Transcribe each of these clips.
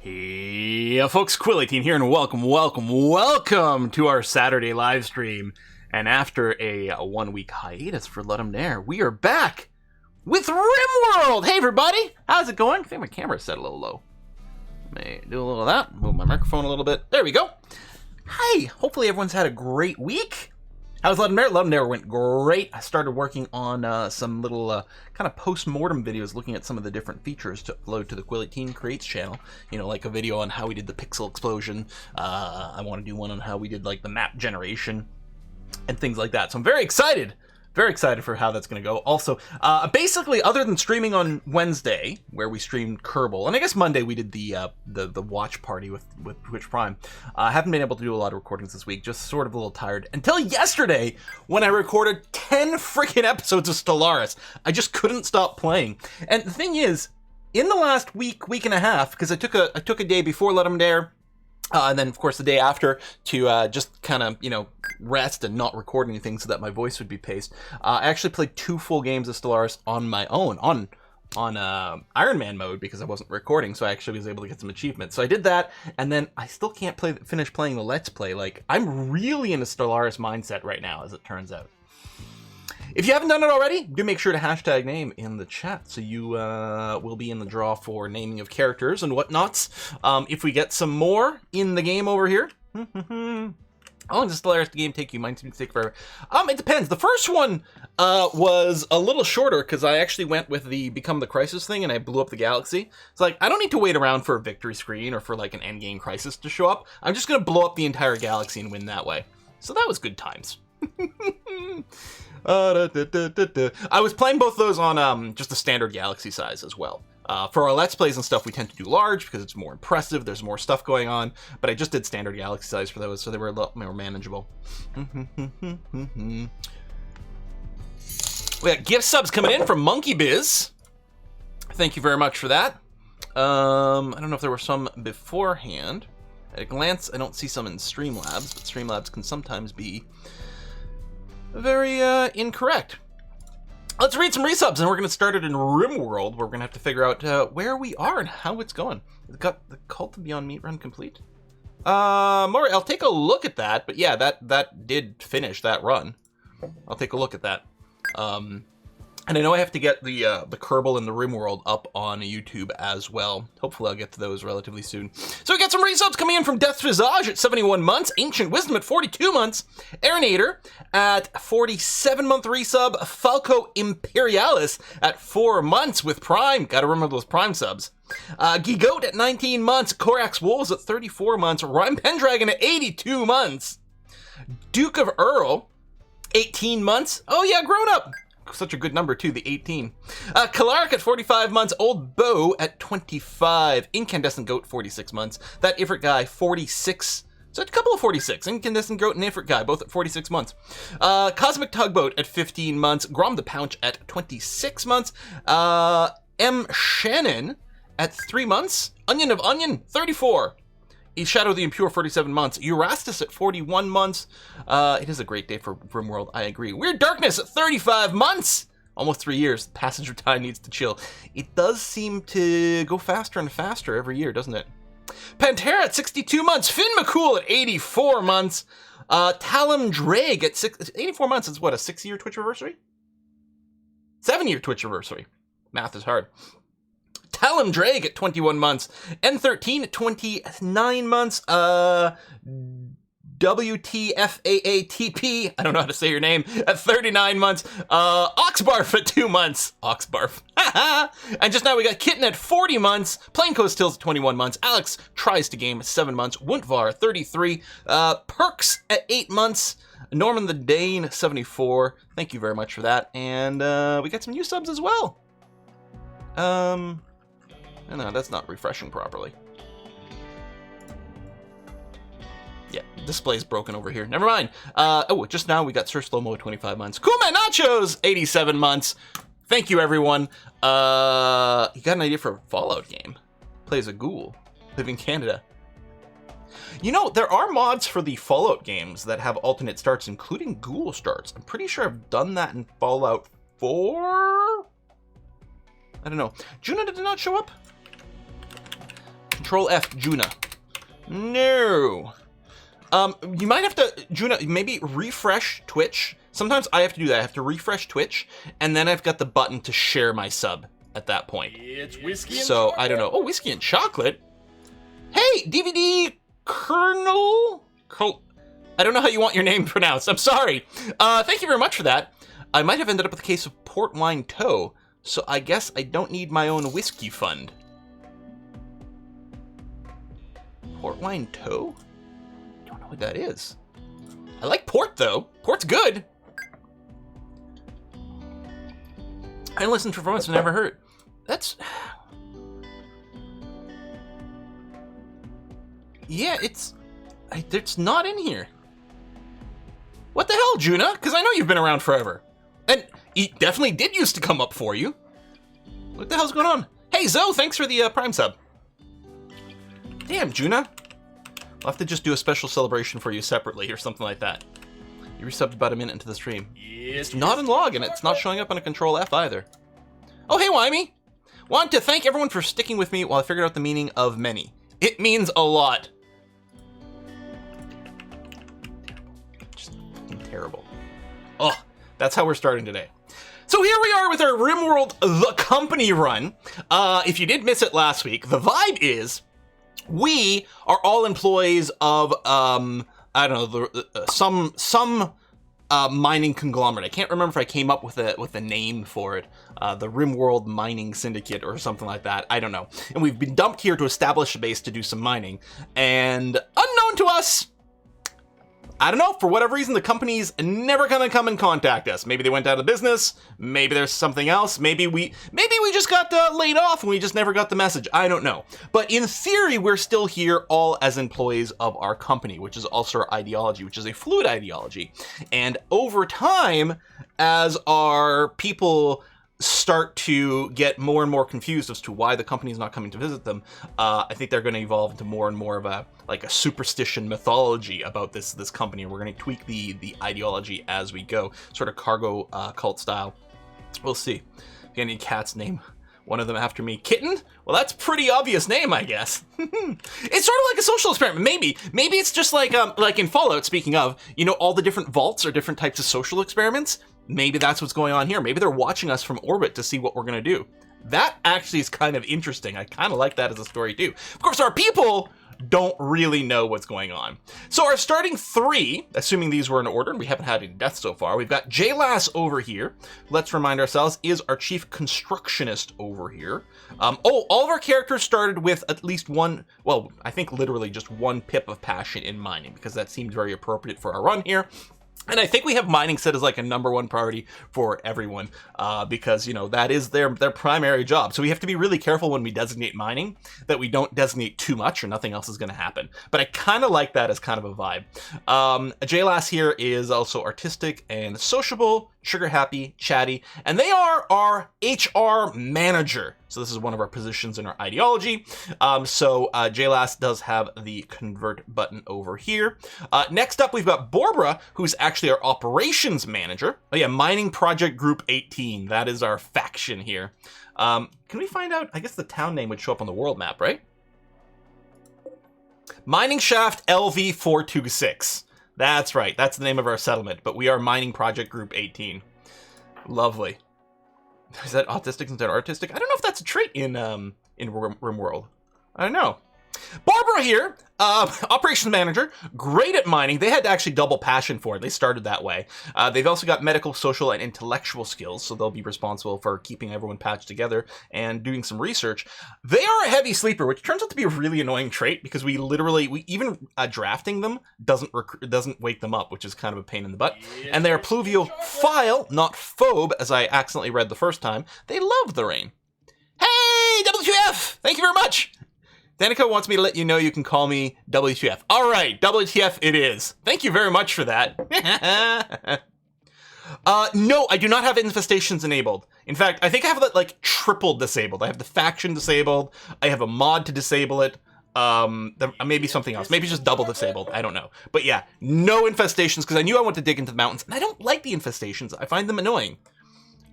Hey folks, Quilly18 here, and welcome to our Saturday live stream. And after a 1 week hiatus for Let 'em Dare, we are back with Rimworld! Hey everybody, how's it going? I think my camera's set a little low. May do a little of that, move my microphone a little bit. There we go. Hi, hopefully everyone's had a great week. How's Let 'em Dare? Let 'em Dare went great. I started working on some little kind of post-mortem videos looking at some of the different features to upload to the Quilly18 Creates channel. You know, like a video on how we did the pixel explosion. I want to do one on how we did like the map generation and things like that. So I'm very excited for how that's going to go. Also, basically, other than streaming on Wednesday, where we streamed Kerbal, and I guess Monday we did the watch party with Twitch Prime, I haven't been able to do a lot of recordings this week, just sort of a little tired. Until yesterday, when I recorded 10 freaking episodes of Stellaris. I just couldn't stop playing. And the thing is, in the last week and a half, because I took a day before Let 'em Dare, and then, of course, the day after to just kind of, you know, rest and not record anything so that my voice would be paced. I actually played 2 full games of Stellaris on my own, on Iron Man mode, because I wasn't recording, so I actually was able to get some achievements. So I did that, and then I still can't finish playing the Let's Play. Like, I'm really in a Stellaris mindset right now, as it turns out. If you haven't done it already, do make sure to hashtag name in the chat, so you will be in the draw for naming of characters and whatnots. If we get some more in the game over here. How long does Stellaris the game take you? Mine seems to take forever. It depends. The first one was a little shorter because I actually went with the Become the Crisis thing and I blew up the galaxy. It's like, I don't need to wait around for a victory screen or for like an endgame crisis to show up. I'm just going to blow up the entire galaxy and win that way. So that was good times. I was playing both those on just the standard galaxy size as well. For our Let's Plays and stuff, we tend to do large because it's more impressive, there's more stuff going on, but I just did standard galaxy size for those, so they were a lot more manageable. We got gift subs coming in from Monkey Biz. Thank you very much for that. I don't know if there were some beforehand. At a glance, I don't see some in Streamlabs, but Streamlabs can sometimes be very incorrect. Let's read some resubs, and we're going to start it in Rimworld, where we're going to have to figure out where we are and how it's going. We've got the Cult of Beyond Meat run complete. Maury, I'll take a look at that, but yeah, that did finish that run. I'll take a look at that. And I know I have to get the Kerbal and the Rimworld up on YouTube as well. Hopefully I'll get to those relatively soon. So we got some resubs coming in from Death Visage at 71 months, Ancient Wisdom at 42 months, Airnator at 47-month resub, Falco Imperialis at 4 months with Prime. Gotta remember those Prime subs. Gigoat at 19 months, Korax Wolves at 34 months, Rhyme Pendragon at 82 months, Duke of Earl, 18 months. Oh yeah, grown up. Such a good number too, the 18. Kalaric at 45 months, Old Bow at 25, Incandescent Goat 46 months, that Ifrit guy 46, so a couple of 46, Incandescent Goat and Ifrit guy both at 46 months. Cosmic Tugboat at 15 months, Grom the Pouch at 26 months, M. Shannon at 3 months, Onion of Onion 34. Shadow the Impure, 47 months. Eurastus at 41 months. It is a great day for Rimworld, I agree. Weird Darkness at 35 months. Almost 3 years. Passage of time needs to chill. It does seem to go faster and faster every year, doesn't it? Pantera at 62 months. Finn McCool at 84 months. Talum Drake at 84 months. Is what, a 6-year Twitch anniversary? 7-year Twitch anniversary. Math is hard. Talum Drake at 21 months, N13 at 29 months, WTFAATP, I don't know how to say your name, at 39 months, Oxbarf at 2 months, Oxbarf, and just now we got Kitten at 40 months, Plaincoast Tills at 21 months, Alex Tries to Game at 7 months, Wuntvar 33, Perks at 8 months, Norman the Dane 74, thank you very much for that, and we got some new subs as well. No, that's not refreshing properly. Yeah, display's broken over here. Never mind. Oh, just now we got Sir Slow-Mo at 25 months. Cool Man Nachos, 87 months. Thank you, everyone. You got an idea for a Fallout game? Plays a ghoul. Live in Canada. You know, there are mods for the Fallout games that have alternate starts, including ghoul starts. I'm pretty sure I've done that in Fallout 4? I don't know. Juna did not show up? Control F, Juna. No. You might have to, Juna, maybe refresh Twitch. Sometimes I have to do that. I have to refresh Twitch, and then I've got the button to share my sub at that point. It's whiskey and So, chocolate. I don't know. Oh, whiskey and chocolate? Hey, DVD Colonel? I don't know how you want your name pronounced. I'm sorry. Thank you very much for that. I might have ended up with a case of port wine toe, so I guess I don't need my own whiskey fund. Port wine toe? I don't know what that is. I like port, though. Port's good. I listened to performance and never heard. That's... Yeah, it's not in here. What the hell, Juna? Because I know you've been around forever. And it definitely did used to come up for you. What the hell's going on? Hey, Zoe, thanks for the Prime sub. Damn, Juna. I'll have to just do a special celebration for you separately or something like that. You resubbed about a minute into the stream. It's not in log, and it's not showing up on a Control F either. Oh, hey, Wymie. Want to thank everyone for sticking with me while I figured out the meaning of many. It means a lot. Just terrible. Oh, that's how we're starting today. So here we are with our Rimworld The Company run. If you did miss it last week, the vibe is we are all employees of, I don't know, some mining conglomerate. I can't remember if I came up with a name for it. The Rimworld Mining Syndicate or something like that. I don't know. And we've been dumped here to establish a base to do some mining. And unknown to us, I don't know, for whatever reason, the company's never gonna come and contact us. Maybe they went out of business. Maybe there's something else. Maybe we just got laid off and we just never got the message. I don't know. But in theory, we're still here all as employees of our company, which is also our ideology, which is a fluid ideology. And over time, as our people start to get more and more confused as to why the company is not coming to visit them, I think they're going to evolve into more and more of a superstition mythology about this company. We're going to tweak the ideology as we go, sort of cargo cult style. We'll see. If any cats, name one of them after me. Kitten? Well, that's a pretty obvious name, I guess. It's sort of like a social experiment. Maybe it's just like in Fallout, speaking of, you know, all the different vaults are different types of social experiments. Maybe that's what's going on here. Maybe they're watching us from orbit to see what we're going to do. That actually is kind of interesting. I kind of like that as a story too. Of course, our people don't really know what's going on. So our starting three, assuming these were in order, and we haven't had any deaths so far, we've got J-Lass over here. Let's remind ourselves, is our chief constructionist over here. All of our characters started with at least one, well, I think literally just one pip of passion in mining, because that seemed very appropriate for our run here. And I think we have mining set as like a #1 priority for everyone, because, you know, that is their primary job. So we have to be really careful when we designate mining that we don't designate too much or nothing else is going to happen. But I kind of like that as kind of a vibe. J-Lass here is also artistic and sociable, trigger happy, chatty, and they are our HR manager. So this is one of our positions in our ideology. J-Lass does have the convert button over here. Next up, we've got Borbra, who's actually our operations manager. Oh yeah, Mining Project Group 18. That is our faction here. Can we find out? I guess the town name would show up on the world map, right? Mining Shaft LV426. That's right. That's the name of our settlement. But we are Mining Project Group 18. Lovely. Is that autistic instead of artistic? I don't know if that's a trait in Rimworld. I don't know. Barbara here, operations manager, great at mining. They had actually double passion for it. They started that way. They've also got medical, social, and intellectual skills, so they'll be responsible for keeping everyone patched together and doing some research. They are a heavy sleeper, which turns out to be a really annoying trait because we even drafting them doesn't wake them up, which is kind of a pain in the butt. And they are pluviophile, not phobe, as I accidentally read the first time. They love the rain. Hey, WTF! Thank you very much! Danica wants me to let you know you can call me WTF. All right, WTF it is. Thank you very much for that. No, I do not have infestations enabled. In fact, I think I have that like triple disabled. I have the faction disabled. I have a mod to disable it. Maybe something else. Maybe just double disabled. I don't know. But yeah, no infestations because I knew I wanted to dig into the mountains. And I don't like the infestations. I find them annoying.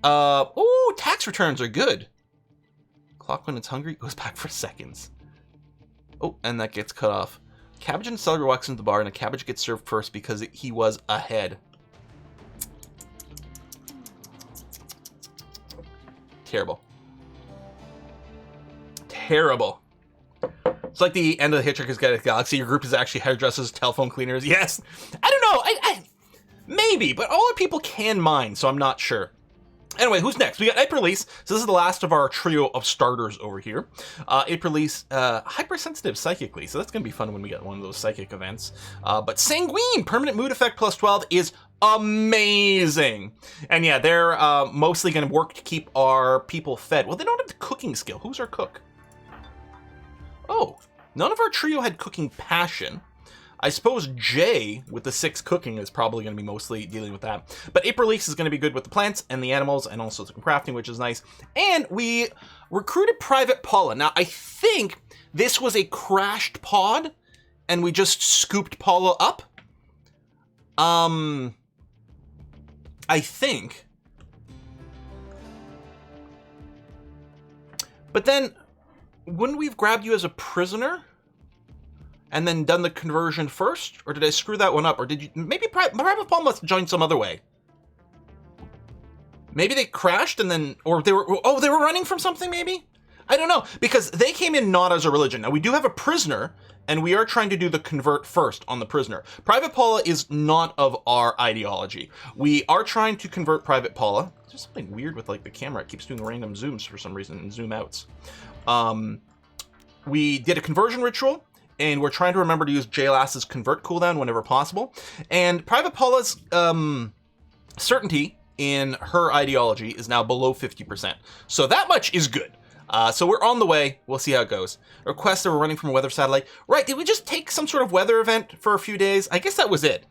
Oh, tax returns are good. Clock when it's hungry goes back for seconds. Oh, and that gets cut off. Cabbage and celery walks into the bar, and a cabbage gets served first because he was ahead. Terrible. Terrible. It's like the end of the Hitchhiker's Guide to the Galaxy. Your group is actually hairdressers, telephone cleaners. Yes. I don't know. Maybe, but all our people can mine, so I'm not sure. Anyway, who's next? We got Hyperlease. So this is the last of our trio of starters over here. Hyperlease, hypersensitive psychically. So that's going to be fun when we get one of those psychic events. But Sanguine, permanent mood effect plus 12 is amazing. And yeah, they're mostly going to work to keep our people fed. Well, they don't have the cooking skill. Who's our cook? Oh, none of our trio had cooking passion. I suppose Jay, with the 6 cooking, is probably going to be mostly dealing with that. But Hyperlease is going to be good with the plants and the animals and also some crafting, which is nice. And we recruited Private Paula. Now, I think this was a crashed pod, and we just scooped Paula up. I think. But then, wouldn't we have grabbed you as a prisoner? And then done the conversion first? Or did I screw that one up? Or did you... Maybe Private Paul must have joined some other way. Maybe they crashed and then... Or they were... Oh, they were running from something, maybe? I don't know. Because they came in not as a religion. Now, we do have a prisoner, and we are trying to do the convert first on the prisoner. Private Paula is not of our ideology. We are trying to convert Private Paula. There's something weird with, like, the camera. It keeps doing random zooms for some reason, and zoom outs. We did a conversion ritual. And we're trying to remember to use JLAS's convert cooldown whenever possible. And Private Paula's certainty in her ideology is now below 50%. So that much is good. So we're on the way. We'll see how it goes. Requests that we're running from a weather satellite. Right, did we just take some sort of weather event for a few days? I guess that was it.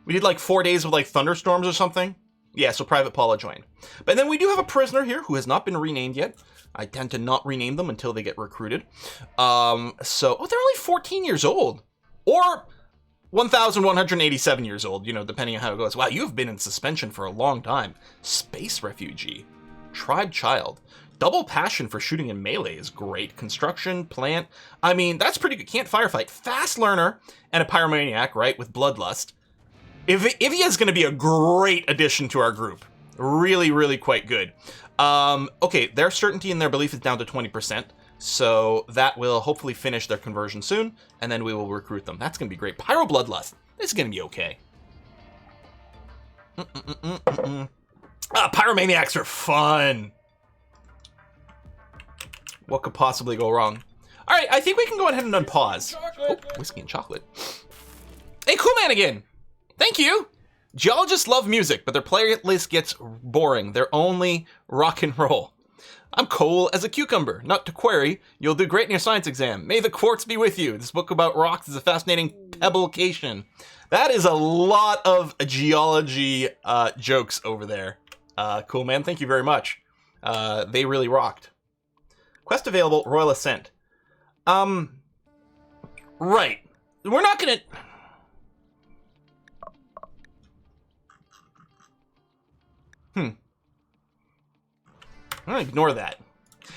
We did like 4 days with like thunderstorms or something. Yeah, so Private Paula joined. But then we do have a prisoner here who has not been renamed yet. I tend to not rename them until they get recruited. Oh, they're only 14 years old. Or 1,187 years old, you know, depending on how it goes. Wow, you've been in suspension for a long time. Space refugee. Tribe child. Double passion for shooting in melee is great. Construction, plant. I mean, that's pretty good. Can't firefight. Fast learner and a pyromaniac, right, with bloodlust. Ivia is going to be a great addition to our group. Really, really quite good. Okay, their certainty and their belief is down to 20%, so that will hopefully finish their conversion soon, and then we will recruit them. That's going to be great. Pyro Bloodlust. This is going to be okay. Pyromaniacs are fun. What could possibly go wrong? All right, I think we can go ahead and unpause. Oh, whiskey and chocolate. Hey, Cool Man again. Thank you. Geologists love music, but their playlist gets boring. They're only rock and roll. I'm cool as a cucumber. Not to query, you'll do great in your science exam. May the quartz be with you. This book about rocks is a fascinating pebblecation. That is a lot of geology jokes over there. Cool Man, thank you very much. They really rocked. Quest available, Royal Ascent. Right. We're not gonna... I'm gonna ignore that.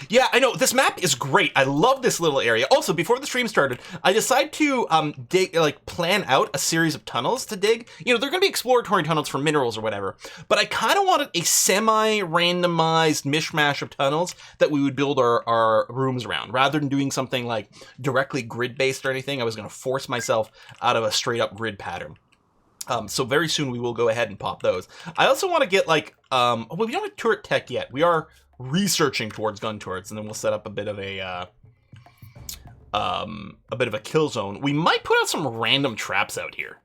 Yeah, I know, this map is great. I love this little area. Also, before the stream started, I decided to plan out a series of tunnels to dig. You know, they're gonna be exploratory tunnels for minerals or whatever, but I kind of wanted a semi-randomized mishmash of tunnels that we would build our rooms around. Rather than doing something like directly grid-based or anything, I was gonna force myself out of a straight-up grid pattern. So very soon we will go ahead and pop those. I also want to get like, well, we don't have turret tech yet. We are researching towards gun turrets, and then we'll set up a bit of a kill zone. We might put out some random traps out here.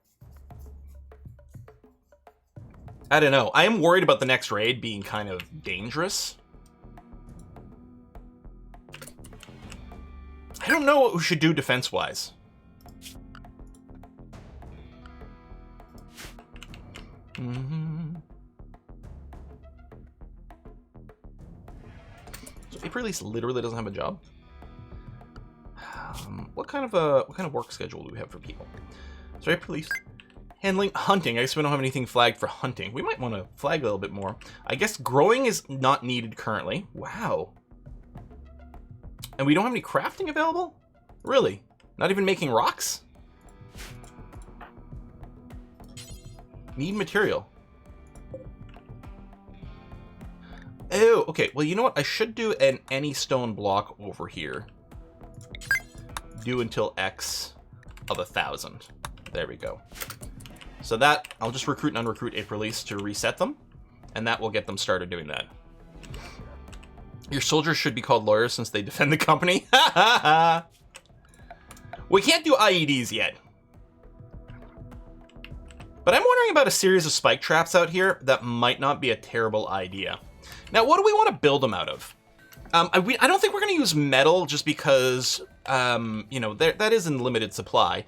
I don't know. I am worried about the next raid being kind of dangerous. I don't know what we should do defense-wise. So Hyperlease literally doesn't have a job. What kind of work schedule do we have for people? So Hyperlease handling hunting. I guess we don't have anything flagged for hunting. We might want to flag a little bit more. I guess growing is not needed currently. Wow. And we don't have any crafting available? Really? Not even making rocks? Need material. Oh, okay. Well, you know what? I should do an any stone block over here. Do until X of 1,000. There we go. So that, I'll just recruit and unrecruit a release to reset them, and that will get them started doing that. Your soldiers should be called lawyers since they defend the company. We can't do IEDs yet. But I'm wondering about a series of spike traps out here that might not be a terrible idea. Now, what do we want to build them out of? I don't think we're going to use metal just because, you know, that is in limited supply.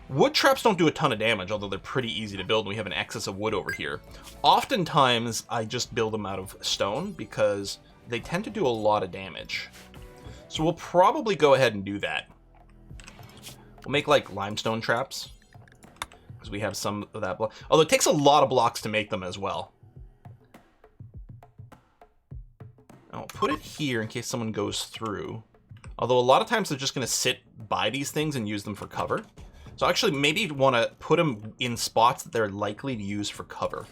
Wood traps don't do a ton of damage, although they're pretty easy to build, and we have an excess of wood over here. Oftentimes, I just build them out of stone because they tend to do a lot of damage. So we'll probably go ahead and do that. We'll make, like, limestone traps, because we have some of that block. Although it takes a lot of blocks to make them as well. I'll put it here in case someone goes through. Although a lot of times they're just going to sit by these things and use them for cover. So actually maybe you want to put them in spots that they're likely to use for cover.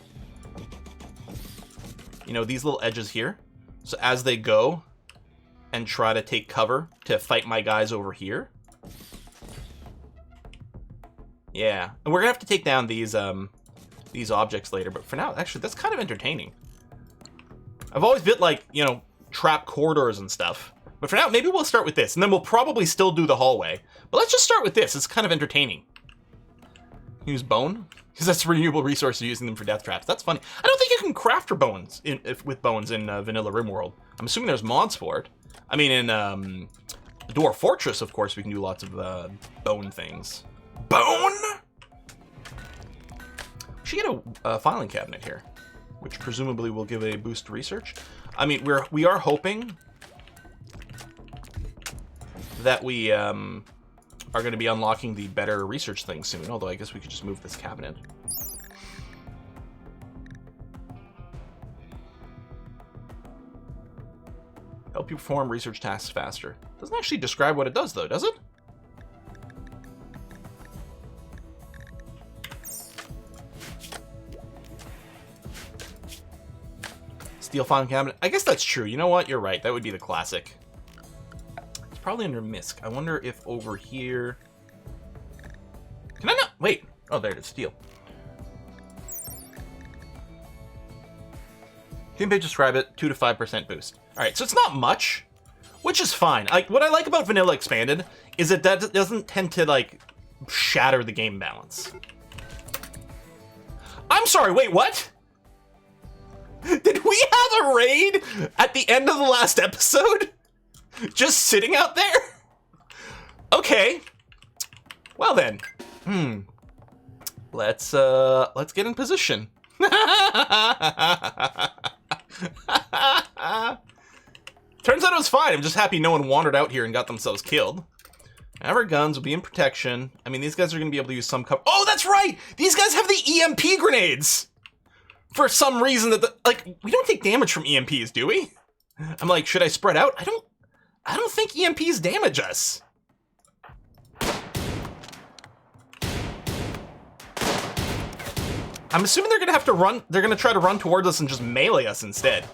You know, these little edges here. So as they go and try to take cover to fight my guys over here. Yeah, and we're going to have to take down these objects later. But for now, actually, that's kind of entertaining. I've always built, like, you know, trap corridors and stuff. But for now, maybe we'll start with this, and then we'll probably still do the hallway. But let's just start with this. It's kind of entertaining. Use bone? Because that's a renewable resource, using them for death traps. That's funny. I don't think you can craft for bones with bones in Vanilla Rimworld. I'm assuming there's mods for it. I mean, in Dwarf Fortress, of course, we can do lots of bone things. Bone? We should get a filing cabinet here, which presumably will give a boost to research. I mean, we are hoping that we are going to be unlocking the better research thing soon, although I guess we could just move this cabinet. Help you perform research tasks faster. Doesn't actually describe what it does, though, does it? Steel filing cabinet. I guess that's true. You know what? You're right. That would be the classic. It's probably under MISC. I wonder if over here... Can I not? Wait. Oh, there it is. Steel. Theme page describe it. 2 to 5% boost. All right. So it's not much, which is fine. Like, what I like about Vanilla Expanded is that doesn't tend to, like, shatter the game balance. I'm sorry. Wait, what? Did we have a raid at the end of the last episode? Just sitting out there? Okay. Well then. Let's get in position. Turns out it was fine. I'm just happy no one wandered out here and got themselves killed. Our guns will be in protection. I mean, these guys are going to be able to use some cover. Oh, that's right! These guys have the EMP grenades! For some reason like, we don't take damage from EMPs, do we? I'm like, should I spread out? I don't think EMPs damage us. I'm assuming they're gonna have to run, they're gonna try to run towards us and just melee us instead.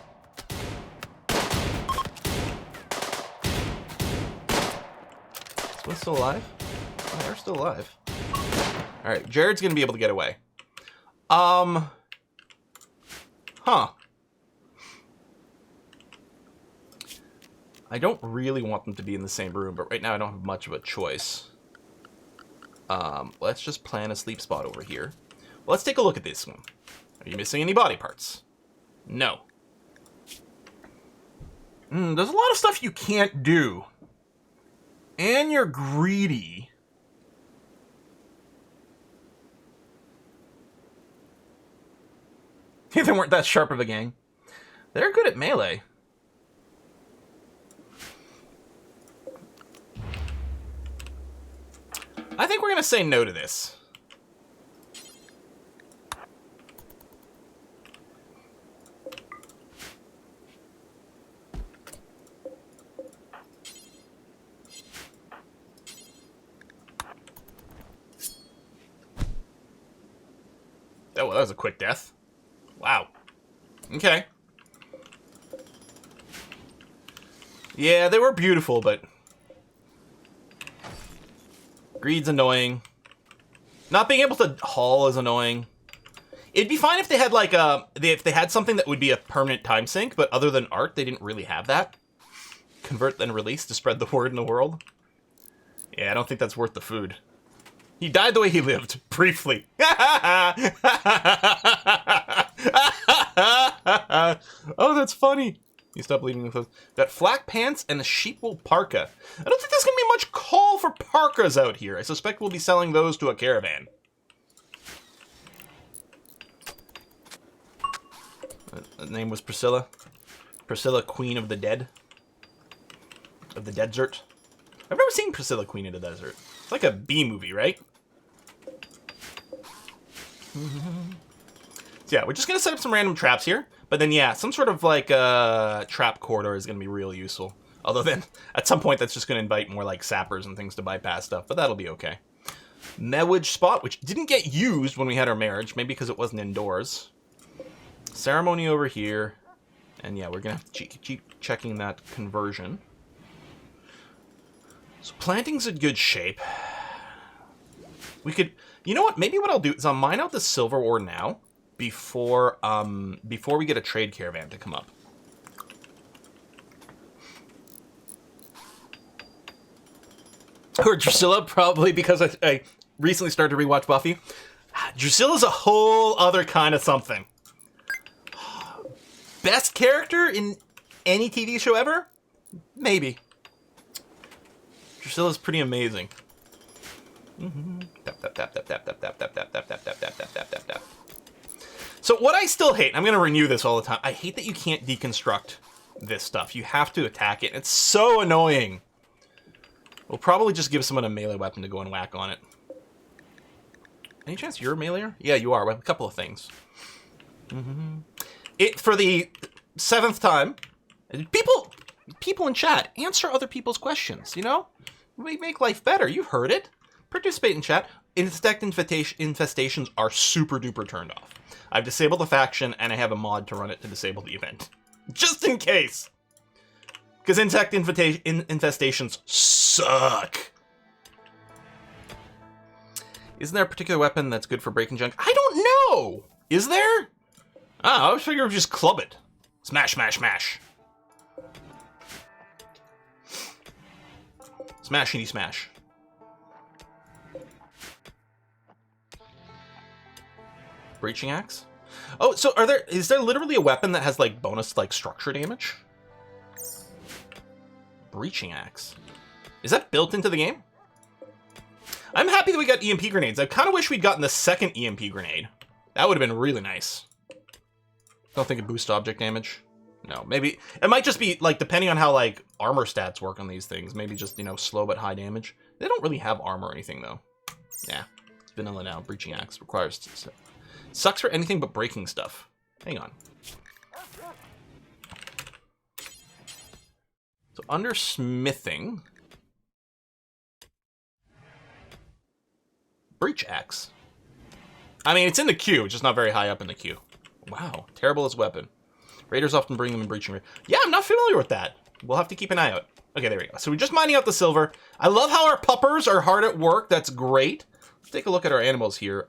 Is one still alive? Oh, they're still alive. Alright, Jared's gonna be able to get away. Huh. I don't really want them to be in the same room, but right now I don't have much of a choice. Let's just plan a sleep spot over here. Well, let's take a look at this one. Are you missing any body parts? No. There's a lot of stuff you can't do. And you're greedy. They weren't that sharp of a gang. They're good at melee. I think we're going to say no to this. that was a quick death. Wow. Okay. Yeah, they were beautiful, but greed's annoying. Not being able to haul is annoying. It'd be fine if they had like if they had something that would be a permanent time sink, but other than art, they didn't really have that. Convert then release to spread the word in the world. Yeah, I don't think that's worth the food. He died the way he lived, briefly. Oh, that's funny. You stop bleeding the clothes. Got flak pants and a sheep wool parka. I don't think there's gonna be much call for parkas out here. I suspect we'll be selling those to a caravan. The name was Priscilla. Priscilla, Queen of the Dead. Of the Desert. I've never seen Priscilla, Queen of the Desert. It's like a B movie, right? So yeah, we're just gonna set up some random traps here. But then yeah, some sort of like trap corridor is gonna be real useful. Although then, at some point that's just gonna invite more like sappers and things to bypass stuff, but that'll be okay. Marriage spot, which didn't get used when we had our marriage, maybe because it wasn't indoors. Ceremony over here. And yeah, we're gonna have to keep checking that conversion. So planting's in good shape. We could, you know what? Maybe what I'll do is I'll mine out the silver ore now before we get a trade caravan to come up. Or Drusilla, probably because I recently started to rewatch Buffy. Drusilla's a whole other kind of something. Best character in any TV show ever? Maybe. Drusilla's pretty amazing. So what I still hate, I'm going to renew this all the time, I hate that you can't deconstruct this stuff. You have to attack it. It's so annoying. We'll probably just give someone a melee weapon to go and whack on it. Any chance you're a meleeer? Yeah, you are. We have a couple of things. For the 7th time, people in chat, answer other people's questions, you know? We make life better. You've heard it. Participate in chat. Insect infestations are super duper turned off. I've disabled the faction, and I have a mod to run it to disable the event. Just in case. Because insect infestations suck. Isn't there a particular weapon that's good for breaking junk? I don't know! Is there? I always figure we just club it. Smash, smash, smash. Smashity smash. Breaching axe? Oh, so is there literally a weapon that has like bonus like structure damage? Breaching axe. Is that built into the game? I'm happy that we got EMP grenades. I kind of wish we'd gotten the second EMP grenade. That would have been really nice. Don't think it boosts object damage. No, maybe it might just be like depending on how like armor stats work on these things. Maybe just, you know, slow but high damage. They don't really have armor or anything though. Yeah, it's vanilla now. Breaching axe requires sucks for anything but breaking stuff. Hang on. So under smithing, breach axe. I mean, it's in the queue, just not very high up in the queue. Wow, terrible as weapon. Raiders often bring them in breaching. Yeah, I'm not familiar with that. We'll have to keep an eye out. Okay, there we go. So we're just mining out the silver. I love how our puppers are hard at work. That's great. Let's take a look at our animals here.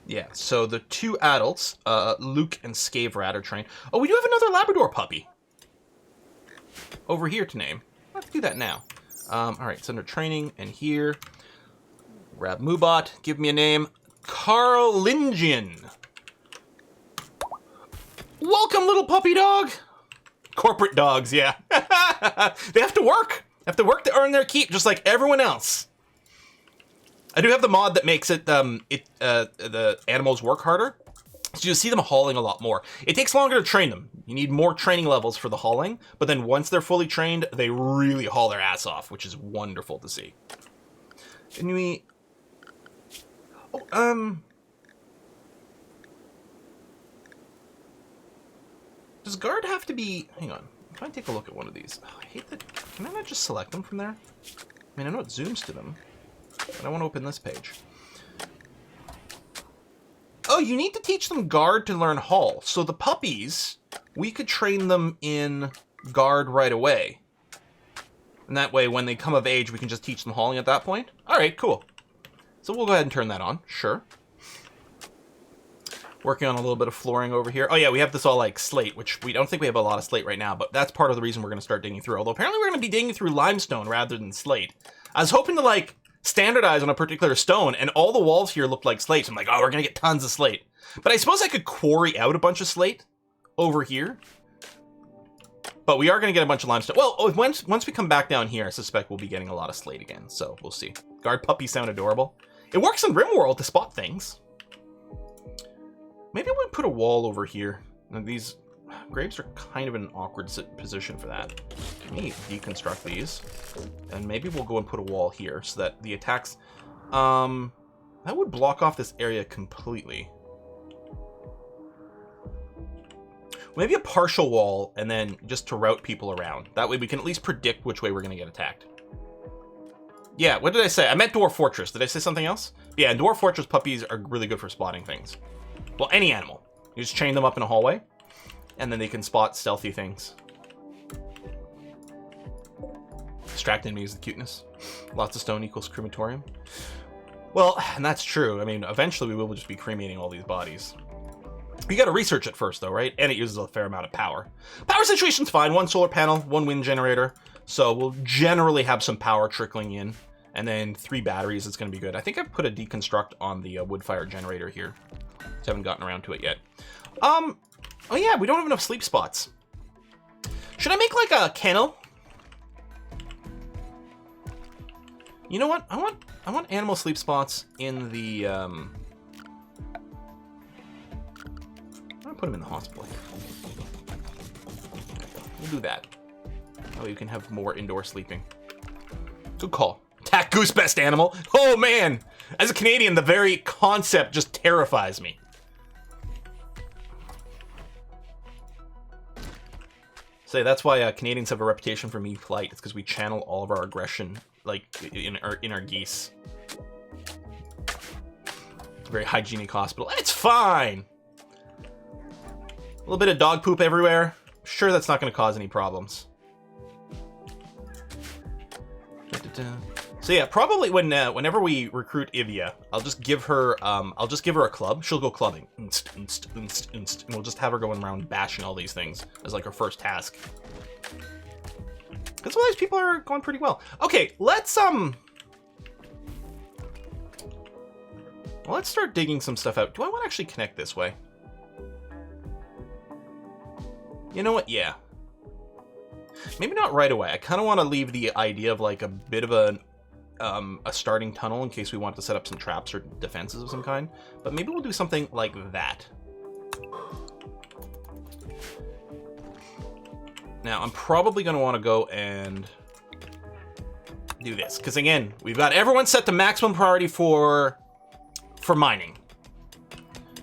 Yeah, so the 2 adults, Luke and Scave Rat, are trained. Oh, we do have another Labrador puppy over here to name. Let's do that now. All right, it's under training, and here, grab Moobot, give me a name, Carlingian. Welcome, little puppy dog. Corporate dogs, yeah. They have to work. They have to work to earn their keep, just like everyone else. I do have the mod that makes it, the animals work harder. So you'll see them hauling a lot more. It takes longer to train them. You need more training levels for the hauling, but then once they're fully trained, they really haul their ass off, which is wonderful to see. Can we... Oh, does guard have to be... Hang on. If I take a look at one of these... Oh, I hate that... Can I not just select them from there? I mean, I know it zooms to them, but I want to open this page. Oh, you need to teach them guard to learn haul. So the puppies, we could train them in guard right away. And that way, when they come of age, we can just teach them hauling at that point. All right, cool. So we'll go ahead and turn that on. Sure. Working on a little bit of flooring over here. Oh yeah, we have this all like slate, which we don't think we have a lot of slate right now, but that's part of the reason we're going to start digging through. Although apparently we're going to be digging through limestone rather than slate. I was hoping to like standardize on a particular stone, and all the walls here look like slate. So I'm like, oh, we're going to get tons of slate. But I suppose I could quarry out a bunch of slate over here. But we are going to get a bunch of limestone. Well, once we come back down here, I suspect we'll be getting a lot of slate again. So we'll see. Guard puppies sound adorable. It works in Rimworld to spot things. Maybe we put a wall over here. Now, these graves are kind of in an awkward position for that. Let me deconstruct these. And maybe we'll go and put a wall here so that the attacks... that would block off this area completely. Maybe a partial wall, and then just to route people around. That way we can at least predict which way we're going to get attacked. Yeah, what did I say? I meant Dwarf Fortress. Did I say something else? Yeah, in Dwarf Fortress, puppies are really good for spotting things. Well, any animal. You just chain them up in a hallway, and then they can spot stealthy things. Distract enemies with cuteness. Lots of stone equals crematorium. Well, and that's true. I mean, eventually we will just be cremating all these bodies. You gotta research it first, though, right? And it uses a fair amount of power. Power situation's fine. 1 solar panel, 1 wind generator. So we'll generally have some power trickling in. And then 3 batteries, it's gonna be good. I think I've put a deconstruct on the wood fire generator here. Just haven't gotten around to it yet. Oh yeah, we don't have enough sleep spots. Should I make like a kennel? You know what? I want animal sleep spots in the I'm gonna put them in the hospital. We'll do that. Oh, you can have more indoor sleeping. Good call. Attack goose, best animal. Oh man! As a Canadian, the very concept just terrifies me. Say that's why Canadians have a reputation for being polite. It's because we channel all of our aggression, like in our geese. Very hygienic hospital. It's fine. A little bit of dog poop everywhere. Sure, that's not going to cause any problems. So yeah, probably whenever we recruit Ivia, I'll just give her a club. She'll go clubbing, and we'll just have her going around bashing all these things as like her first task. Because all these people are going pretty well. Okay, let's start digging some stuff out. Do I want to actually connect this way? You know what? Yeah. Maybe not right away. I kind of want to leave the idea of like a bit of a starting tunnel in case we want to set up some traps or defenses of some kind. But maybe we'll do something like that. Now, I'm probably going to want to go and do this. Because again, we've got everyone set to maximum priority for mining.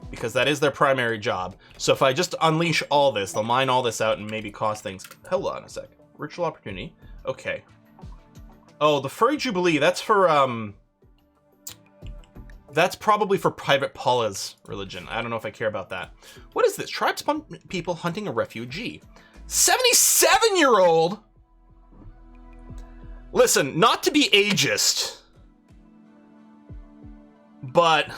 Because that is their primary job. So if I just unleash all this, they'll mine all this out and maybe cost things. Hold on a sec. Ritual opportunity. Okay. Oh, the Furry Jubilee, that's for, that's probably for Private Paula's religion. I don't know if I care about that. What is this? Tribes people hunting a refugee. 77-year-old? Listen, not to be ageist, but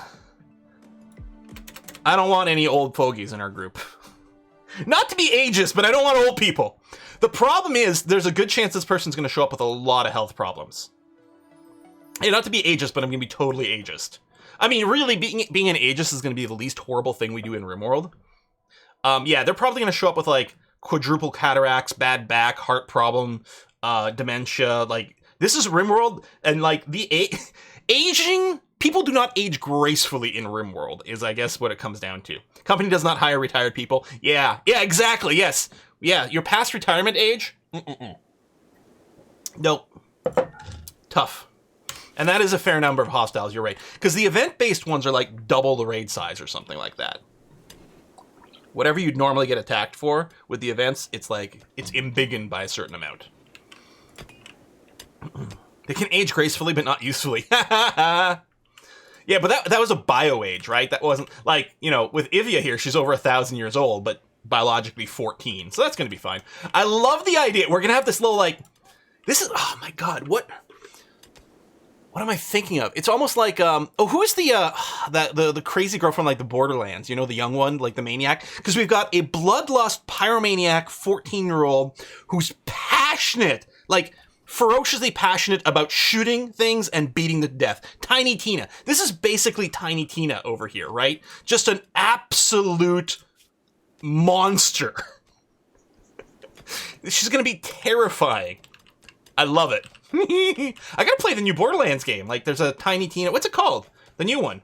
I don't want any old fogies in our group. Not to be ageist, but I don't want old people. The problem is, there's a good chance this person's going to show up with a lot of health problems. Yeah, not to be ageist, but I'm going to be totally ageist. I mean, really, being an ageist is going to be the least horrible thing we do in Rimworld. Yeah, they're probably going to show up with, like, quadruple cataracts, bad back, heart problem, dementia. Like, this is Rimworld, and, like, aging... People do not age gracefully in Rimworld, is I guess what it comes down to. Company does not hire retired people. Yeah, exactly, yes. Yeah, your past retirement age? Nope. Tough. And that is a fair number of hostiles, you're right. Because the event-based ones are like double the raid size or something like that. Whatever you'd normally get attacked for, with the events, it's like, it's embiggened by a certain amount. They can age gracefully, but not usefully. Yeah, but that was a bio age, right? That wasn't like, you know, with Ivia here, she's over 1,000 years old, but biologically 14, so that's gonna be fine. I love the idea. We're gonna have this little like, this is, oh my god, what am I thinking of? It's almost like, oh, who is the crazy girl from like the Borderlands? You know, the young one, like the maniac? Because we've got a bloodlust pyromaniac 14-year-old who's passionate, like ferociously passionate about shooting things and beating to death. Tiny Tina. This is basically Tiny Tina over here, right? Just an absolute monster. She's gonna be terrifying. I love it. I gotta play the new Borderlands game. Like, there's a Tiny Tina. What's it called? The new one.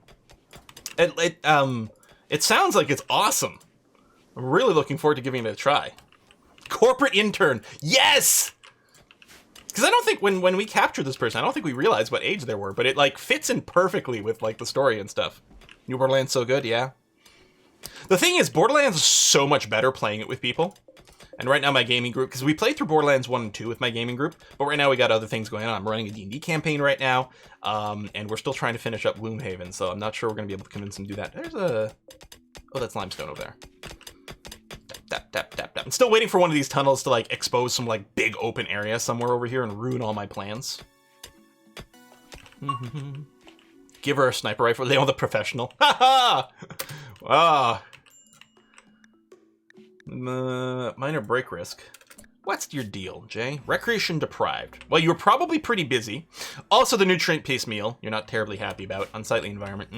It sounds like it's awesome. I'm really looking forward to giving it a try. Corporate intern. Yes! Because I don't think when we captured this person, I don't think we realized what age they were, but it like fits in perfectly with like the story and stuff. New Borderlands so good, yeah. The thing is, Borderlands is so much better playing it with people. And right now my gaming group, because we played through Borderlands 1 and 2 with my gaming group, but right now we got other things going on. I'm running a D&D campaign right now, and we're still trying to finish up Gloomhaven, so I'm not sure we're going to be able to convince them to do that. There's a... Oh, that's limestone over there. Tap, tap, tap, tap. I'm still waiting for one of these tunnels to, like, expose some, like, big open area somewhere over here and ruin all my plans. Give her a sniper rifle. They want the professional. Ha ha! Ah. Minor break risk. What's your deal, Jay? Recreation deprived. Well, you were probably pretty busy. Also, the nutrient-based meal you're not terribly happy about. Unsightly environment.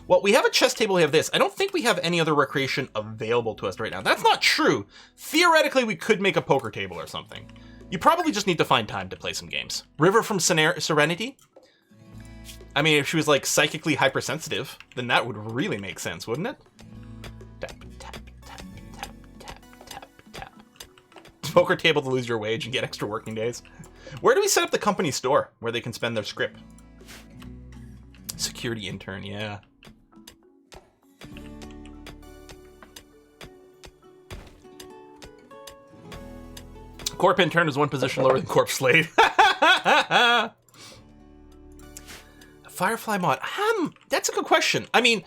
Well, we have a chess table. We have this. I don't think we have any other recreation available to us right now. That's not true. Theoretically, we could make a poker table or something. You probably just need to find time to play some games. River from Serenity? I mean, if she was, like, psychically hypersensitive, then that would really make sense, wouldn't it? Tap, tap, tap, tap, tap, tap, tap. Poker table to lose your wage and get extra working days. Where do we set up the company store where they can spend their scrip? Security intern, yeah. Corp intern is one position lower than Corp slave. Firefly mod. That's a good question. I mean,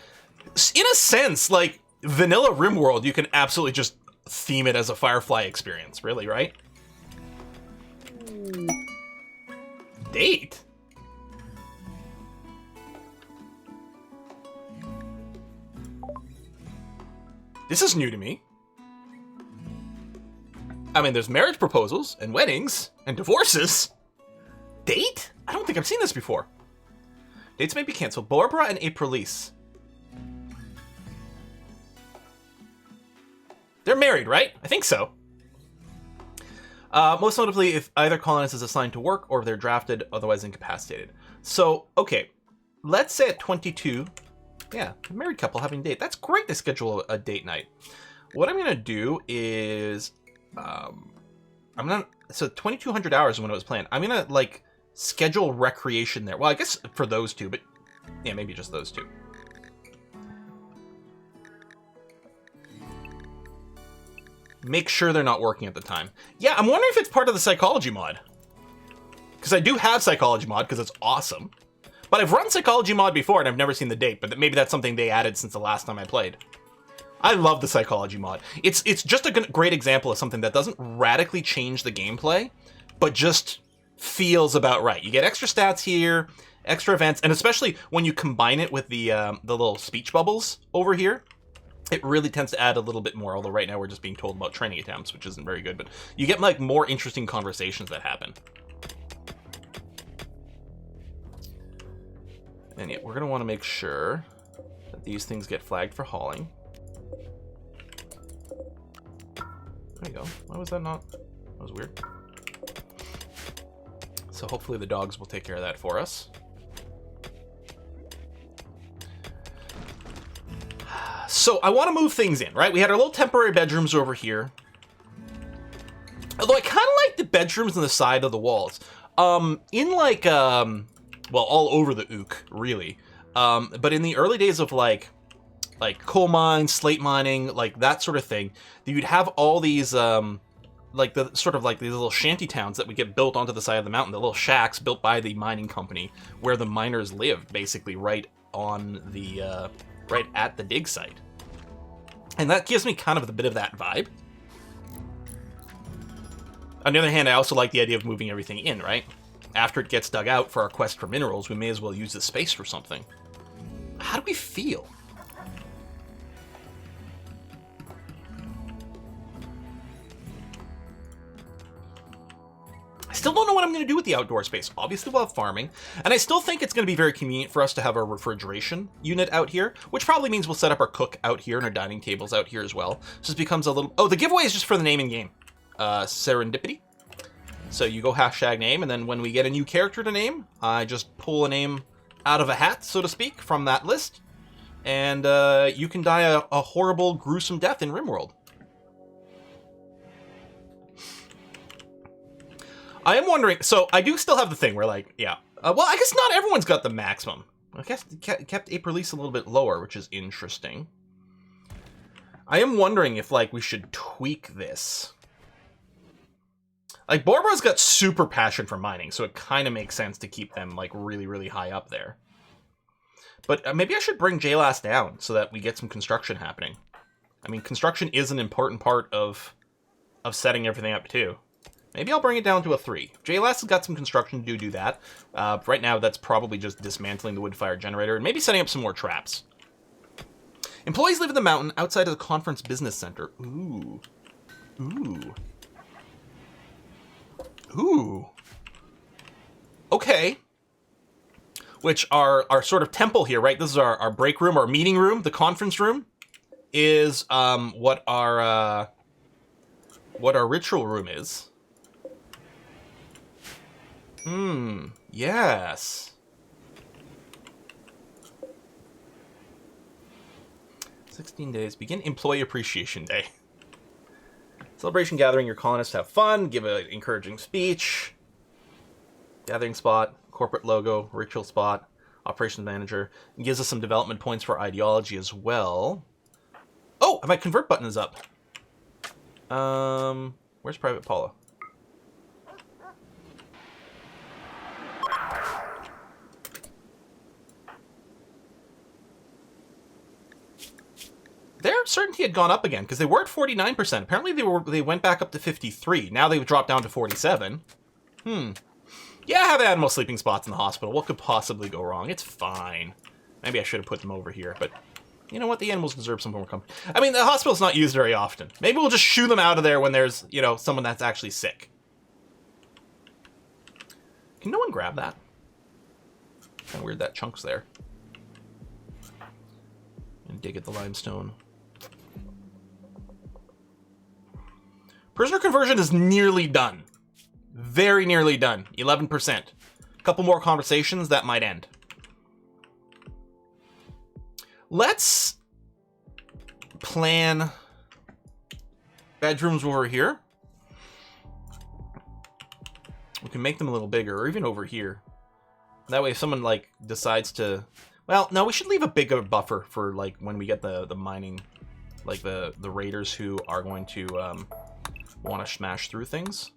in a sense, like, vanilla Rimworld, you can absolutely just theme it as a Firefly experience, really, right? Date? This is new to me. I mean, there's marriage proposals, and weddings, and divorces. Date? I don't think I've seen this before. Dates may be canceled. Barbara and April-Lise. They're married, right? I think so. Most notably, if either colonist is assigned to work or if they're drafted, otherwise incapacitated. So, okay. Let's say at 22, yeah, a married couple having a date. That's great to schedule a date night. What I'm going to do is, so 2,200 hours is when it was planned. I'm going to, like, schedule recreation there. Well, I guess for those two, but yeah, maybe just those two. Make sure they're not working at the time. Yeah, I'm wondering if it's part of the psychology mod. Because I do have psychology mod, because it's awesome. But I've run psychology mod before, and I've never seen the date, but maybe that's something they added since the last time I played. I love the psychology mod. It's just a great example of something that doesn't radically change the gameplay, but just feels about right. You get extra stats here, extra events, and especially when you combine it with the little speech bubbles over here, it really tends to add a little bit more, although right now we're just being told about training attempts, which isn't very good, but you get like more interesting conversations that happen. And yeah, we're going to want to make sure that these things get flagged for hauling. There you go. Why was that not? That was weird. So hopefully the dogs will take care of that for us. So I want to move things in, right? We had our little temporary bedrooms over here. Although I kind of like the bedrooms on the side of the walls. In like, well, all over the ook, really. But in the early days of like coal mines, slate mining, like that sort of thing, you'd have all these, like the sort of like these little shanty towns that would get built onto the side of the mountain, the little shacks built by the mining company where the miners lived, basically right on the right at the dig site, and that gives me kind of a bit of that vibe. On the other hand, I also like the idea of moving everything in, right? After it gets dug out for our quest for minerals, we may as well use the space for something. How do we feel? I still don't know what I'm going to do with the outdoor space. Obviously, we'll have farming, and I still think it's going to be very convenient for us to have our refrigeration unit out here, which probably means we'll set up our cook out here and our dining tables out here as well. So this becomes a little... Oh, the giveaway is just for the name in game. Serendipity. So you go hashtag name, and then when we get a new character to name, I just pull a name out of a hat, so to speak, from that list, and you can die a horrible, gruesome death in Rimworld. I am wondering, so I do still have the thing where, like, yeah, well, I guess not everyone's got the maximum. I guess it kept April release a little bit lower, which is interesting. I am wondering if, like, we should tweak this. Like, Barbara's got super passion for mining, so it kind of makes sense to keep them, like, really, really high up there. But maybe I should bring JLAS down so that we get some construction happening. I mean, construction is an important part of setting everything up, too. Maybe I'll bring it down to a 3. JLAS has got some construction to do that. Right now, that's probably just dismantling the wood-fire generator and maybe setting up some more traps. Employees live in the mountain outside of the conference business center. Ooh. Ooh. Ooh. Okay. Which our sort of temple here, right? This is our break room, our meeting room, the conference room, is what our ritual room is. Yes. 16 days. Begin Employee Appreciation Day. Celebration gathering, your colonists have fun, give an encouraging speech. Gathering spot, corporate logo, ritual spot, operations manager. It gives us some development points for ideology as well. Oh, my convert button is up. Where's Private Paula? Their certainty had gone up again, because they were at 49%. Apparently they went back up to 53. Now they've dropped down to 47. Yeah, I have animal sleeping spots in the hospital. What could possibly go wrong? It's fine. Maybe I should have put them over here, but you know what? The animals deserve some more comfort. I mean, the hospital's not used very often. Maybe we'll just shoo them out of there when there's, you know, someone that's actually sick. Can no one grab that? Kind of weird that chunk's there. And dig at the limestone. Prisoner conversion is nearly done. Very nearly done. 11%. A couple more conversations, that might end. Let's plan bedrooms over here. We can make them a little bigger, or even over here. That way if someone, like, decides to... Well, no, we should leave a bigger buffer for, like, when we get the mining, like, the raiders who are going to want to smash through things.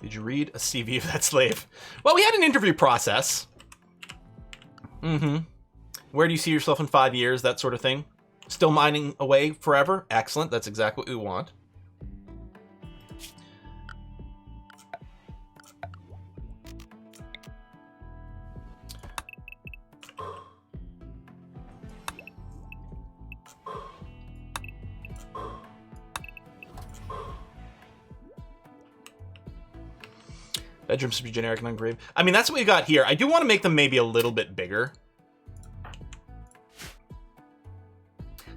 Did you read a CV of that slave? Well, we had an interview process. Where do you see yourself in 5 years? That sort of thing. Still mining away forever? Excellent. That's exactly what we want. Bedrooms should be generic and engraved. I mean, that's what we got here. I do want to make them maybe a little bit bigger.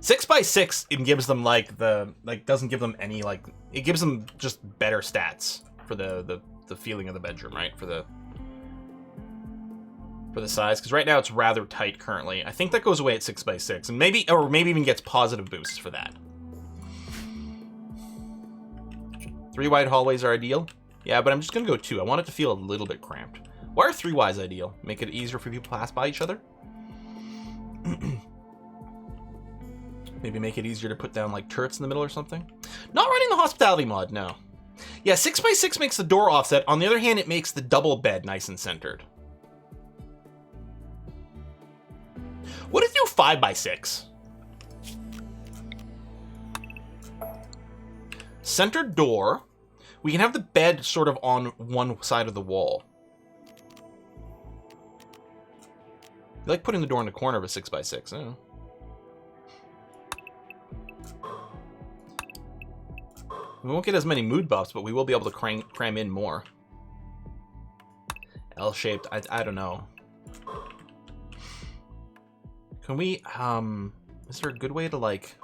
6x6, it gives them like doesn't give them any like, it gives them just better stats for the feeling of the bedroom, right? For the size, because right now it's rather tight currently. I think that goes away at 6x6, and maybe even gets positive boosts for that. 3 wide hallways are ideal. Yeah, but I'm just gonna go 2. I want it to feel a little bit cramped. Why are 3 wides ideal? Make it easier for people to pass by each other? Maybe make it easier to put down like turrets in the middle or something? Not running the hospitality mod, no. Yeah, 6x6 makes the door offset. On the other hand, it makes the double bed nice and centered. What if you do 5x6? Centered door. We can have the bed sort of on one side of the wall. I like putting the door in the corner of a 6x6. I don't know. We won't get as many mood buffs, but we will be able to cram in more. L-shaped, I don't know. Can we, is there a good way to, like,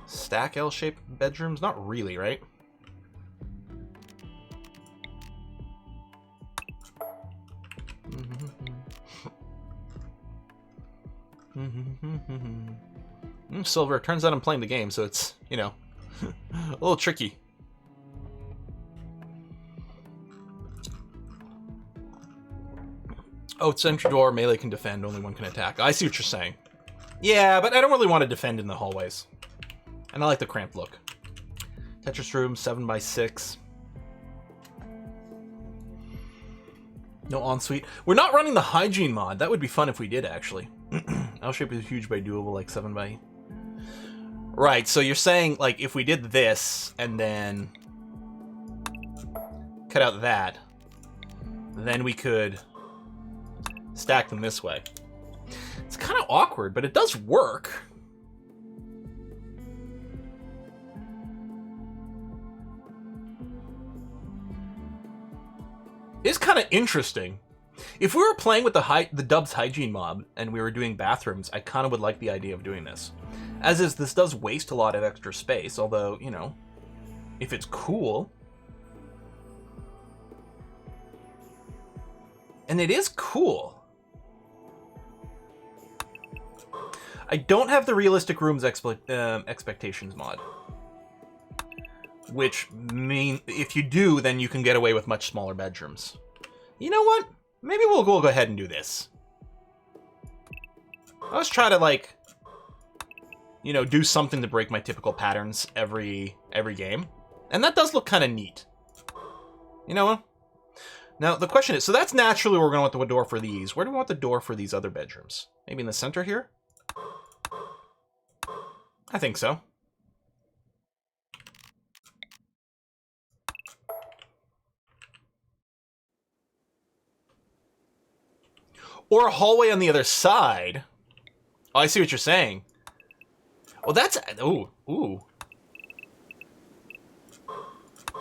stack L-shaped bedrooms? Not really, right? Silver, turns out I'm playing the game, so it's, you know, a little tricky. Oh, it's central door, melee can defend, only one can attack. I see what you're saying. Yeah, but I don't really want to defend in the hallways. And I like the cramped look. Tetris room, 7x6. No ensuite. We're not running the hygiene mod. That would be fun if we did, actually. L-shape is huge by doable, like 7x. Right, so you're saying, like, if we did this, and then cut out that, then we could stack them this way. It's kind of awkward, but it does work. It's kind of interesting. If we were playing with the Dubs hygiene mob and we were doing bathrooms, I kind of would like the idea of doing this. As is, this does waste a lot of extra space, although, you know, if it's cool. And it is cool. I don't have the realistic rooms expectations mod. Which mean if you do, then you can get away with much smaller bedrooms. You know what? Maybe we'll go ahead and do this. Let's try to, like, you know, do something to break my typical patterns every game. And that does look kind of neat. You know what? Now, the question is, so that's naturally where we're going to want the door for these. Where do we want the door for these other bedrooms? Maybe in the center here? I think so. Or a hallway on the other side. Oh, I see what you're saying. Well, that's... Ooh, ooh.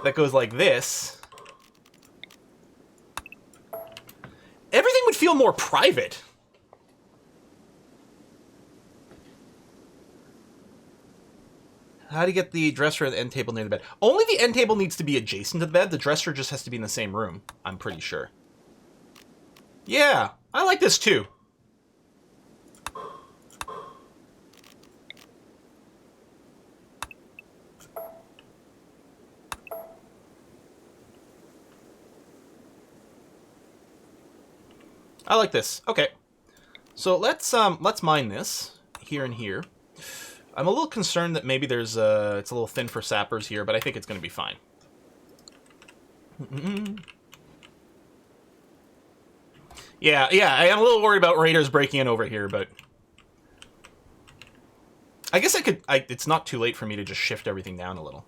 That goes like this. Everything would feel more private. How to get the dresser and the end table near the bed? Only the end table needs to be adjacent to the bed. The dresser just has to be in the same room, I'm pretty sure. Yeah, I like this too. I like this. Okay. So let's mine this here and here. I'm a little concerned that maybe there's it's a little thin for sappers here, but I think it's going to be fine. Yeah, I am a little worried about raiders breaking in over here, but I guess I could. It's not too late for me to just shift everything down a little.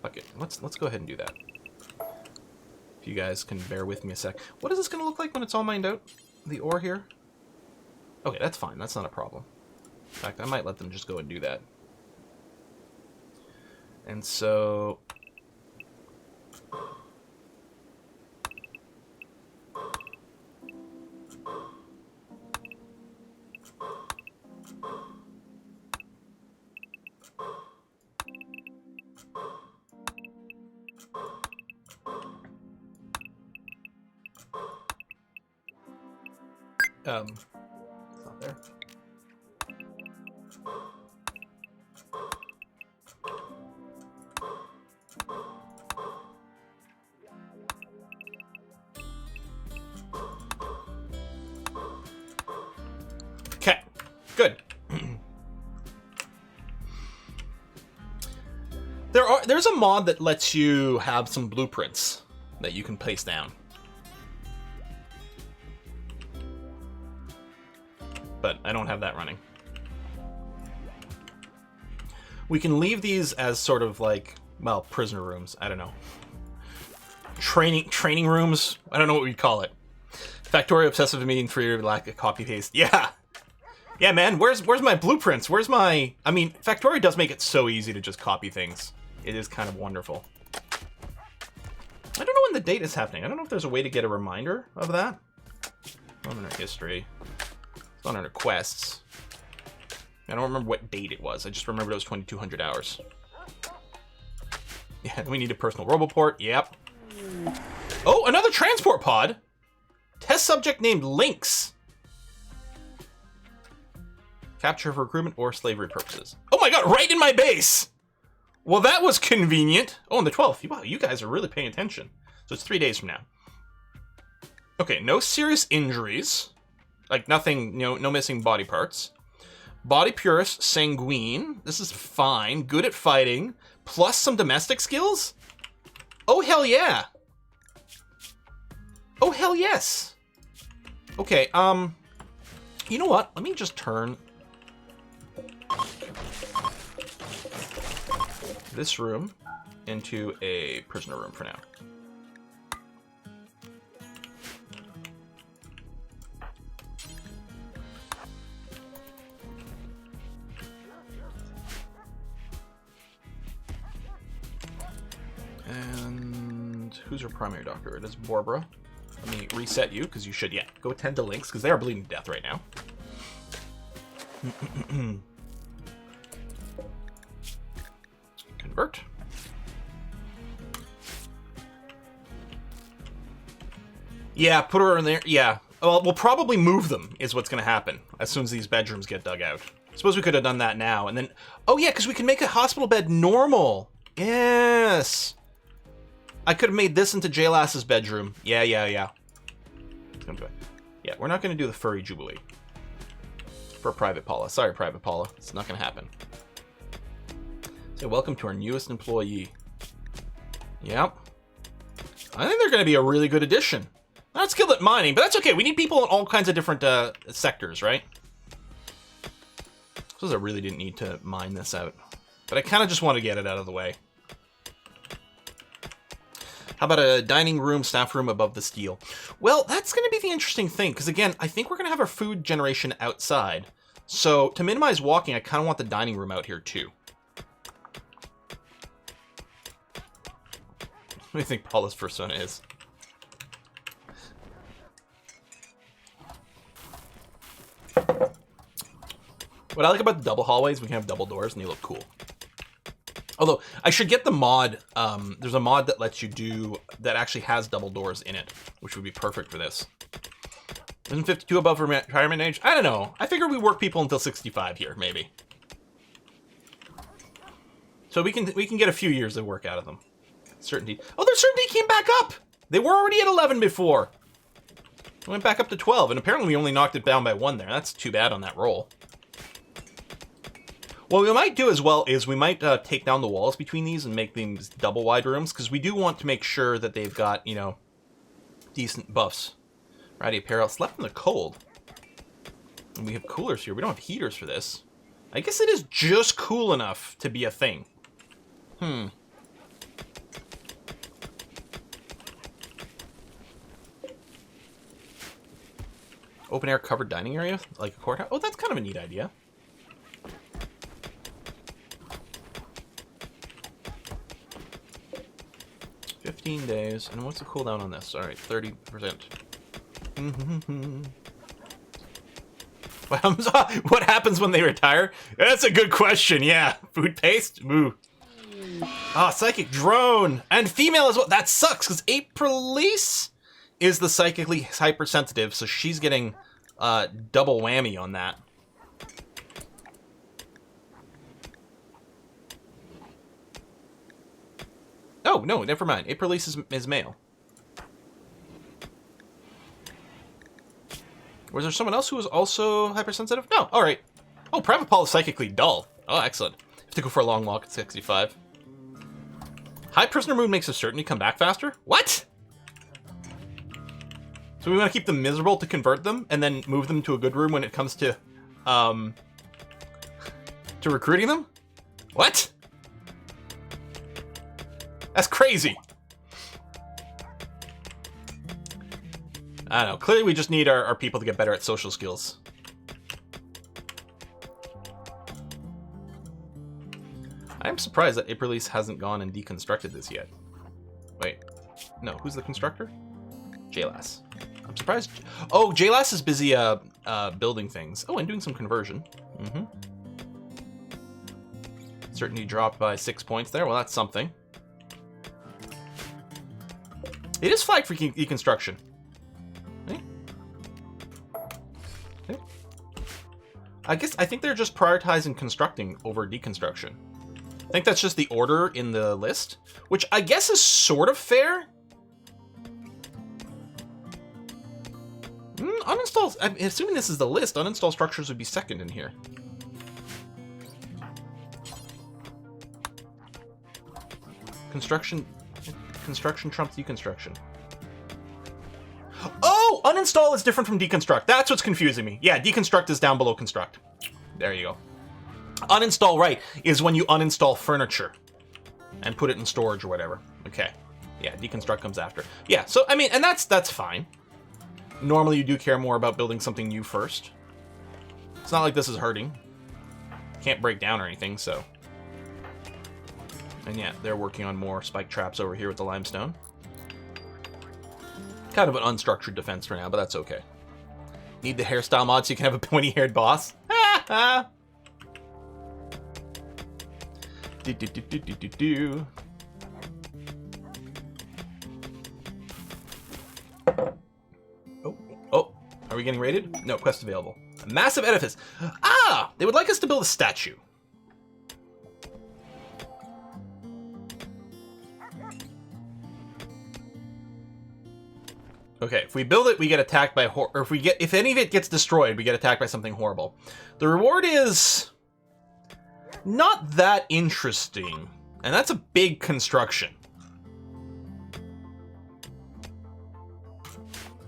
Okay, let's go ahead and do that. If you guys can bear with me a sec. What is this going to look like when it's all mined out? The ore here? Okay, that's fine. That's not a problem. In fact, I might let them just go and do that. And so... it's not there. Okay, good. There's a mod that lets you have some blueprints that you can place down. But I don't have that running. We can leave these as sort of like, well, prisoner rooms. I don't know. Training rooms. I don't know what we'd call it. Factorio obsessive meaning for your lack of copy paste. Yeah. Yeah, man. Where's my blueprints? Where's my... I mean, Factorio does make it so easy to just copy things. It is kind of wonderful. I don't know when the date is happening. I don't know if there's a way to get a reminder of that. It's on our history. It's on our quests. I don't remember what date it was. I just remember it was 2200 hours. Yeah, we need a personal roboport. Yep. Oh, another transport pod. Test subject named Lynx. Capture for recruitment or slavery purposes. Oh my god, right in my base! Well, that was convenient. Oh, on the 12th. Wow, you guys are really paying attention. So it's 3 days from now. Okay, no serious injuries. Like nothing, no missing body parts. Body purist, sanguine. This is fine. Good at fighting. Plus some domestic skills? Oh, hell yeah. Oh, hell yes. Okay, you know what? Let me just turn this room into a prisoner room for now. And who's your primary doctor? It is Barbara. Let me reset you, because you should, yeah, go attend to Lynx, because they are bleeding to death right now. Convert. Yeah, put her in there. Yeah. Well, we'll probably move them, is what's going to happen, as soon as these bedrooms get dug out. Suppose we could have done that now, and then... Oh, yeah, because we can make a hospital bed normal. Yes. I could have made this into J-Lass's bedroom. Yeah. Yeah, we're not going to do the furry jubilee. For Private Paula. Sorry, Private Paula. It's not going to happen. Say, welcome to our newest employee. Yep. I think they're going to be a really good addition. Not skilled at mining, but that's okay. We need people in all kinds of different sectors, right? I suppose I really didn't need to mine this out. But I kind of just want to get it out of the way. How about a dining room, staff room above the steel? Well, that's going to be the interesting thing, because again, I think we're going to have our food generation outside. So to minimize walking, I kind of want the dining room out here too. What do you think Paula's persona is? What I like about the double hallways, we can have double doors and they look cool. Although, I should get the mod, there's a mod that lets you do, that actually has double doors in it, which would be perfect for this. Isn't 52 above retirement age? I don't know. I figure we work people until 65 here, maybe. So we can get a few years of work out of them. Certainty. Oh, their certainty came back up! They were already at 11 before. It went back up to 12, and apparently we only knocked it down by 1 there. That's too bad on that roll. What we might do as well is we might take down the walls between these and make these double wide rooms, because we do want to make sure that they've got, you know, decent buffs. Ratty apparel, slept in the cold. And we have coolers here. We don't have heaters for this. I guess it is just cool enough to be a thing. Open air covered dining area, like a courthouse. Oh, that's kind of a neat idea. $15 days, and what's the cooldown on this? All right, 30%. What happens when they retire? That's a good question. Yeah, food paste. Moo. Ah, psychic drone and female as well. That sucks because Aprilise is the psychically hypersensitive, so she's getting double whammy on that. Oh, no, never mind. Aprilise is male. Was there someone else who was also hypersensitive? No, alright. Oh, Private Paul is psychically dull. Oh, excellent. Have to go for a long walk at 65. High prisoner mood makes a certainty come back faster? What? So we want to keep them miserable to convert them, and then move them to a good room when it comes to recruiting them? What? That's crazy. I don't know. Clearly we just need our people to get better at social skills. I'm surprised that Aprilice hasn't gone and deconstructed this yet. Wait. No, who's the constructor? Jlas. I'm surprised. Oh, Jlas is busy building things. Oh, and doing some conversion. Mm-hmm. Certainty dropped by 6 points there. Well, that's something. It is flagged for deconstruction. Okay. Okay. I think they're just prioritizing constructing over deconstruction. I think that's just the order in the list, which I guess is sort of fair. Uninstall, I'm assuming this is the list, uninstall structures would be second in here. Construction trumps deconstruction. Oh, uninstall is different from deconstruct. That's what's confusing me. Yeah, deconstruct is down below construct. There you go. Uninstall, right, is when you uninstall furniture and put it in storage or whatever. Okay. Yeah, deconstruct comes after. Yeah, so, I mean, and that's fine. Normally you do care more about building something new first. It's not like this is hurting. Can't break down or anything, so. And yeah, they're working on more spike traps over here with the limestone. Kind of an unstructured defense for now, but that's okay. Need the hairstyle mod so you can have a pointy-haired boss? Ha do. Oh, are we getting raided? No, quest available. A massive edifice. Ah, they would like us to build a statue. Okay, if we build it, we get attacked by or if any of it gets destroyed, we get attacked by something horrible. The reward is not that interesting, and that's a big construction.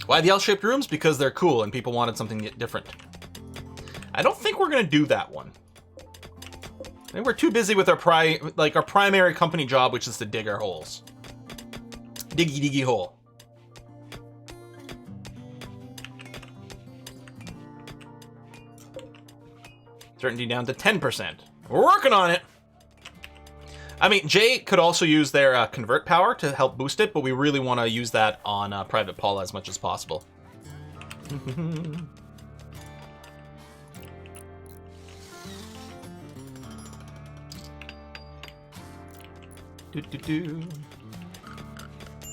Why the L-shaped rooms? Because they're cool and people wanted something different. I don't think we're gonna do that one. I think we're too busy with our primary company job, which is to dig our holes. Diggy hole. Certainty down to 10%. We're working on it. I mean, Jay could also use their convert power to help boost it, but we really want to use that on Private Paula as much as possible.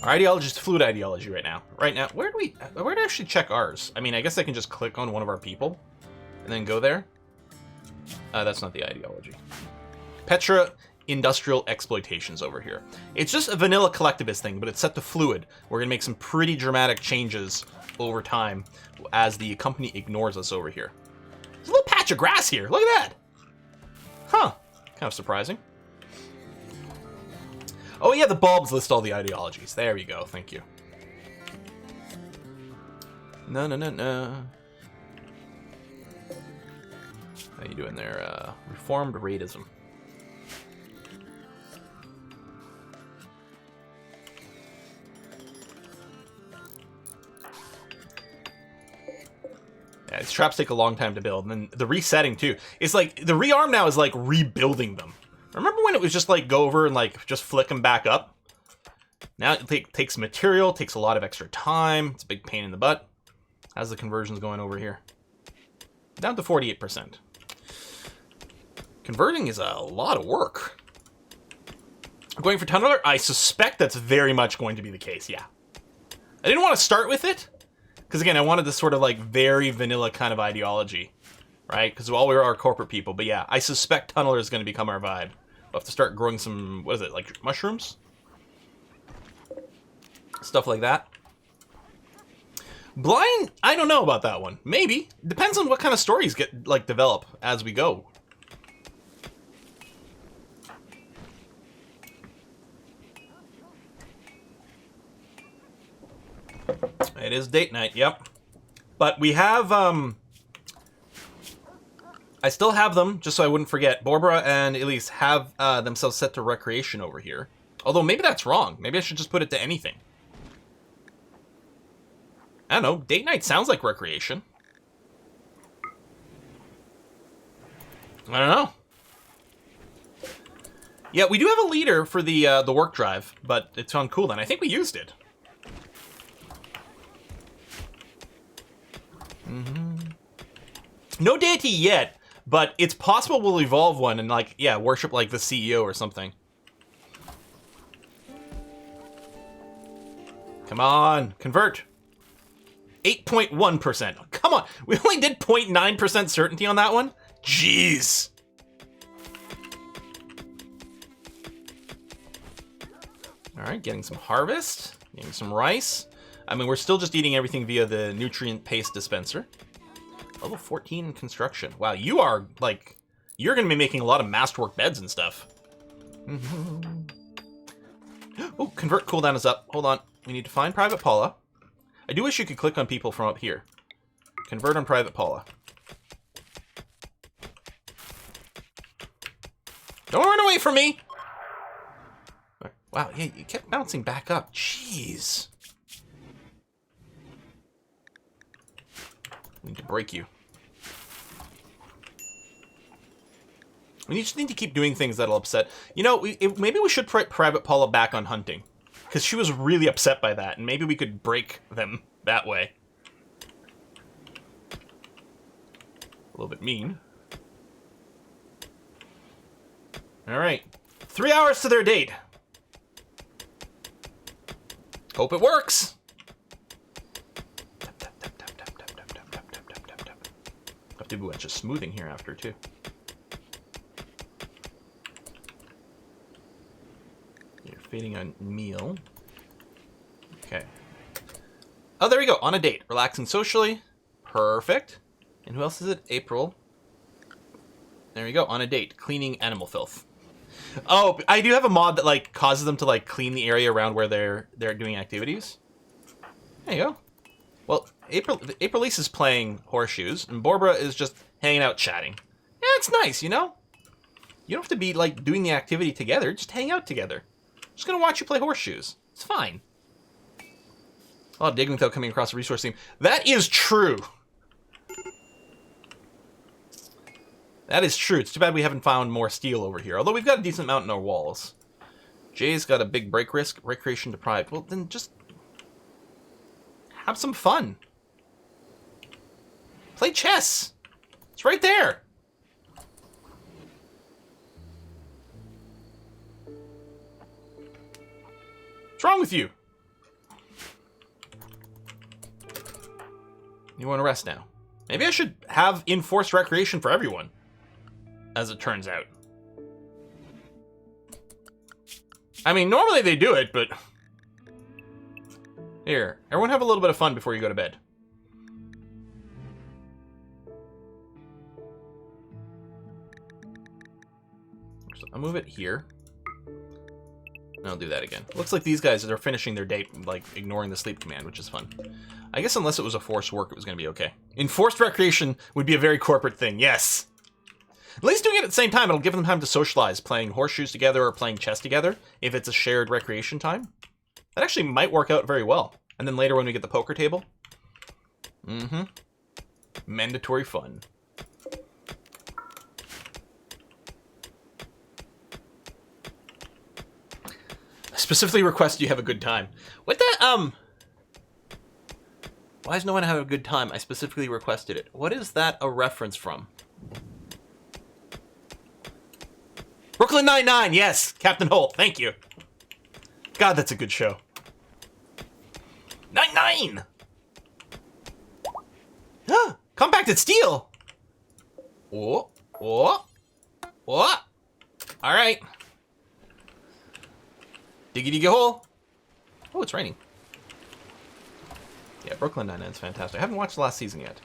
Our ideology is fluid ideology right now. Where do I actually check ours? I mean, I guess I can just click on one of our people and then go there. That's not the ideology. Petra Industrial Exploitations over here. It's just a vanilla collectivist thing, but it's set to fluid. We're gonna make some pretty dramatic changes over time as the company ignores us over here. There's a little patch of grass here. Look at that. Huh. Kind of surprising. Oh yeah, the bulbs list all the ideologies. There we go. Thank you. No. How you doing there? Reformed raidism. Yeah, these traps take a long time to build, and then the resetting too. It's like the rearm now is like rebuilding them. Remember when it was just like go over and like just flick them back up? Now it takes material, takes a lot of extra time. It's a big pain in the butt. How's the conversions going over here? Down to 48%. Converting is a lot of work. Going for tunneler? I suspect that's very much going to be the case, yeah. I didn't want to start with it, because again, I wanted this sort of like very vanilla kind of ideology, right? Because while we are corporate people, but yeah, I suspect tunneler is going to become our vibe. We'll have to start growing some, what is it, like mushrooms? Stuff like that. Blind, I don't know about that one. Maybe. Depends on what kind of stories get like develop as we go. It is date night, yep. But we have, I still have them, just so I wouldn't forget. Barbara and Elise have themselves set to recreation over here. Although, maybe that's wrong. Maybe I should just put it to anything. I don't know. Date night sounds like recreation. I don't know. Yeah, we do have a leader for the work drive, but it's on cooldown. I think we used it. No deity yet, but it's possible we'll evolve one and, like, yeah, worship, like, the CEO or something. Come on, convert. 8.1%. Come on, we only did 0.9% certainty on that one? Jeez. All right, getting some harvest, getting some rice. I mean, we're still just eating everything via the nutrient paste dispenser. Level 14 in construction. Wow, you are, like, you're going to be making a lot of masterwork beds and stuff. Oh, convert cooldown is up. Hold on. We need to find Private Paula. I do wish you could click on people from up here. Convert on Private Paula. Don't run away from me! Wow, yeah, you kept bouncing back up. Jeez. I need to break you. We just need to keep doing things that'll upset. You know, maybe we should put Private Paula back on hunting. Because she was really upset by that, and maybe we could break them that way. A little bit mean. Alright. 3 hours to their date. Hope it works. Have to do a bunch of smoothing here after, too. You're feeding on meal. Okay. Oh, there we go. On a date. Relaxing socially. Perfect. And who else is it? April. There we go. On a date. Cleaning animal filth. Oh, I do have a mod that, like, causes them to, like, clean the area around where they're doing activities. There you go. Well, April-Lise is playing horseshoes, and Barbara is just hanging out chatting. Yeah, it's nice, you know? You don't have to be, like, doing the activity together. Just hang out together. Just gonna watch you play horseshoes. It's fine. A lot of digging without coming across a resource theme. That is true. That is true. It's too bad we haven't found more steel over here. Although we've got a decent amount in our walls. Jay's got a big break risk. Recreation deprived. Well, then just have some fun. Play chess. It's right there. What's wrong with you? You want to rest now? Maybe I should have enforced recreation for everyone. As it turns out. I mean, normally they do it, but... Here, everyone have a little bit of fun before you go to bed. So I'll move it here. And I'll do that again. Looks like these guys are finishing their date, like, ignoring the sleep command, which is fun. I guess unless it was a forced work, it was going to be okay. Enforced recreation would be a very corporate thing, yes! At least doing it at the same time, it'll give them time to socialize, playing horseshoes together or playing chess together, if it's a shared recreation time. That actually might work out very well. And then later when we get the poker table. Mandatory fun. I specifically request you have a good time. What the, Why does no one have a good time? I specifically requested it. What is that a reference from? Brooklyn Nine-Nine, yes! Captain Holt, thank you. God, that's a good show. Nine-Nine! Compacted steel! Oh, oh, oh. Alright. Diggy hole. Oh, it's raining. Yeah, Brooklyn Nine-Nine's fantastic. I haven't watched the last season yet.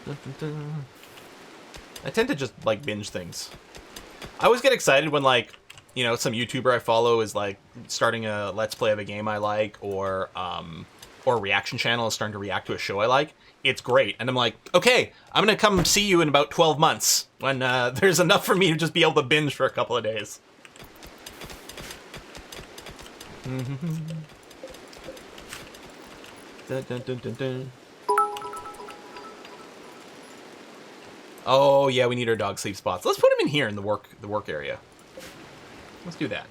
Dun, dun, dun. I tend to just, like, binge things. I always get excited when, like, you know, some YouTuber I follow is, like, starting a Let's Play of a game I like, or or reaction channel is starting to react to a show I like, it's great. And I'm like, okay, I'm going to come see you in about 12 months when there's enough for me to just be able to binge for a couple of days. Dun, dun, dun, dun, dun. Oh, yeah, we need our dog sleep spots. Let's put him in here in the work area. Let's do that.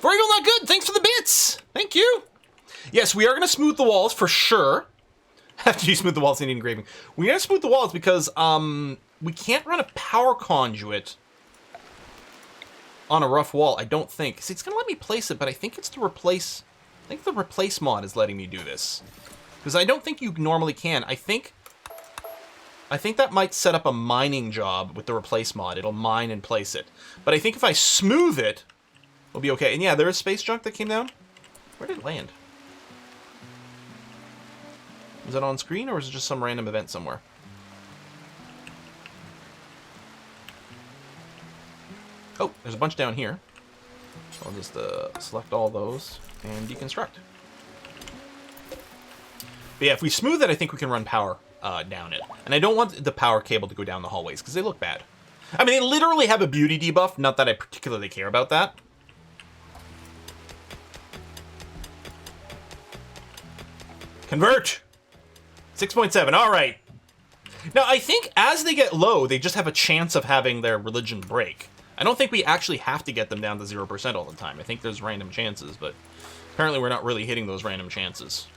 For Eagle Not Good, thanks for the bits. Thank you. Yes, we are going to smooth the walls for sure. After you smooth the walls, you need engraving. We're going to smooth the walls because we can't run a power conduit on a rough wall, I don't think. See, it's going to let me place it, but I think it's to replace... I think the replace mod is letting me do this. Because I don't think you normally can. I think that might set up a mining job with the replace mod. It'll mine and place it. But I think if I smooth it, it'll be okay. And yeah, there is space junk that came down. Where did it land? Was it on screen, or was it just some random event somewhere? Oh, there's a bunch down here. I'll just select all those and deconstruct. But yeah, if we smooth it, I think we can run power down it. And I don't want the power cable to go down the hallways, because they look bad. I mean, they literally have a beauty debuff, not that I particularly care about that. Convert! 6.7, alright. Now, I think as they get low, they just have a chance of having their religion break. I don't think we actually have to get them down to 0% all the time. I think there's random chances, but apparently we're not really hitting those random chances.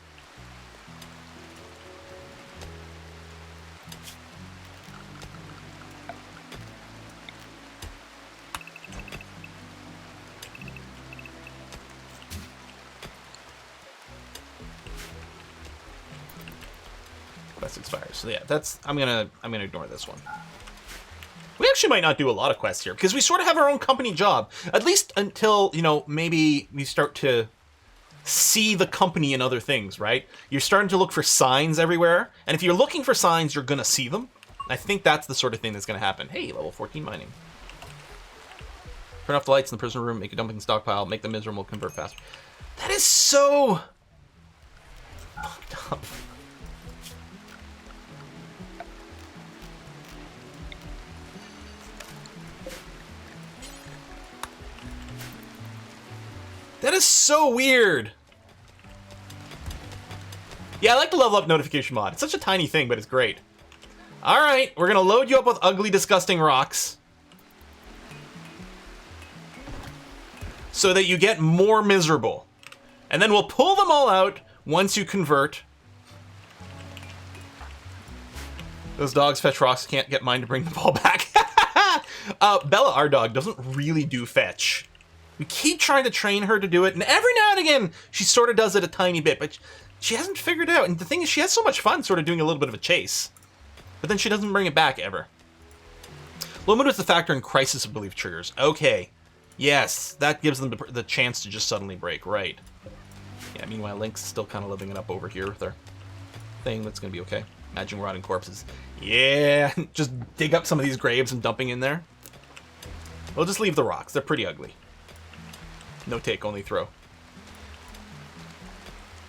Quest expires. So yeah, I'm gonna ignore this one. We actually might not do a lot of quests here, because we sort of have our own company job. At least until, you know, maybe we start to see the company in other things, right? You're starting to look for signs everywhere, and if you're looking for signs, you're gonna see them. I think that's the sort of thing that's gonna happen. Hey, level 14 mining. Turn off the lights in the prisoner room, make a dumping stockpile, make them miserable, convert faster. That is so fucked up. That is so weird. Yeah, I like the level up notification mod. It's such a tiny thing, but it's great. All right, we're gonna load you up with ugly, disgusting rocks so that you get more miserable. And then we'll pull them all out once you convert. Those dogs fetch rocks, can't get mine to bring the ball back. Bella, our dog, doesn't really do fetch. We keep trying to train her to do it, and every now and again, she sort of does it a tiny bit, but she hasn't figured it out. And the thing is, she has so much fun sort of doing a little bit of a chase, but then she doesn't bring it back ever. Low mood is the factor in crisis of belief triggers. Okay. Yes, that gives them the chance to just suddenly break, right. Yeah, meanwhile, Link's still kind of living it up over here with her thing. That's going to be okay. Imagine rotting corpses. Yeah, just dig up some of these graves and dumping in there. We'll just leave the rocks. They're pretty ugly. No take, only throw.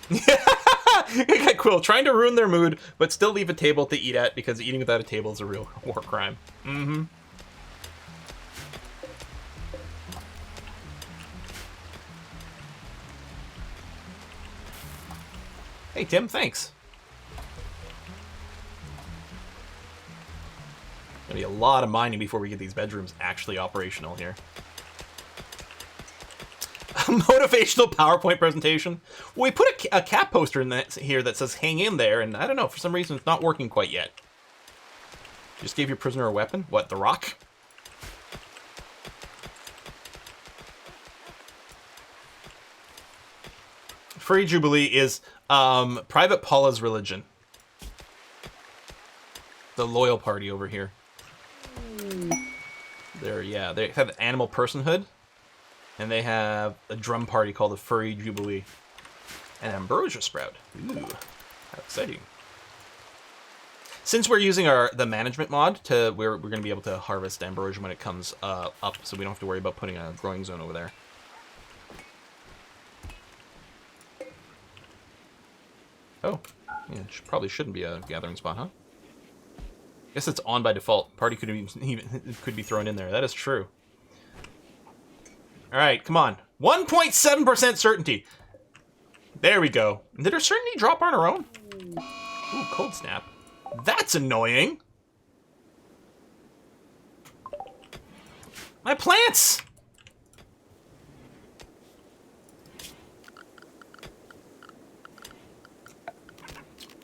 Okay, Quill, trying to ruin their mood, but still leave a table to eat at, because eating without a table is a real war crime. Mm-hmm. Hey, Tim, thanks. Gonna be a lot of mining before we get these bedrooms actually operational here. Motivational PowerPoint presentation. Well, we put a cat poster in here that says "Hang in there," and I don't know, for some reason it's not working quite yet. You just gave your prisoner a weapon? What, the rock? Furry Jubilee is Private Paula's religion. The loyal party over here. Yeah, they have animal personhood. And they have a drum party called the Furry Jubilee. An ambrosia sprout. Ooh, how exciting. Since we're using the management mod, we're going to be able to harvest ambrosia when it comes up, so we don't have to worry about putting a growing zone over there. Oh, yeah, probably shouldn't be a gathering spot, huh? Guess it's on by default. Party could even could be thrown in there. That is true. All right, come on. 1.7% certainty. There we go. Did our certainty drop on our own? Ooh, cold snap. That's annoying. My plants!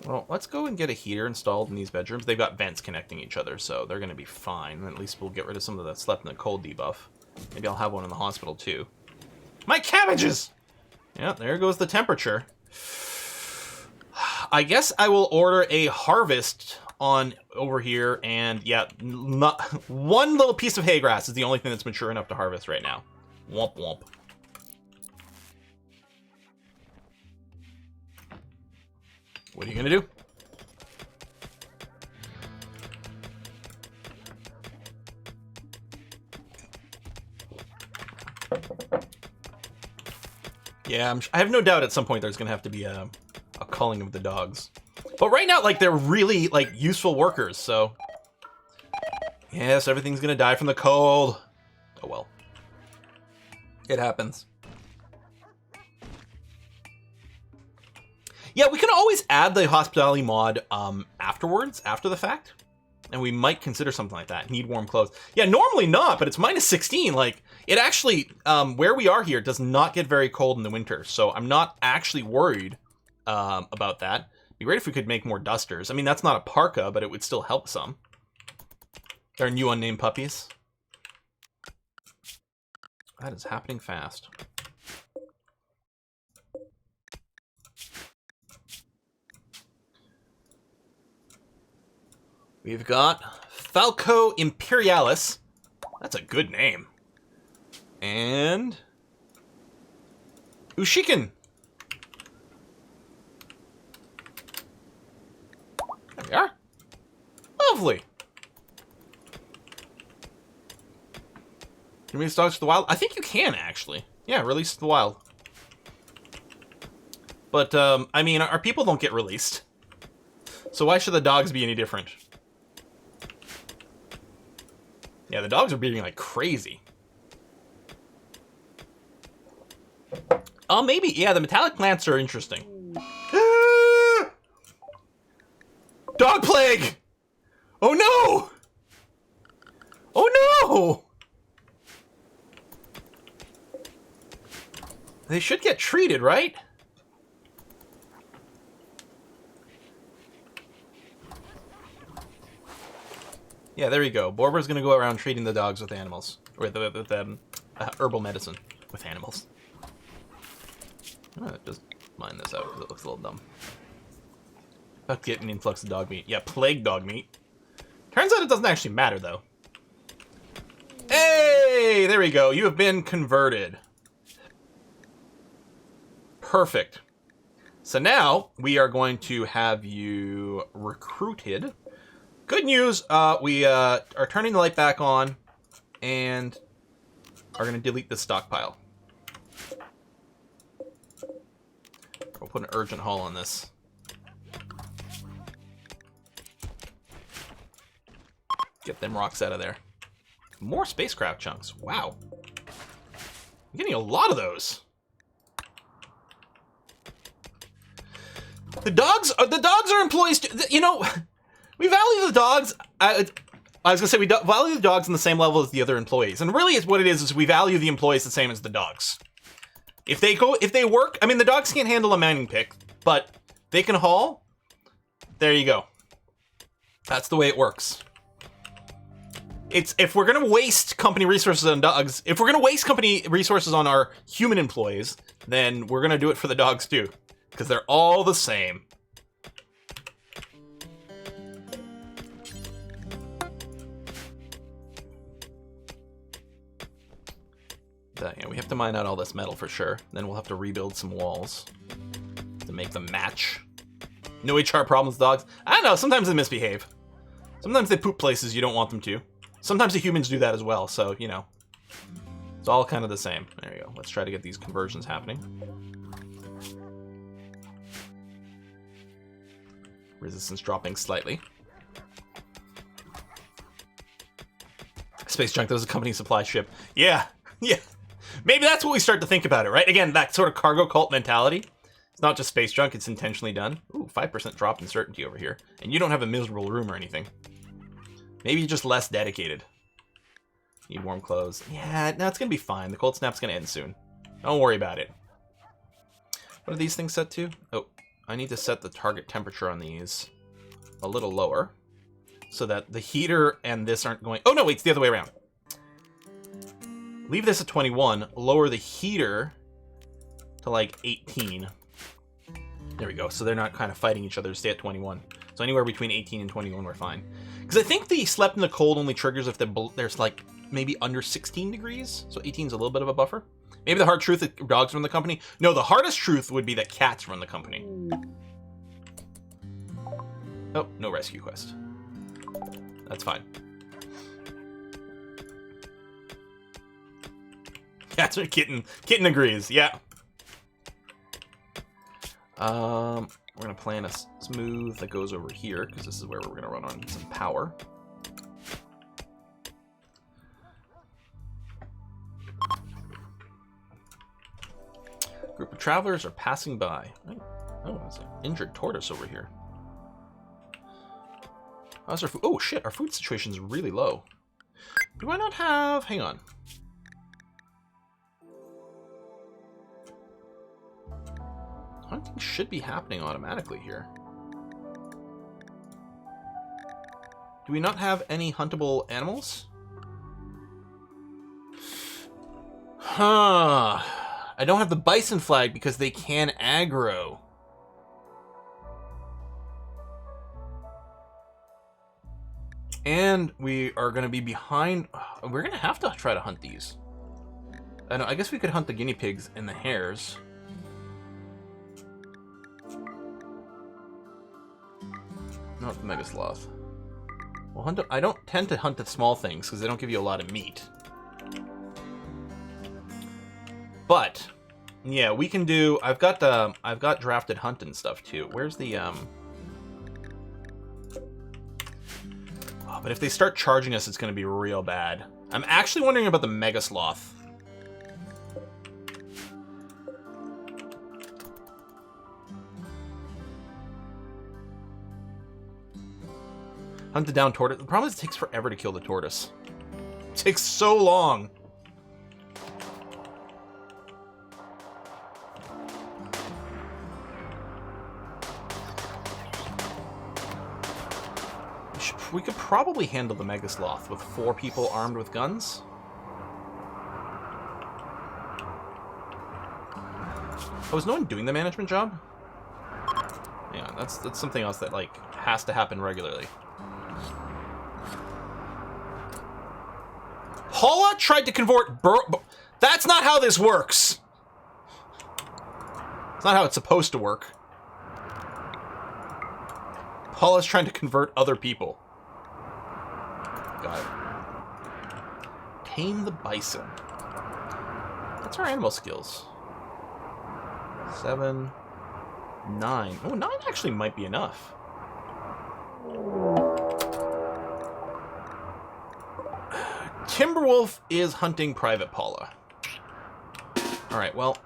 Well, let's go and get a heater installed in these bedrooms. They've got vents connecting each other, so they're going to be fine. At least we'll get rid of some of the slept in the cold debuff. Maybe I'll have one in the hospital, too. My cabbages! Yeah, there goes the temperature. I guess I will order a harvest on over here, and yeah, not, one little piece of hay grass is the only thing that's mature enough to harvest right now. Womp womp. What are you gonna do? Yeah, I have no doubt at some point there's gonna have to be a culling of the dogs. But right now, like, they're really, like, useful workers, so... Yes, everything's gonna die from the cold. Oh well. It happens. Yeah, we can always add the hospitality mod afterwards, after the fact. And we might consider something like that. Need warm clothes. Yeah, normally not, but it's minus 16. Like, it actually, where we are here, does not get very cold in the winter. So I'm not actually worried about that. It'd be great if we could make more dusters. I mean, that's not a parka, but it would still help some. There are new unnamed puppies. That is happening fast. We've got Falco Imperialis. That's a good name. And Ushikin. There we are. Lovely. Can we release dogs to the wild? I think you can, actually. Yeah, release to the wild. But, I mean, our people don't get released. So why should the dogs be any different? Yeah, the dogs are breeding like crazy. Oh, maybe. Yeah, the metallic plants are interesting. Dog plague! Oh no! Oh no! They should get treated, right? Yeah, there you go. Borber's gonna go around treating the dogs with animals. Or with herbal medicine with animals. Just mine this out because it looks a little dumb. About to get an influx of dog meat. Yeah, plague dog meat. Turns out it doesn't actually matter, though. Hey! There we go. You have been converted. Perfect. So now, we are going to have you recruited. Good news, we are turning the light back on and are going to delete this stockpile. We'll put an urgent haul on this. Get them rocks out of there. More spacecraft chunks. Wow. I'm getting a lot of those. The dogs are employees too. You know, we value the dogs. I was gonna say we value the dogs on the same level as the other employees, and really, it's what it is we value the employees the same as the dogs. If they work, I mean, the dogs can't handle a mining pick, but they can haul. There you go. That's the way it works. It's if we're gonna waste company resources on dogs, if we're gonna waste company resources on our human employees, then we're gonna do it for the dogs too, because they're all the same. Yeah, we have to mine out all this metal for sure. Then we'll have to rebuild some walls to make them match. No HR problems, dogs. I don't know, sometimes they misbehave. Sometimes they poop places you don't want them to. Sometimes the humans do that as well, so, you know. It's all kind of the same. There you go. Let's try to get these conversions happening. Resistance dropping slightly. Space Junk, that was a company supply ship. Yeah, yeah. Maybe that's what we start to think about it, right? Again, that sort of cargo cult mentality. It's not just space junk, it's intentionally done. Ooh, 5% drop in certainty over here. And you don't have a miserable room or anything. Maybe you're just less dedicated. Need warm clothes. Yeah, no, it's going to be fine. The cold snap's going to end soon. Don't worry about it. What are these things set to? Oh, I need to set the target temperature on these a little lower. So that the heater and this aren't going... Oh, no, wait, it's the other way around. Leave this at 21. Lower the heater to, like, 18. There we go. So they're not kind of fighting each other to stay at 21. So anywhere between 18 and 21, we're fine. Because I think the slept in the cold only triggers if there's, like, maybe under 16 degrees. So 18 is a little bit of a buffer. Maybe the hard truth is dogs run the company. No, the hardest truth would be that cats run the company. Oh, no rescue quest. That's fine. Cats are kitten. Kitten agrees, yeah. We're gonna plan a smooth that goes over here, because this is where we're gonna run on some power. Group of travelers are passing by. Oh, there's an injured tortoise over here. How's our food? Oh shit, our food situation is really low. Do I not have... Hang on. Hunting should be happening automatically here. Do we not have any huntable animals? Huh. I don't have the bison flag because they can aggro. And we are going to be behind... We're going to have to try to hunt these. I guess we could hunt the guinea pigs and the hares. Not the mega sloth. Well, I don't tend to hunt the small things because they don't give you a lot of meat. But yeah, we can do. I've got drafted hunt and stuff too. Where's the Oh, but if they start charging us, it's going to be real bad. I'm actually wondering about the mega sloth. Hunt the down tortoise. The problem is it takes forever to kill the tortoise. It takes so long. We could probably handle the mega sloth with 4 people armed with guns. Oh, is no one doing the management job? Yeah, that's something else that, like, has to happen regularly. Paula tried to convert That's not how this works! It's not how it's supposed to work. Paula's trying to convert other people. Got it. Tame the bison. What's our animal skills? 7, 9. Oh, 9 actually might be enough. Timberwolf is hunting Private Paula. Alright, well.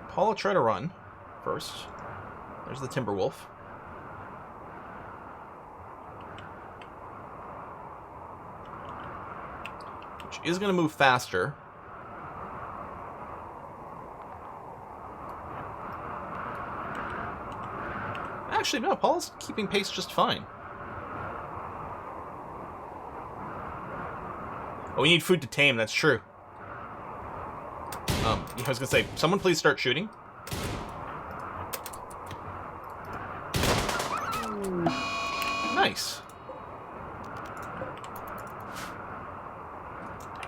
Paula, try to run first. There's the Timberwolf. Which is going to move faster. Actually, no, Paula's keeping pace just fine. Oh, we need food to tame, that's true. I was gonna say, someone please start shooting. Nice.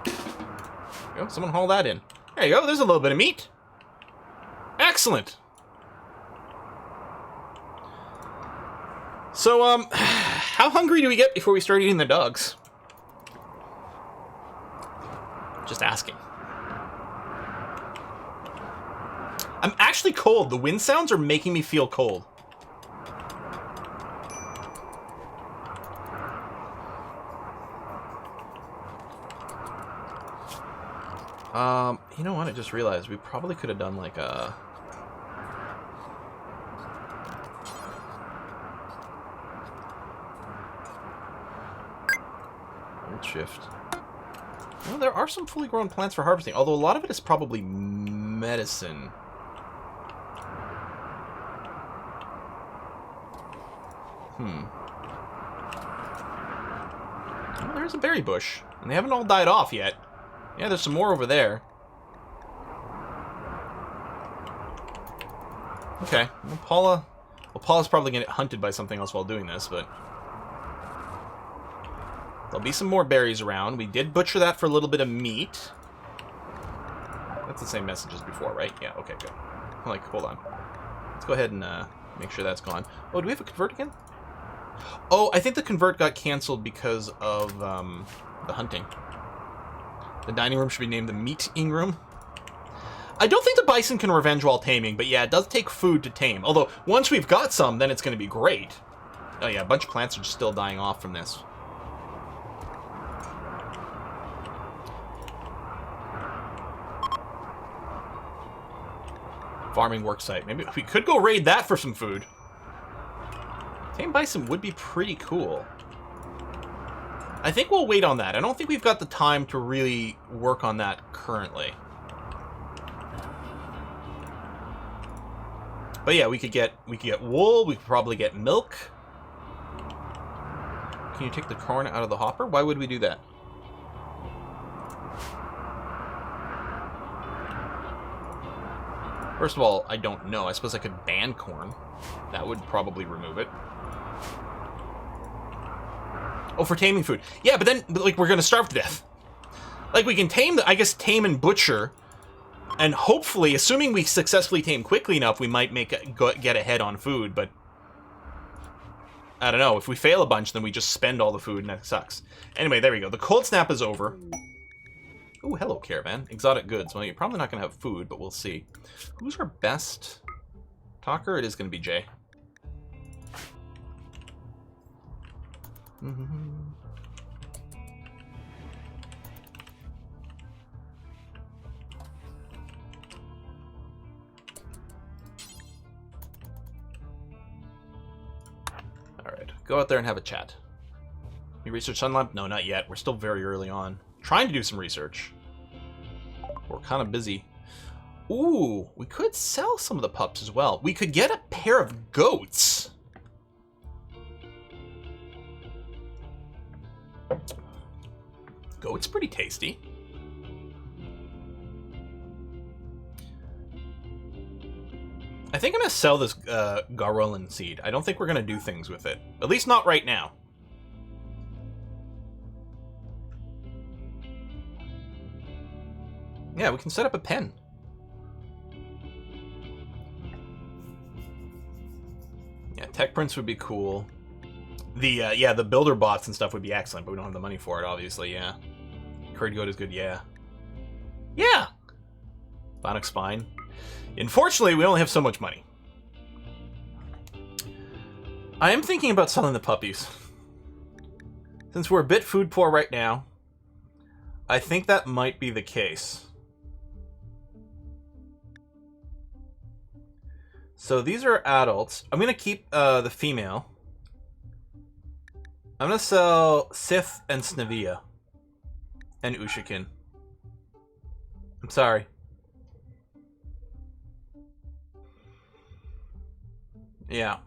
There you go, someone haul that in. There you go, there's a little bit of meat. Excellent. So, how hungry do we get before we start eating the dogs? Just asking. I'm actually cold. The wind sounds are making me feel cold. You know what? I just realized we probably could have done like a... Hold shift. Well, there are some fully grown plants for harvesting, although a lot of it is probably medicine. Well, there's a berry bush, and they haven't all died off yet. Yeah, there's some more over there. Okay, well, Paula's probably gonna get hunted by something else while doing this, but there'll be some more berries around. We did butcher that for a little bit of meat. That's the same message as before, right? Yeah, okay, good. Like, hold on. Let's go ahead and make sure that's gone. Oh, do we have a convert again? Oh, I think the convert got canceled because of the hunting. The dining room should be named the meat-ing room. I don't think the bison can revenge while taming, but yeah, it does take food to tame. Although, once we've got some, then it's going to be great. Oh yeah, a bunch of plants are just still dying off from this. Farming worksite. Maybe we could go raid that for some food. Tame bison would be pretty cool. I think we'll wait on that. I don't think we've got the time to really work on that currently. But yeah, we could get wool, we could probably get milk. Can you take the corn out of the hopper? Why would we do that? First of all, I don't know. I suppose I could ban corn. That would probably remove it. Oh, for taming food. Yeah, but then, like, we're gonna starve to death. Like, we can tame, I guess, tame and butcher, and hopefully, assuming we successfully tame quickly enough, we might get ahead on food, but I don't know. If we fail a bunch, then we just spend all the food, and that sucks. Anyway, there we go. The cold snap is over. Ooh, hello, caravan. Exotic goods. Well, you're probably not going to have food, but we'll see. Who's our best talker? It is going to be Jay. Alright, go out there and have a chat. You research Sunlamp? No, not yet. We're still very early on. Trying to do some research. We're kind of busy. Ooh, we could sell some of the pups as well. We could get a pair of goats. Goat's pretty tasty. I think I'm going to sell this Garrulin seed. I don't think we're going to do things with it. At least not right now. Yeah, we can set up a pen. Yeah, tech prints would be cool. The builder bots and stuff would be excellent, but we don't have the money for it, obviously, yeah. Curried goat is good, yeah. Yeah! Bionic spine. Unfortunately, we only have so much money. I am thinking about selling the puppies. Since we're a bit food poor right now, I think that might be the case. So these are adults. I'm going to keep the female. I'm going to sell Sith and Snavia. And Ushikin. I'm sorry. Yeah.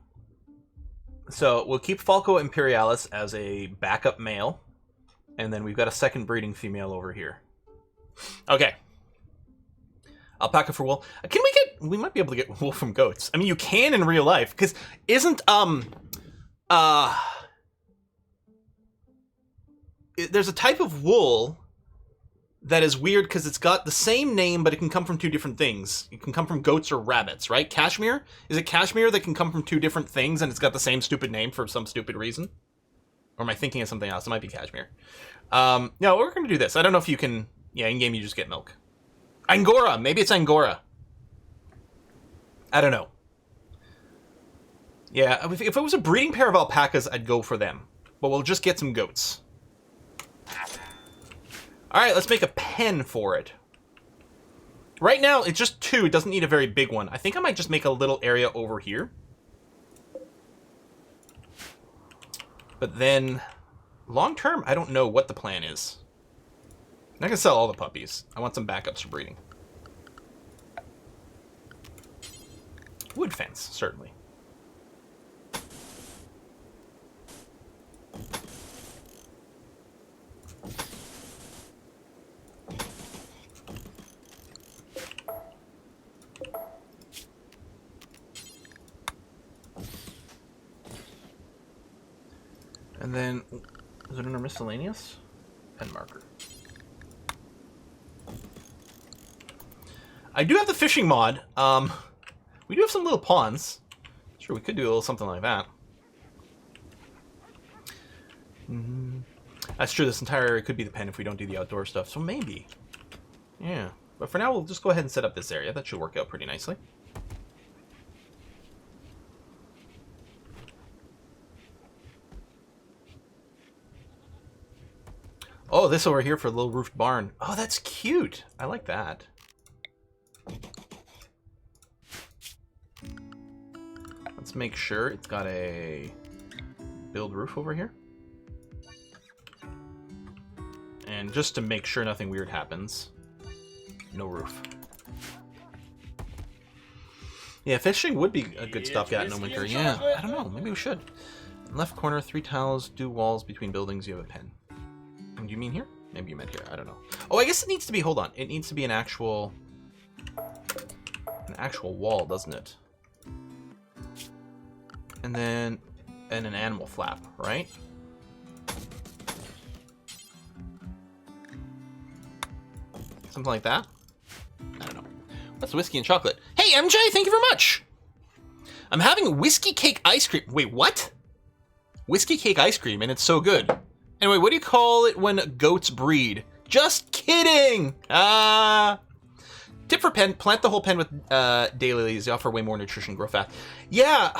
So we'll keep Falco Imperialis as a backup male. And then we've got a second breeding female over here. Okay. Alpaca for wool. We might be able to get wool from goats. I mean, you can in real life, because there's a type of wool that is weird because it's got the same name, but it can come from two different things. It can come from goats or rabbits, right? Cashmere? Is it cashmere that can come from two different things and it's got the same stupid name for some stupid reason? Or am I thinking of something else? It might be cashmere. No, we're going to do this. I don't know if you can... Yeah, in-game you just get milk. Angora! Maybe it's Angora. I don't know. Yeah, if it was a breeding pair of alpacas, I'd go for them. But we'll just get some goats. Alright, let's make a pen for it. Right now, it's just 2. It doesn't need a very big one. I think I might just make a little area over here. But then, long term, I don't know what the plan is. I'm not going to sell all the puppies. I want some backups for breeding. Wood fence, certainly. And then, is it under miscellaneous? Pen marker. I do have the fishing mod. We do have some little ponds. Sure, we could do a little something like that. That's true, this entire area could be the pen if we don't do the outdoor stuff, so maybe. Yeah, but for now we'll just go ahead and set up this area. That should work out pretty nicely. Oh, this over here for a little roofed barn. Oh, that's cute. I like that. Let's make sure it's got a build roof over here. And just to make sure nothing weird happens, no roof. Yeah, fishing would be a good stopgap in the winter. Yeah, I don't know. Maybe we should. Left corner, 3 tiles, do walls between buildings. You have a pen. Do you mean here? Maybe you meant here. I don't know. Oh, I guess it needs to be. Hold on. It needs to be an actual wall, doesn't it? And then an animal flap, right? Something like that. I don't know. What's whiskey and chocolate? Hey, MJ, thank you very much. I'm having whiskey cake ice cream. Wait, what? Whiskey cake ice cream, and it's so good. Anyway, what do you call it when goats breed? Just kidding! Tip for pen, plant the whole pen with daylilies. They offer way more nutrition, grow fast. Yeah,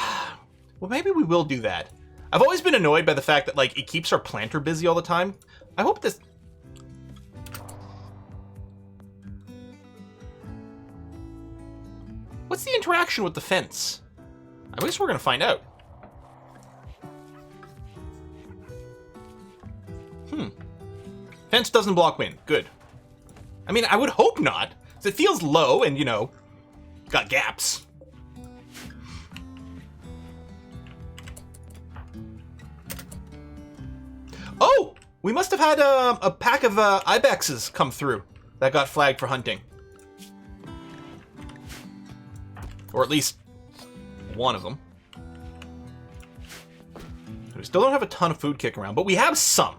well maybe we will do that. I've always been annoyed by the fact that like it keeps our planter busy all the time. I hope this... What's the interaction with the fence? I guess we're gonna find out. Fence doesn't block wind. Good. I mean, I would hope not. It feels low and, you know, got gaps. Oh! We must have had a pack of ibexes come through that got flagged for hunting. Or at least one of them. We still don't have a ton of food kicking around, but we have some.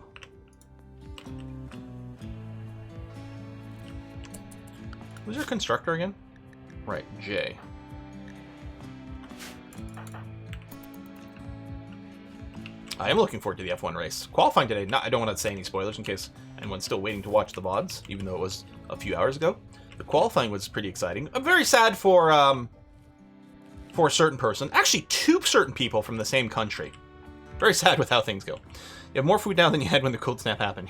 Who's your constructor again? Right, J. I am looking forward to the F1 race. Qualifying today, I don't want to say any spoilers in case anyone's still waiting to watch the VODs, even though it was a few hours ago. The qualifying was pretty exciting. I'm very sad for a certain person. Actually, 2 certain people from the same country. Very sad with how things go. You have more food now than you had when the cold snap happened.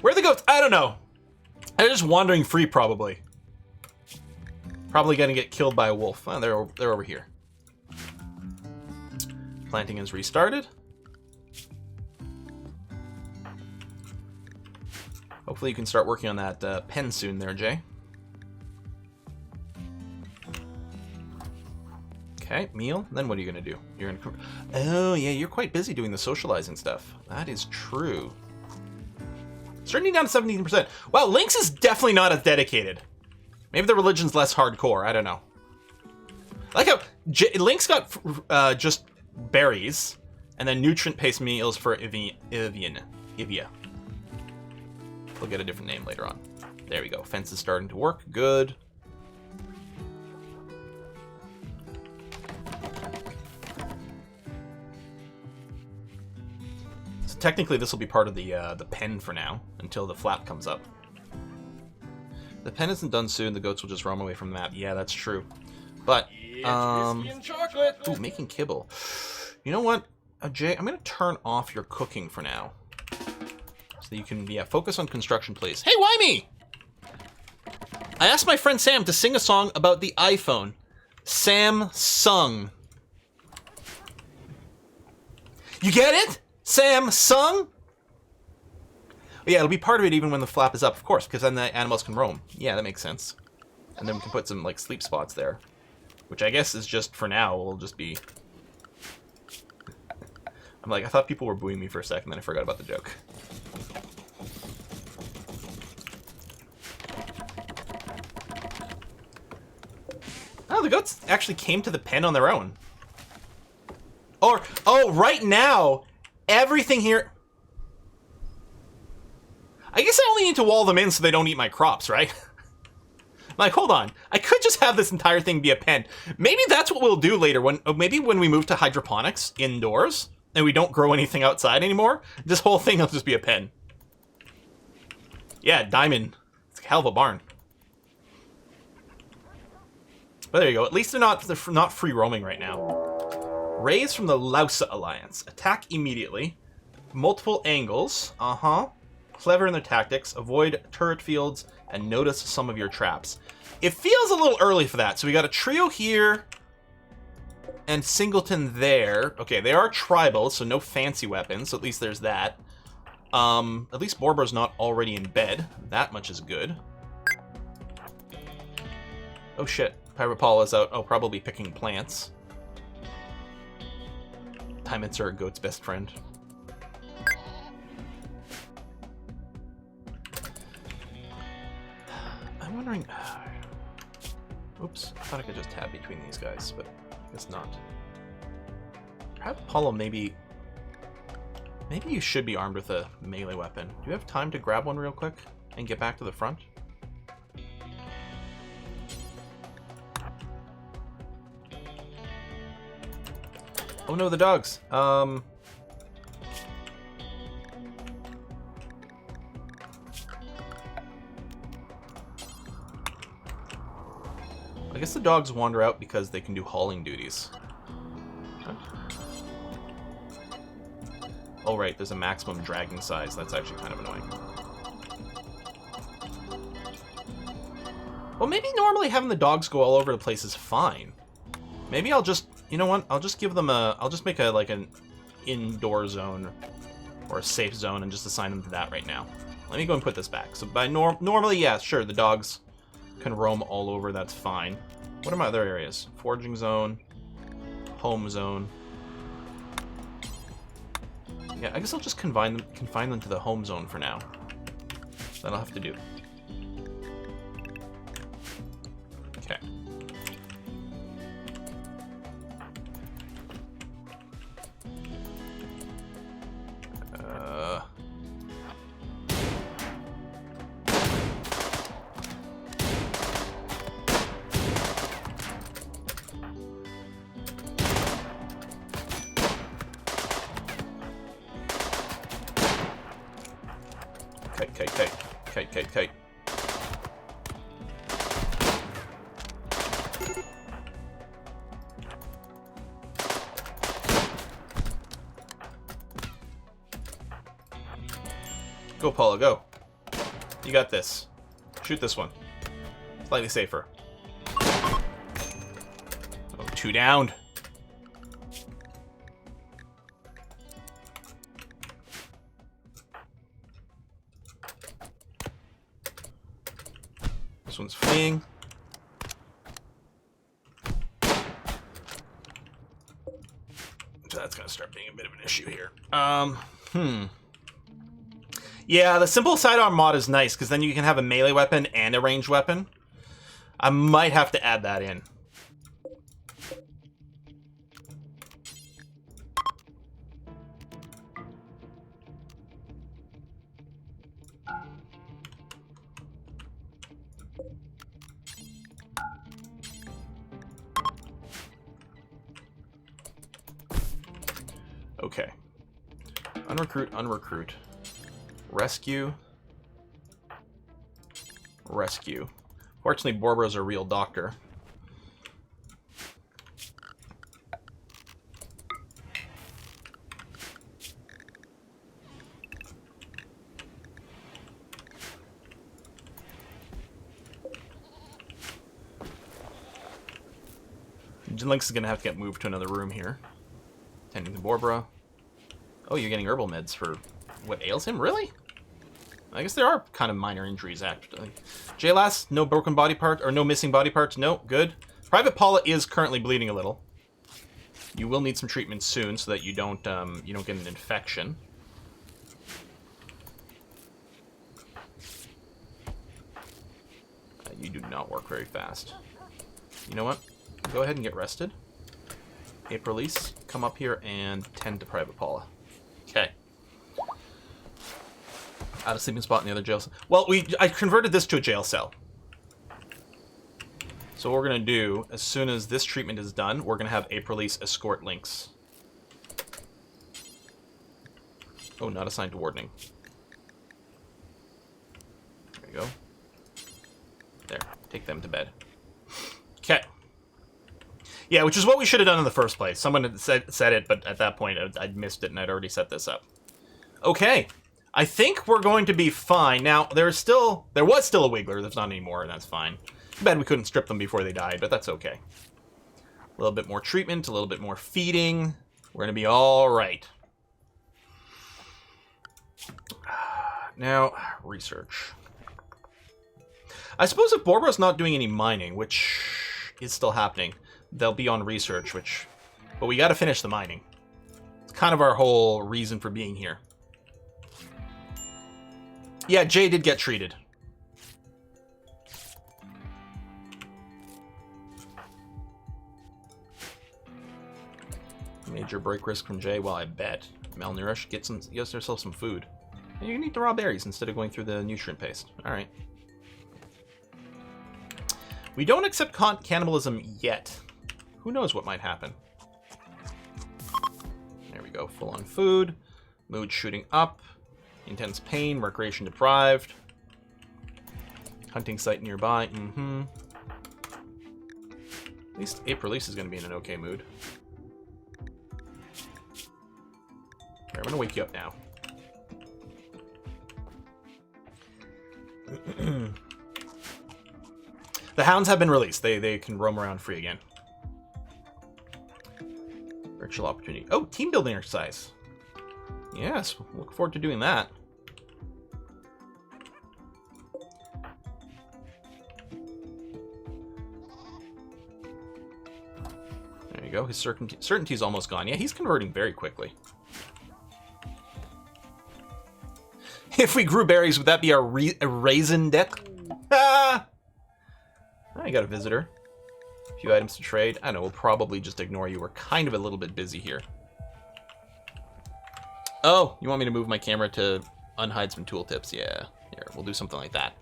Where are the goats? I don't know. They're just wandering free, probably. Probably gonna get killed by a wolf. Oh, they're over here. Planting is restarted. Hopefully you can start working on that pen soon there, Jay. Okay, meal. Then what are you gonna do? You're gonna... Oh, yeah, you're quite busy doing the socializing stuff. That is true. Starting down to 17%. Wow, Lynx is definitely not as dedicated. Maybe the religion's less hardcore. I don't know. I like how Lynx got just berries, and then nutrient-based meals for Ivia. We'll get a different name later on. There we go. Fence is starting to work. Good. So technically, this will be part of the pen for now until the flap comes up. The pen isn't done soon. The goats will just roam away from the map. Yeah, that's true. But whiskey and chocolate. Ooh, making kibble. You know what, Jay? I'm gonna turn off your cooking for now, so you can focus on construction, please. Hey, why me? I asked my friend Sam to sing a song about the iPhone. Sam sung. You get it? Sam sung? Yeah, it'll be part of it even when the flap is up, of course, because then the animals can roam. Yeah, that makes sense. And then we can put some, like, sleep spots there. Which I guess is just, for now, will just be... I'm like, I thought people were booing me for a second, then I forgot about the joke. Oh, the goats actually came to the pen on their own. Or, oh, right now, everything here... I guess I only need to wall them in so they don't eat my crops, right? Like, hold on. I could just have this entire thing be a pen. Maybe that's what we'll do later. Maybe when we move to hydroponics indoors and we don't grow anything outside anymore, this whole thing will just be a pen. Yeah, diamond. It's a hell of a barn. But there you go. At least they're not free roaming right now. Rays from the Lausa Alliance. Attack immediately. Multiple angles. Clever in their tactics. Avoid turret fields and notice some of your traps. It feels a little early for that. So we got a trio here and Singleton there. Okay, they are tribal, so no fancy weapons. So at least there's that. At least Borbo's not already in bed. That much is good. Oh shit. Pirate Paul is out. Oh, probably picking plants. Diamonds are a goat's best friend. I'm wondering... Oops, I thought I could just tab between these guys, but I guess not. Perhaps Apollo, maybe you should be armed with a melee weapon. Do you have time to grab one real quick and get back to the front? Oh no, the dogs. I guess the dogs wander out because they can do hauling duties. Huh? Oh right, there's a maximum dragging size. That's actually kind of annoying. Well, maybe normally having the dogs go all over the place is fine. Maybe I'll just, you know what? I'll just give them a, I'll just make a, like an indoor zone or a safe zone and just assign them to that right now. Let me go and put this back. So by normally, yeah, sure, the dogs can roam all over, that's fine. What are my other areas? Foraging zone, home zone. Yeah, I guess I'll just confine them to the home zone for now. That'll have to do. Okay. Kite. Go, Paula, go. You got this. Shoot this one. Slightly safer. Oh, 2 down. This one's fleeing. So that's gonna start being a bit of an issue here. Yeah, the simple sidearm mod is nice, because then you can have a melee weapon and a ranged weapon. I might have to add that in. Okay. Unrecruit. Rescue. Fortunately, Borbo's a real doctor. Lynx is going to have to get moved to another room here. Tending to Borbra. Oh, you're getting herbal meds for what ails him? Really? I guess there are kind of minor injuries, actually. J-Lass, no broken body part, or no missing body parts. No, good. Private Paula is currently bleeding a little. You will need some treatment soon so that you don't get an infection. You do not work very fast. You know what? Go ahead and get rested. Aprilise, come up here and tend to Private Paula. Okay. Out of sleeping spot in the other jail cell. Well, I converted this to a jail cell. So what we're going to do, as soon as this treatment is done, we're going to have Aprilise escort Lynx. Oh, not assigned to wardening. There you go. There, take them to bed. Okay. Yeah, which is what we should have done in the first place. Someone had said it, but at that point I'd missed it and I'd already set this up. Okay. I think we're going to be fine. Now, there was still a Wiggler. There's not anymore, and that's fine. Too bad we couldn't strip them before they died, but that's okay. A little bit more treatment, a little bit more feeding. We're going to be all right. Now, research. I suppose if Borbra's not doing any mining, which is still happening, they'll be on research, but we got to finish the mining. It's kind of our whole reason for being here. Yeah, Jay did get treated. Major break risk from Jay. Well, I bet. Malnourished. Get yourself some food. And you can eat the raw berries instead of going through the nutrient paste. Alright. We don't accept cannibalism yet. Who knows what might happen. There we go. Full on food. Mood shooting up. Intense pain. Recreation deprived. Hunting site nearby. At least Aprilise is going to be in an okay mood. I'm going to wake you up now. The hounds have been released. They can roam around free again. Virtual opportunity. Oh, team building exercise. Yes, look forward to doing that. There you go. His certainty's almost gone. Yeah, he's converting very quickly. If we grew berries, would that be a raisin deck? Ah! I got a visitor. A few items to trade. I know, we'll probably just ignore you. We're kind of a little bit busy here. Oh, you want me to move my camera to unhide some tooltips? Yeah, here, we'll do something like that.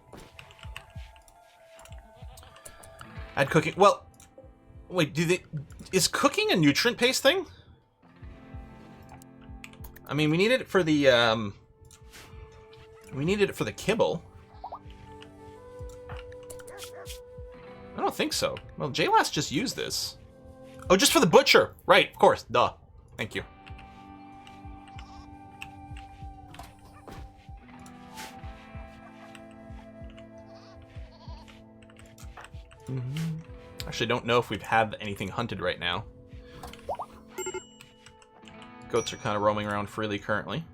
Add cooking. Well, wait, is cooking a nutrient paste thing? I mean, we needed it for the, we needed it for the kibble. I don't think so. Well, J-Lass just used this. Oh, just for the butcher. Right, of course. Duh. Thank you. Actually, don't know if we've had anything hunted right now. Goats are kind of roaming around freely currently.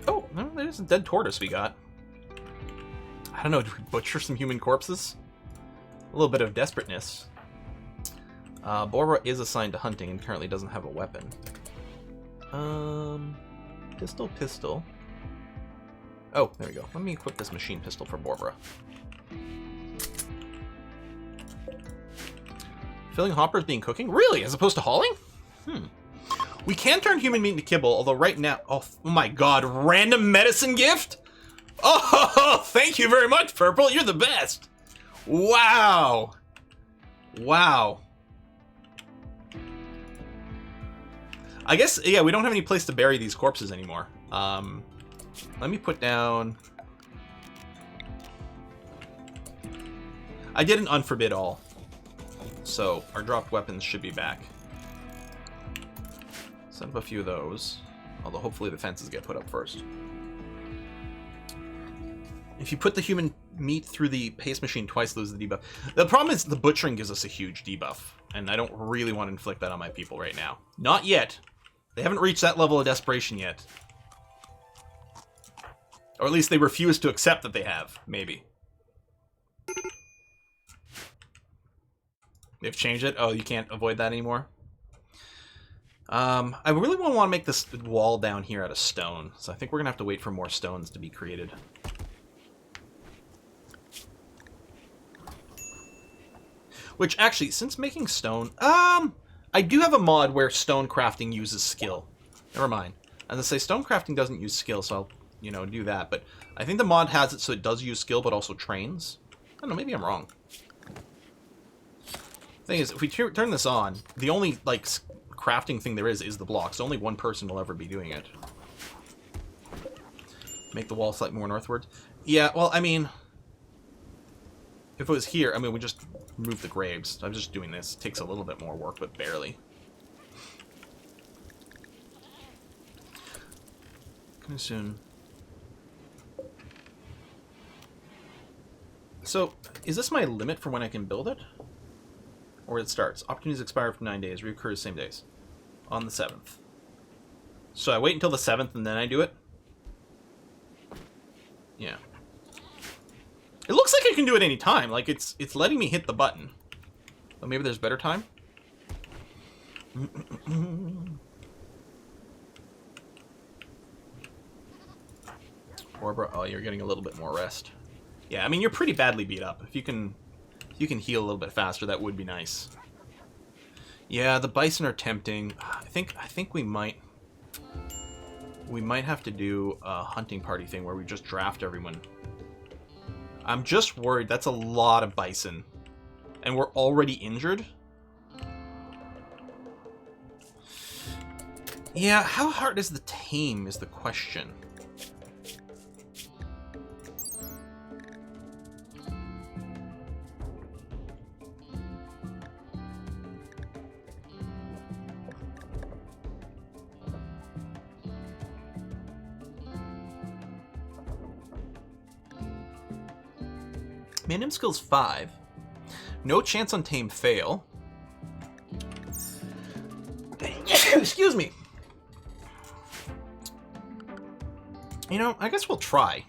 Oh, no, there's a dead tortoise we got. I don't know, do we butcher some human corpses? A little bit of desperateness. Borbra is assigned to hunting and currently doesn't have a weapon. Pistol. Oh, there we go. Let me equip this machine pistol for Borbra. Filling hoppers being cooking? Really? As opposed to hauling? We can turn human meat into kibble, although right now... Oh my god, random medicine gift? Oh, thank you very much, Purple. You're the best. Wow. Wow. I guess, yeah, we don't have any place to bury these corpses anymore. Let me put down... I did an unforbid all. So, our dropped weapons should be back. Set up a few of those. Although, hopefully the fences get put up first. If you put the human meat through the paste machine twice, lose the debuff. The problem is the butchering gives us a huge debuff, and I don't really want to inflict that on my people right now. Not yet. They haven't reached that level of desperation yet. Or at least they refuse to accept that they have, maybe. They've changed it? Oh, you can't avoid that anymore? I really want to make this wall down here out of stone, so I think we're going to have to wait for more stones to be created. Which, actually, since making stone... I do have a mod where stone crafting uses skill. Never mind. As I say, stone crafting doesn't use skill, so I'll, you know, do that. But I think the mod has it so it does use skill, but also trains. I don't know, maybe I'm wrong. Thing is, if we turn this on, the only, like, crafting thing there is the blocks. Only one person will ever be doing it. Make the wall slightly more northward. Yeah, well, I mean... If it was here, I mean, we just remove the graves. I'm just doing this. It takes a little bit more work, but barely. Coming soon. So, is this my limit for when I can build it? Or it starts? Opportunities expire for 9 days. Reoccurs same days. On the 7th. So I wait until the 7th and then I do it? Yeah. It looks like I can do it any time. Like, it's letting me hit the button. But maybe there's better time? Oh, you're getting a little bit more rest. Yeah, I mean, you're pretty badly beat up. If you can heal a little bit faster, that would be nice. Yeah, the bison are tempting. I think we might have to do a hunting party thing where we just draft everyone. I'm just worried. That's a lot of bison. And we're already injured? Yeah, how hard is the tame is the question. Minimum skills 5. No chance on tame fail. Excuse me. You know, I guess we'll try.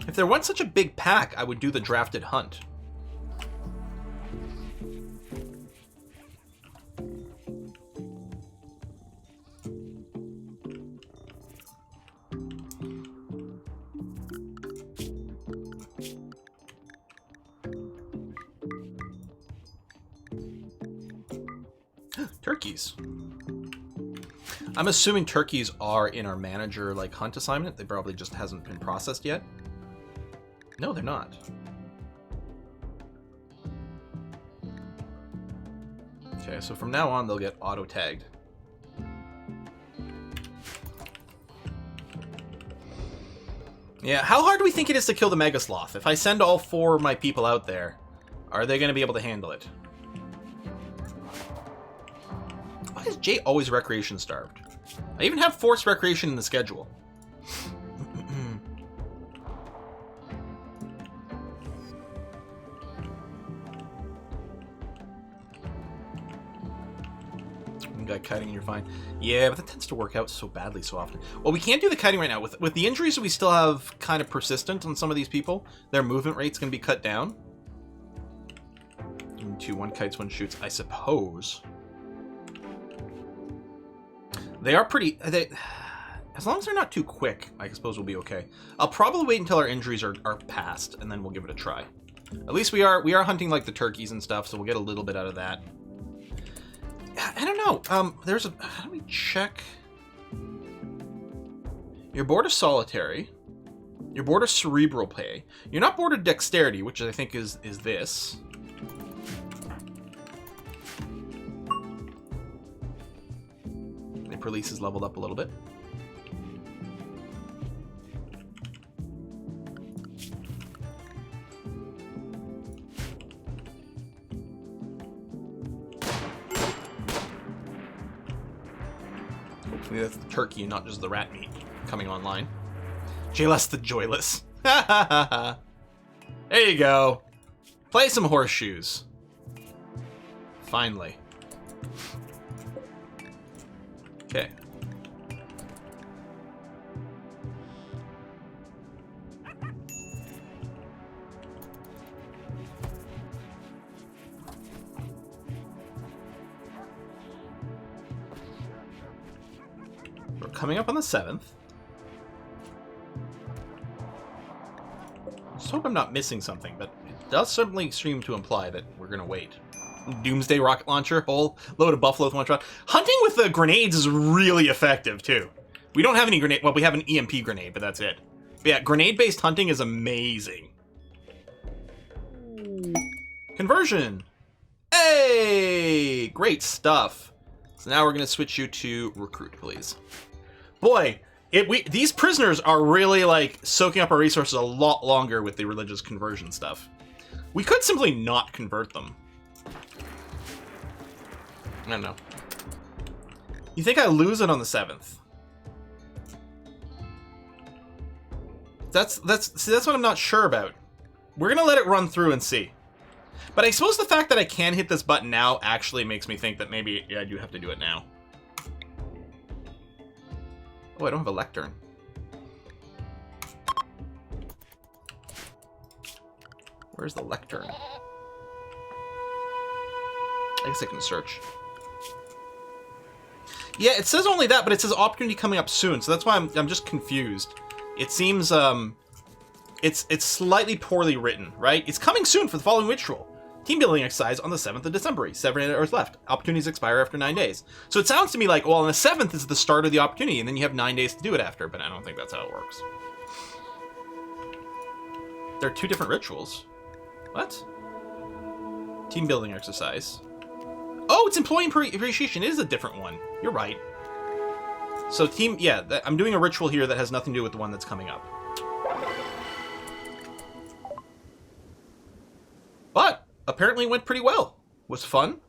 If there weren't such a big pack, I would do the drafted hunt. Turkeys. I'm assuming turkeys are in our manager like hunt assignment. They probably just hasn't been processed yet. No, they're not. Okay, so from now on they'll get auto tagged. Yeah, how hard do we think it is to kill the Mega Sloth? If I send all 4 of my people out there, are they going to be able to handle it? Why is Jay always recreation starved? I even have forced recreation in the schedule. You got kiting and you're fine. Yeah, but that tends to work out so badly so often. Well, we can't do the kiting right now. With the injuries that we still have kind of persistent on some of these people, their movement rate's going to be cut down. 2, 1 kites, 1 shoots, I suppose. They are pretty... as long as they're not too quick, I suppose we'll be okay. I'll probably wait until our injuries are past, and then we'll give it a try. At least we are hunting like the turkeys and stuff, so we'll get a little bit out of that. I don't know. There's a... How do we check? You're bored of solitary. You're bored of cerebral play. You're not bored of dexterity, which I think is this. Release is leveled up a little bit. Maybe that's the turkey and not just the rat meat coming online. Jayless the Joyless. There you go. Play some horseshoes. Finally. Okay. We're coming up on the 7th. Just hope I'm not missing something, but it does certainly seem to imply that we're gonna wait. Doomsday rocket launcher, whole load of buffalo with one shot. Hunting with the grenades is really effective too. We don't have any grenade. Well, we have an EMP grenade, but that's it. But yeah, grenade-based hunting is amazing. Conversion. Hey, great stuff. So now we're gonna switch you to recruit, please. Boy, these prisoners are really like soaking up our resources a lot longer with the religious conversion stuff. We could simply not convert them. I don't know. You think I lose it on the 7th? That's what I'm not sure about. We're gonna let it run through and see. But I suppose the fact that I can hit this button now actually makes me think that maybe I do have to do it now. Oh, I don't have a lectern. Where's the lectern? I guess I can search. Yeah, it says only that, but it says opportunity coming up soon, so that's why I'm just confused. It seems it's slightly poorly written, right? It's coming soon for the following ritual. Team building exercise on the 7th of December. 7 hours left. Opportunities expire after 9 days. So it sounds to me like, well, on the 7th is the start of the opportunity, and then you have 9 days to do it after, but I don't think that's how it works. There are 2 different rituals. What? Team building exercise. Oh, it's employee appreciation. It is a different one. You're right. So I'm doing a ritual here that has nothing to do with the one that's coming up. But apparently it went pretty well. Was fun.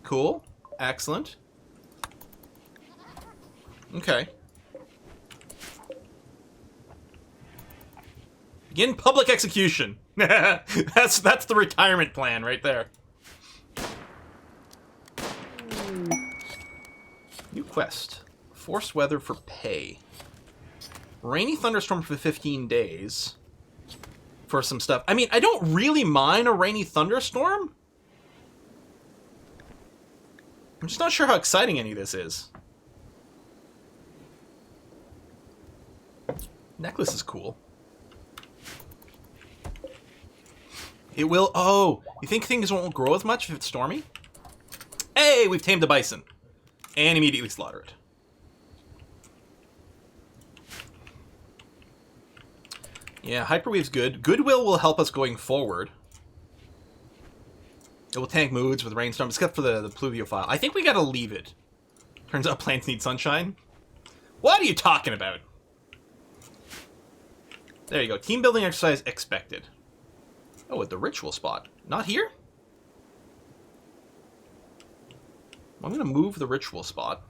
Cool. Excellent. Okay. Begin public execution. That's the retirement plan right there. New quest. Forced weather for pay. Rainy thunderstorm for 15 days. For some stuff. I mean, I don't really mind a rainy thunderstorm. I'm just not sure how exciting any of this is. Necklace is cool. It will... Oh, you think things won't grow as much if it's stormy? Hey, we've tamed a bison. And immediately slaughter it. Yeah, Hyperwave's good. Goodwill will help us going forward. It will tank moods with rainstorms, except for the pluviophile. I think we gotta leave it. Turns out plants need sunshine. What are you talking about? There you go. Team building exercise expected. Oh, at the ritual spot. Not here? I'm gonna move the ritual spot.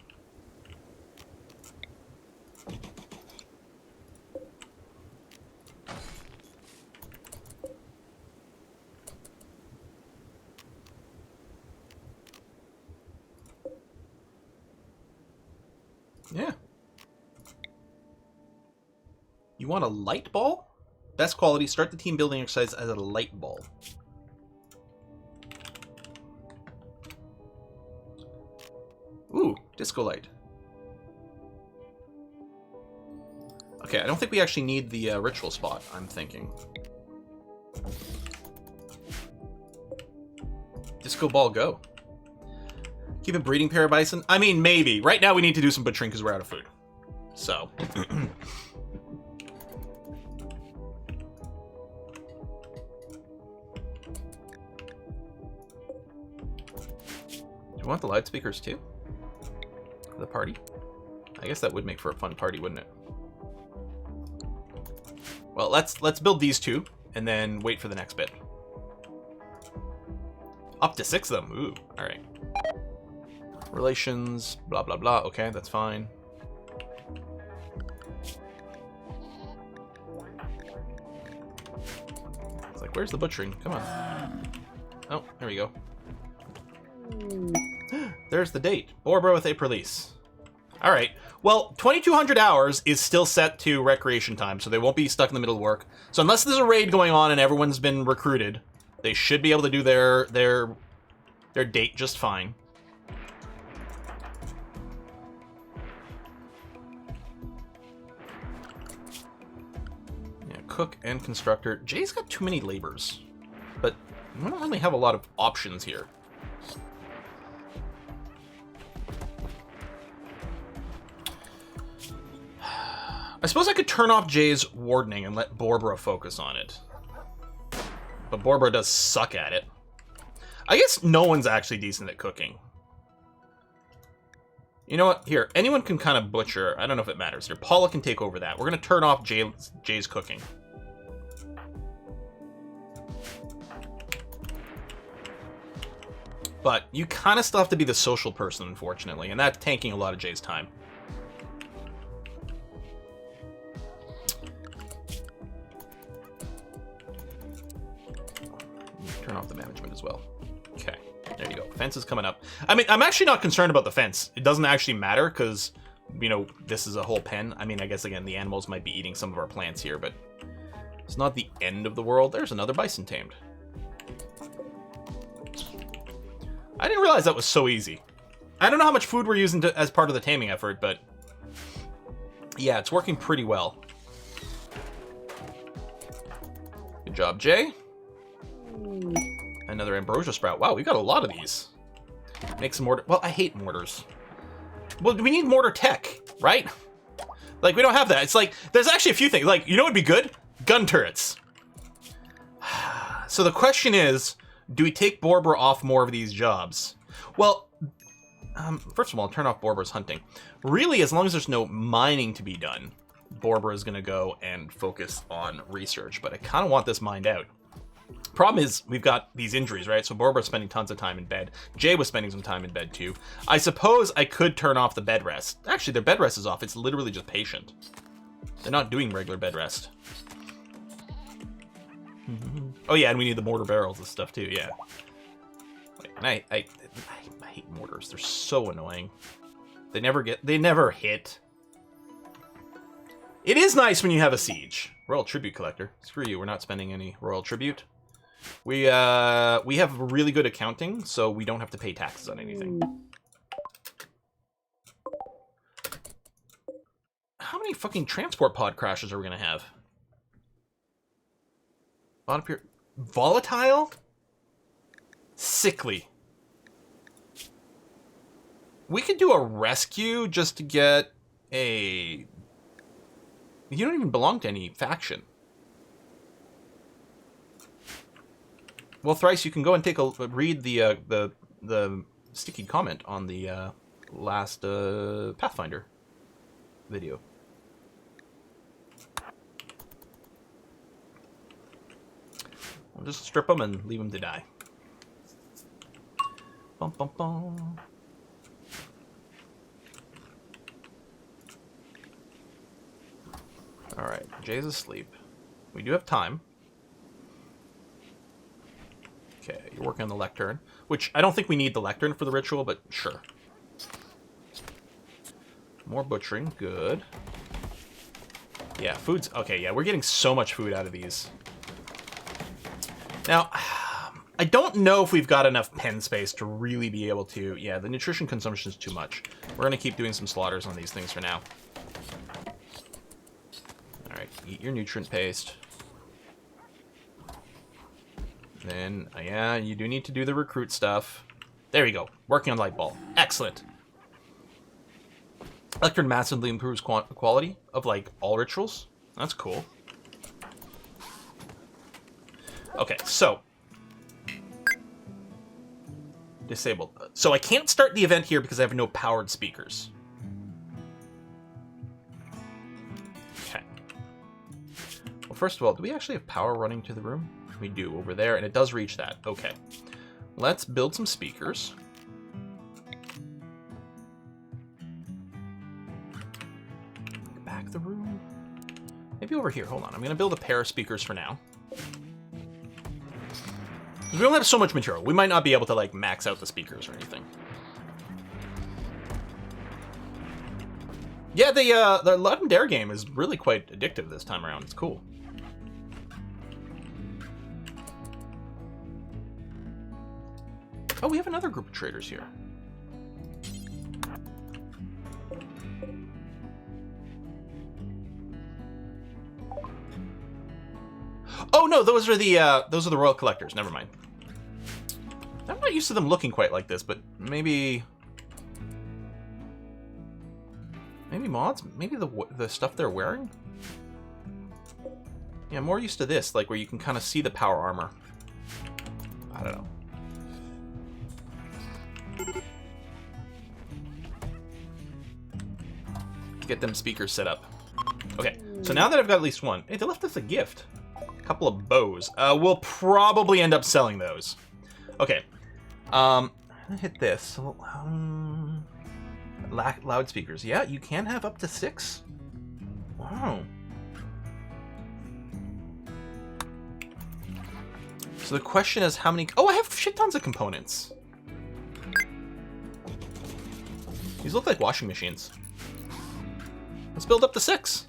Yeah. You want a light ball? Best quality, start the team building exercise as a light ball. Ooh, disco light. Okay, I don't think we actually need the ritual spot, I'm thinking. Disco ball, go. Keep a breeding pair of bison? I mean, maybe. Right now we need to do some butchering because we're out of food. So. Do you want the loudspeakers too? For the party? I guess that would make for a fun party, wouldn't it? Well, let's build these 2 and then wait for the next bit. Up to 6 of them. Ooh, all right. Relations, blah, blah, blah. Okay, that's fine. Where's the butchering? Come on. Oh, there we go. There's the date. Borbra with April release. Alright. Well, 2,200 hours is still set to recreation time, so they won't be stuck in the middle of work. So unless there's a raid going on and everyone's been recruited, they should be able to do their date just fine. Yeah, cook and constructor. Jay's got too many labors, but we don't really have a lot of options here. I suppose I could turn off Jay's wardening and let Borbra focus on it. But Borbra does suck at it. I guess no one's actually decent at cooking. You know what? Here, anyone can kind of butcher. I don't know if it matters here. Paula can take over that. We're going to turn off Jay's cooking. But you kind of still have to be the social person, unfortunately, and that's tanking a lot of Jay's time. Turn off the management as well. Okay, there you go. Fence is coming up. I mean, I'm actually not concerned about the fence. It doesn't actually matter because, you know, this is a whole pen. I mean, I guess, again, the animals might be eating some of our plants here, but it's not the end of the world. There's another bison tamed. I didn't realize that was so easy. I don't know how much food we're using as part of the taming effort, but yeah, it's working pretty well. Good job, Jay. Another ambrosia sprout. Wow, we got a lot of these. Make some mortar. Well, I hate mortars. Well, we need mortar tech, right? Like, we don't have that. It's like, there's actually a few things. Like, you know what would be good? Gun turrets. So the question is, do we take Borbra off more of these jobs? Well, first of all, turn off Borbra's hunting. Really, as long as there's no mining to be done, Borbra is going to go and focus on research. But I kind of want this mined out. Problem is, we've got these injuries, right? So Borbra's spending tons of time in bed. Jay was spending some time in bed, too. I suppose I could turn off the bed rest. Actually, their bed rest is off. It's literally just patient. They're not doing regular bed rest. Oh, yeah, and we need the mortar barrels and stuff, too, yeah. And I hate mortars. They're so annoying. They never hit. It is nice when you have a siege. Royal Tribute Collector. Screw you, we're not spending any Royal Tribute. We have really good accounting, so we don't have to pay taxes on anything. How many fucking transport pod crashes are we gonna have? Volatile? Sickly. We could do a rescue just to get a... You don't even belong to any faction. Well, Thrice, you can go and take a read the sticky comment on the last Pathfinder video. We'll just strip them and leave them to die. Bum, bum, bum. Alright, Jay's asleep. We do have time. Okay, you're working on the lectern, which I don't think we need the lectern for the ritual, but sure. More butchering, good. Yeah, food's... Okay, yeah, we're getting so much food out of these. Now, I don't know if we've got enough pen space to really be able to... Yeah, the nutrition consumption is too much. We're going to keep doing some slaughters on these things for now. Alright, eat your nutrient paste. Then, yeah, you do need to do the recruit stuff. There we go. Working on light bulb. Excellent. Lectern massively improves quality of, like, all rituals. That's cool. Okay, so. Disabled. So I can't start the event here because I have no powered speakers. Okay. Well, first of all, do we actually have power running to the room? We do, over there, and it does reach that. Okay. Let's build some speakers. Back the room. Maybe over here. Hold on. I'm going to build a pair of speakers for now. We don't have so much material. We might not be able to, like, max out the speakers or anything. Yeah, the Lud and Dare game is really quite addictive this time around. It's cool. Oh, we have another group of traders here. Oh no, those are the royal collectors. Never mind. I'm not used to them looking quite like this, but maybe mods, maybe the stuff they're wearing. Yeah, I'm more used to this, like where you can kind of see the power armor. I don't know. Get them speakers set up. Okay, so now that I've got at least one, hey, they left us a gift. A couple of bows. We'll probably end up selling those. Okay. I'm gonna hit this. Loudspeakers. Yeah, you can have up to 6. Wow. So the question is how many... Oh, I have shit tons of components. These look like washing machines. Let's build up to 6.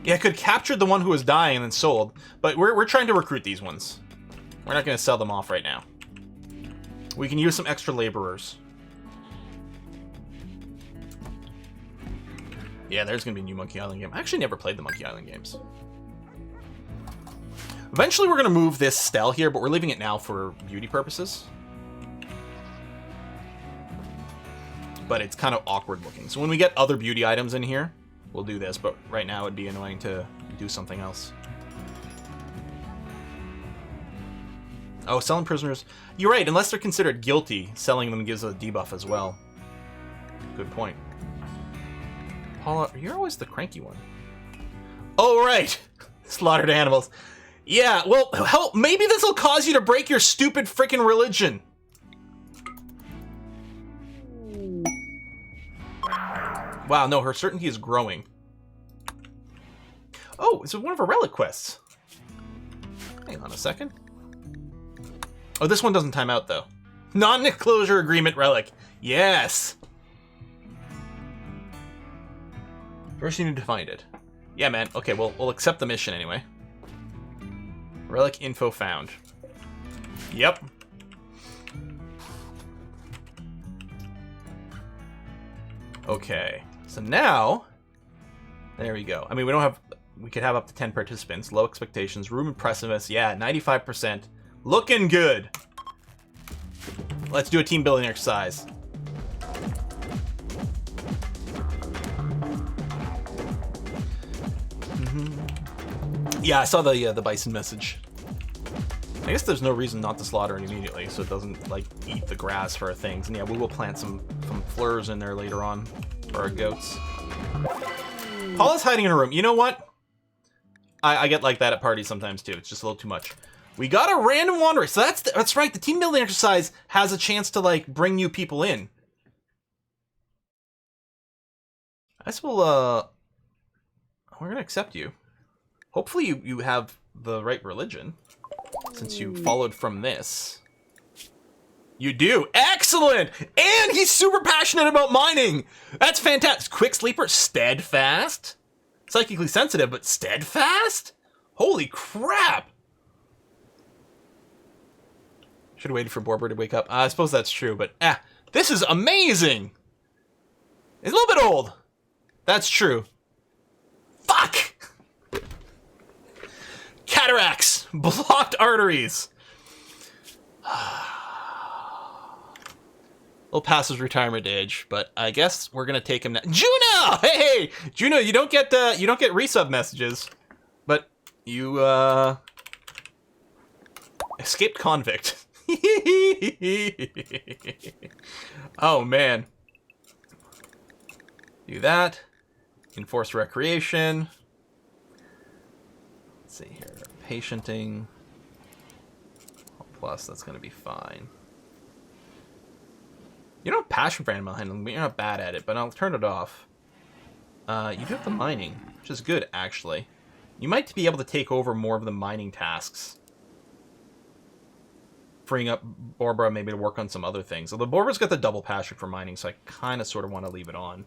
Yeah, I could capture the one who was dying and then sold, but we're trying to recruit these ones. We're not going to sell them off right now. We can use some extra laborers. Yeah, there's going to be a new Monkey Island game. I actually never played the Monkey Island games. Eventually we're going to move this stele here, but we're leaving it now for beauty purposes. But it's kind of awkward looking. So when we get other beauty items in here, we'll do this, but right now it'd be annoying to do something else. Oh, selling prisoners. You're right, unless they're considered guilty, selling them gives a debuff as well. Good point. Paula, you're always the cranky one. Oh, right. Slaughtered animals. Yeah, well, hell, maybe this will cause you to break your stupid freaking religion. Wow, no, her certainty is growing. Oh, it's one of her relic quests. Hang on a second. Oh, this one doesn't time out, though. Non-disclosure agreement relic. Yes! First you need to find it. Yeah, man. Okay, well, we'll accept the mission anyway. Relic info found. Yep. Okay. So now, there we go. I mean, we could have up to 10 participants. Low expectations. Room impressiveness. Yeah, 95%. Looking good. Let's do a team building exercise. Yeah, I saw the bison message. I guess there's no reason not to slaughter it immediately, so it doesn't like eat the grass for our things. And yeah, we will plant some fleurs in there later on for our goats. Paula's hiding in a room. You know what? I get like that at parties sometimes too. It's just a little too much. We got a random wanderer. So that's right. The team building exercise has a chance to like bring new people in. I guess we're gonna accept you. Hopefully you have the right religion, since you followed from this. You do. Excellent! And he's super passionate about mining! That's fantastic. Quick sleeper, steadfast? Psychically sensitive, but steadfast? Holy crap! Should have waited for Borber to wake up. I suppose that's true, but this is amazing! It's a little bit old. That's true. Fuck! Cataracts! Blocked arteries! Little past his retirement age, but I guess we're gonna take him now. Juno! Hey! Juno, you don't get resub messages, but you escaped convict. Oh man. Do that. Enforce recreation. Let's see here. Patienting. Plus, that's going to be fine. You don't have passion for animal handling, but you're not bad at it, but I'll turn it off. You do have the mining, which is good, actually. You might be able to take over more of the mining tasks, freeing up Borbra maybe to work on some other things. Although Borbra's got the double pasture for mining, so I kind of sort of want to leave it on.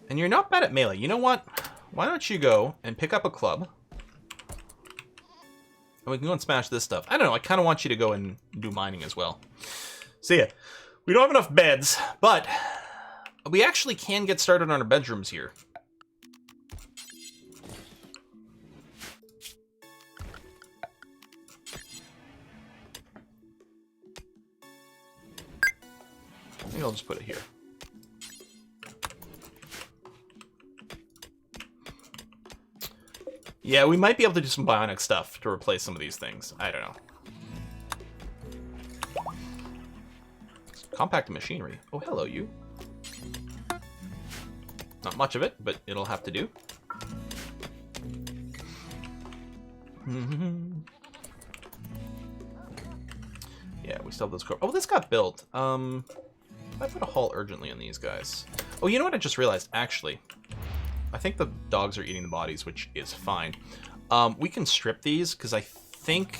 And you're not bad at melee. You know what? Why don't you go and pick up a club? And we can go and smash this stuff. I don't know. I kind of want you to go and do mining as well. See ya. We don't have enough beds, but we actually can get started on our bedrooms here. I think I'll just put it here. Yeah, we might be able to do some bionic stuff to replace some of these things. I don't know. Compact machinery. Oh, hello, you. Not much of it, but it'll have to do. Yeah, we still have those core. Oh, this got built. I put a haul urgently on these guys. Oh, you know what I just realized? Actually, I think the dogs are eating the bodies, which is fine. We can strip these, because I think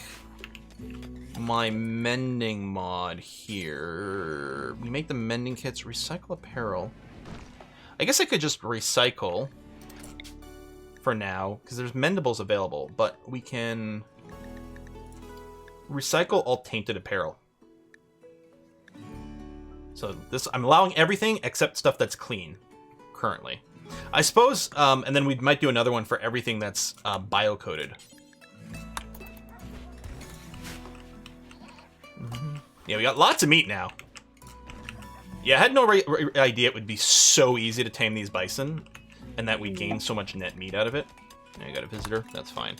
my mending mod here... We make the mending kits, recycle apparel. I guess I could just recycle for now, because there's mendables available, but we can recycle all tainted apparel. So this, I'm allowing everything except stuff that's clean, currently. I suppose, and then we might do another one for everything that's bio-coded. Yeah, we got lots of meat now. Yeah, I had no idea it would be so easy to tame these bison, and that we gain so much net meat out of it. I got a visitor. That's fine.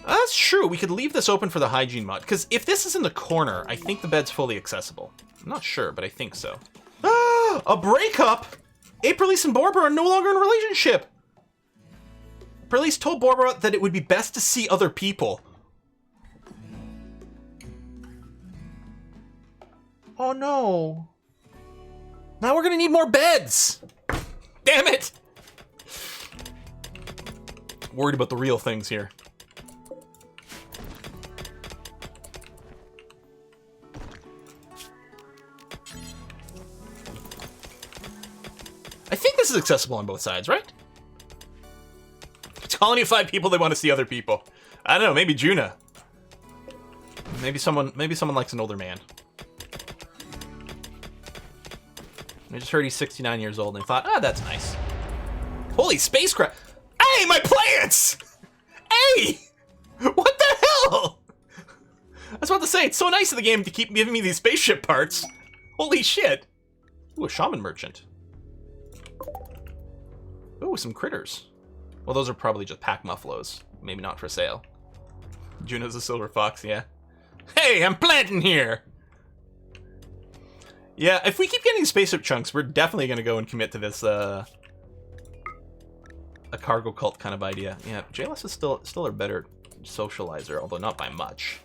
That's true. We could leave this open for the hygiene mod, because if this is in the corner, I think the bed's fully accessible. I'm not sure, but I think so. Ah, a breakup! Aprilice and Borbra are no longer in a relationship! Aprilice told Borbra that it would be best to see other people. Oh no. Now we're gonna need more beds! Damn it! Worried about the real things here. I think this is accessible on both sides, right? It's a colony of 5 people, they want to see other people. I don't know, maybe Juna. Maybe someone likes an older man. I just heard he's 69 years old and I thought, ah, that's nice. Holy spacecraft! Hey, my plants! Hey! What the hell? I was about to say, it's so nice of the game to keep giving me these spaceship parts. Holy shit. Ooh, a shaman merchant. Ooh, some critters. Well, those are probably just pack muffaloes. Maybe not for sale. Juno's a silver fox, yeah. Hey, I'm planting here! Yeah, if we keep getting spaceship chunks, we're definitely going to go and commit to this, a cargo cult kind of idea. Yeah, JLS is still a better socializer, although not by much.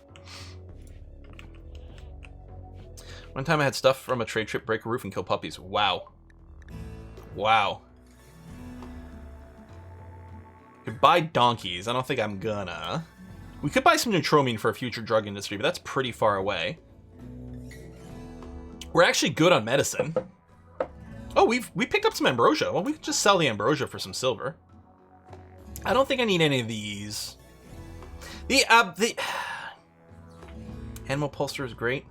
One time I had stuff from a trade trip break a roof and kill puppies. Wow. Wow. Could buy donkeys. I don't think I'm gonna. We could buy some neutromine for a future drug industry, but that's pretty far away. We're actually good on medicine. Oh, we picked up some ambrosia. Well, we could just sell the ambrosia for some silver. I don't think I need any of these. The animal pulster is great.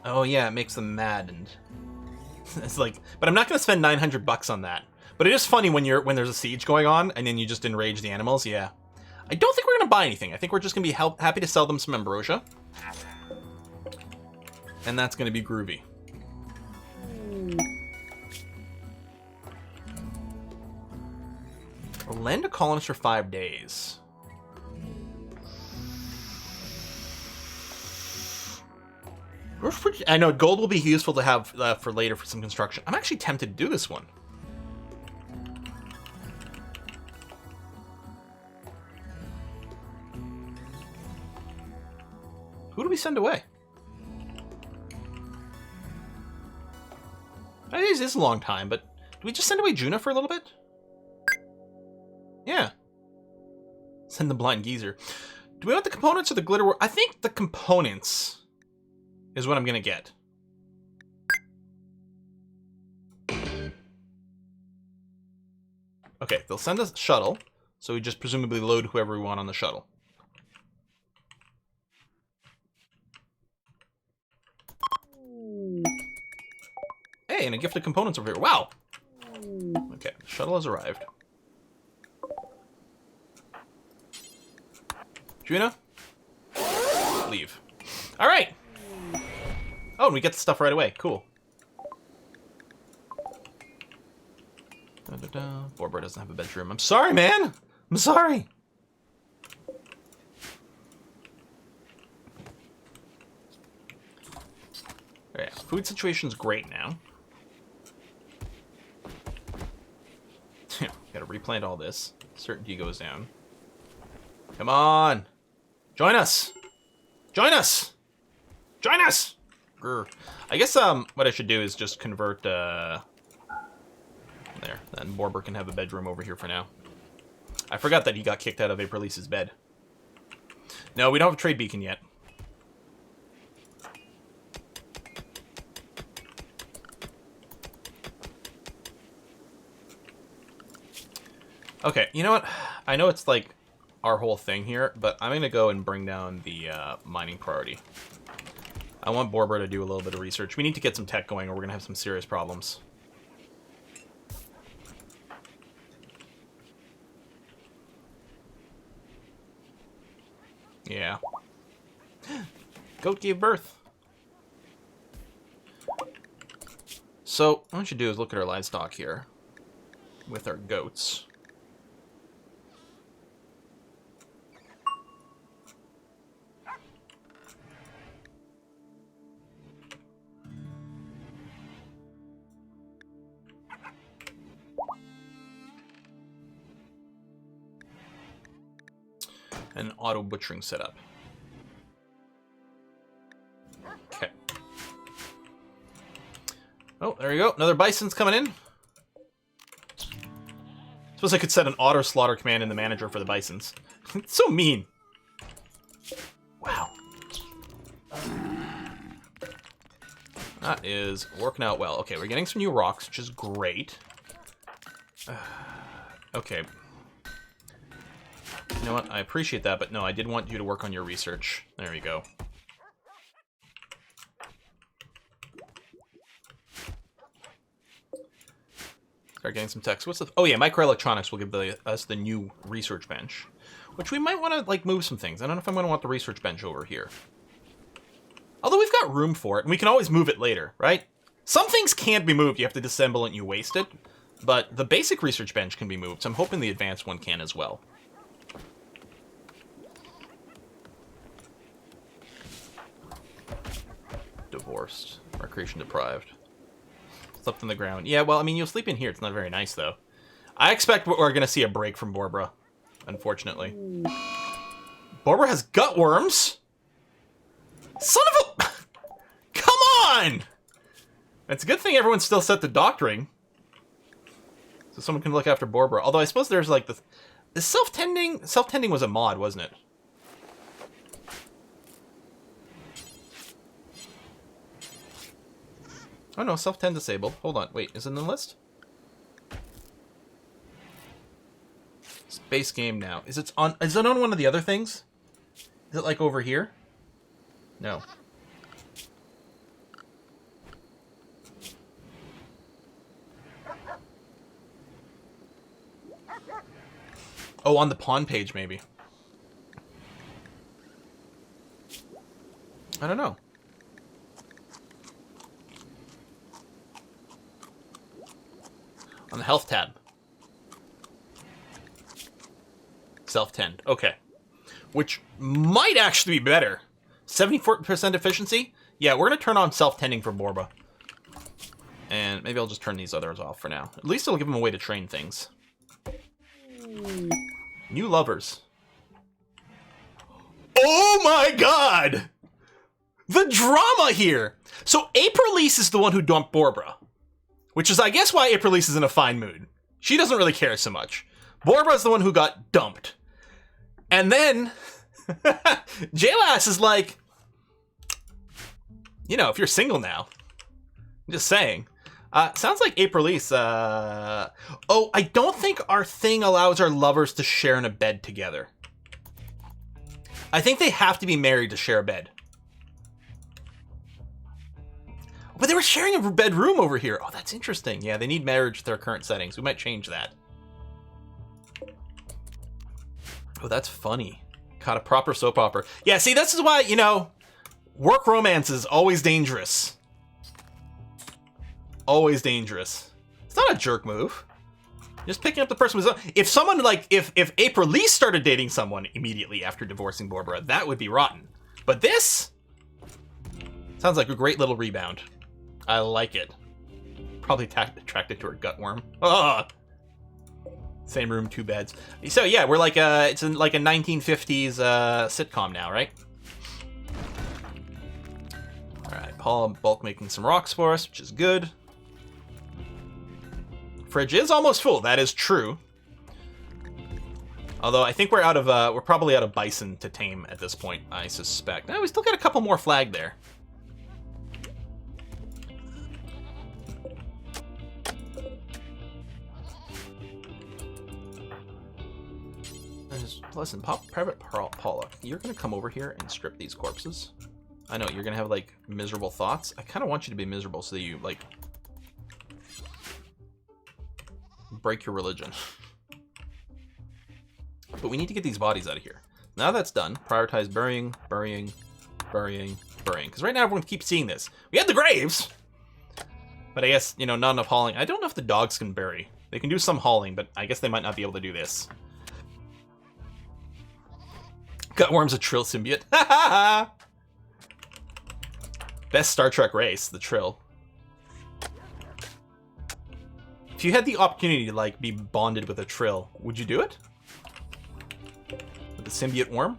Oh yeah, it makes them mad, and it's like, but I'm not gonna spend 900 bucks on that. But it is funny when there's a siege going on and then you just enrage the animals. Yeah, I don't think we're gonna buy anything. I think we're just gonna be happy to sell them some ambrosia, and that's gonna be groovy. We'll lend a colonist for 5 days. I know gold will be useful to have for later for some construction. I'm actually tempted to do this one. Who do we send away? It is a long time, but do we just send away Juna for a little bit? Yeah. Send the blind geezer. Do we want the components or the glitter? I think the components is what I'm going to get. Okay, they'll send us a shuttle, so we just presumably load whoever we want on the shuttle. Hey, and a gift of components over here. Wow! Okay, the shuttle has arrived. Juna? Leave. Alright! Oh, and we get the stuff right away. Cool. Borbra doesn't have a bedroom. I'm sorry, man! I'm sorry! Alright, food situation's great now. Gotta replant all this. Certainty goes down. Come on! Join us! Join us! Join us! Grr. I guess what I should do is just convert there. Then Borbra can have a bedroom over here for now. I forgot that he got kicked out of Aprilise's bed. No, we don't have a trade beacon yet. Okay, you know what? I know it's like our whole thing here, but I'm going to go and bring down the mining priority. I want Borbra to do a little bit of research. We need to get some tech going or we're going to have some serious problems. Yeah. Goat gave birth. So, what we should do is look at our livestock here with our goats. An auto butchering setup. Okay. Oh, there you go. Another bison's coming in. Suppose I could set an auto slaughter command in the manager for the bisons. It's so mean. Wow. That is working out well. Okay, we're getting some new rocks, which is great. Okay. You know what? I appreciate that, but no, I did want you to work on your research. There you go. Start getting some text. What's the... Oh yeah, microelectronics will give us the new research bench. Which we might want to, like, move some things. I don't know if I'm going to want the research bench over here. Although we've got room for it, and we can always move it later, right? Some things can't be moved. You have to disassemble it and you waste it. But the basic research bench can be moved, so I'm hoping the advanced one can as well. Divorced. Recreation deprived. Slept on the ground. Yeah, well, I mean, you'll sleep in here. It's not very nice, though. I expect we're going to see a break from Borbra, unfortunately. Borbra has gut worms? Son of a... Come on! It's a good thing everyone's still set to doctoring. So someone can look after Borbra. Although I suppose there's, like, the self-tending... Self-tending was a mod, wasn't it? Oh no, self-tend disabled. Hold on, wait, is it in the list? It's base game now. Is it on one of the other things? Is it like over here? No. Oh, on the pawn page maybe. I don't know. On the health tab. Self-tend. Okay. Which might actually be better. 74% efficiency? Yeah, we're going to turn on self-tending for Borbra. And maybe I'll just turn these others off for now. At least it'll give him a way to train things. New lovers. Oh my god! The drama here! So Aprilise is the one who dumped Borbra. Which is, I guess, why April-Elise is in a fine mood. She doesn't really care so much. Borbra's the one who got dumped. And then J-Lass is like, you know, if you're single now, I'm just saying. Sounds like April-Elise, oh, I don't think our thing allows our lovers to share in a bed together. I think they have to be married to share a bed. But they were sharing a bedroom over here. Oh, that's interesting. Yeah, they need marriage with their current settings. We might change that. Oh, that's funny. Caught a proper soap opera. Yeah, see, this is why, you know, work romance is always dangerous. Always dangerous. It's not a jerk move. Just picking up the person who's... If someone, like, if April-Elise started dating someone immediately after divorcing Borbra, that would be rotten. But this... sounds like a great little rebound. I like it. Probably attracted to her gutworm. Oh! Same room, 2 beds. So yeah, we're like it's in like a 1950s sitcom now, right? All right, Paul bulk making some rocks for us, which is good. Fridge is almost full. That is true. Although I think we're out of we're probably out of bison to tame at this point. I suspect. No, we still got a couple more flag there. Listen, Private Paula, you're gonna come over here and strip these corpses. I know, you're gonna have, like, miserable thoughts. I kind of want you to be miserable so that you, like, break your religion. But we need to get these bodies out of here. Now that's done, prioritize burying. Because right now everyone keeps seeing this. We had the graves! But I guess, you know, not enough hauling. I don't know if the dogs can bury. They can do some hauling, but I guess they might not be able to do this. Gutworm's a Trill symbiote. Best Star Trek race, the Trill. If you had the opportunity to, like, be bonded with a Trill, would you do it? With the symbiote worm?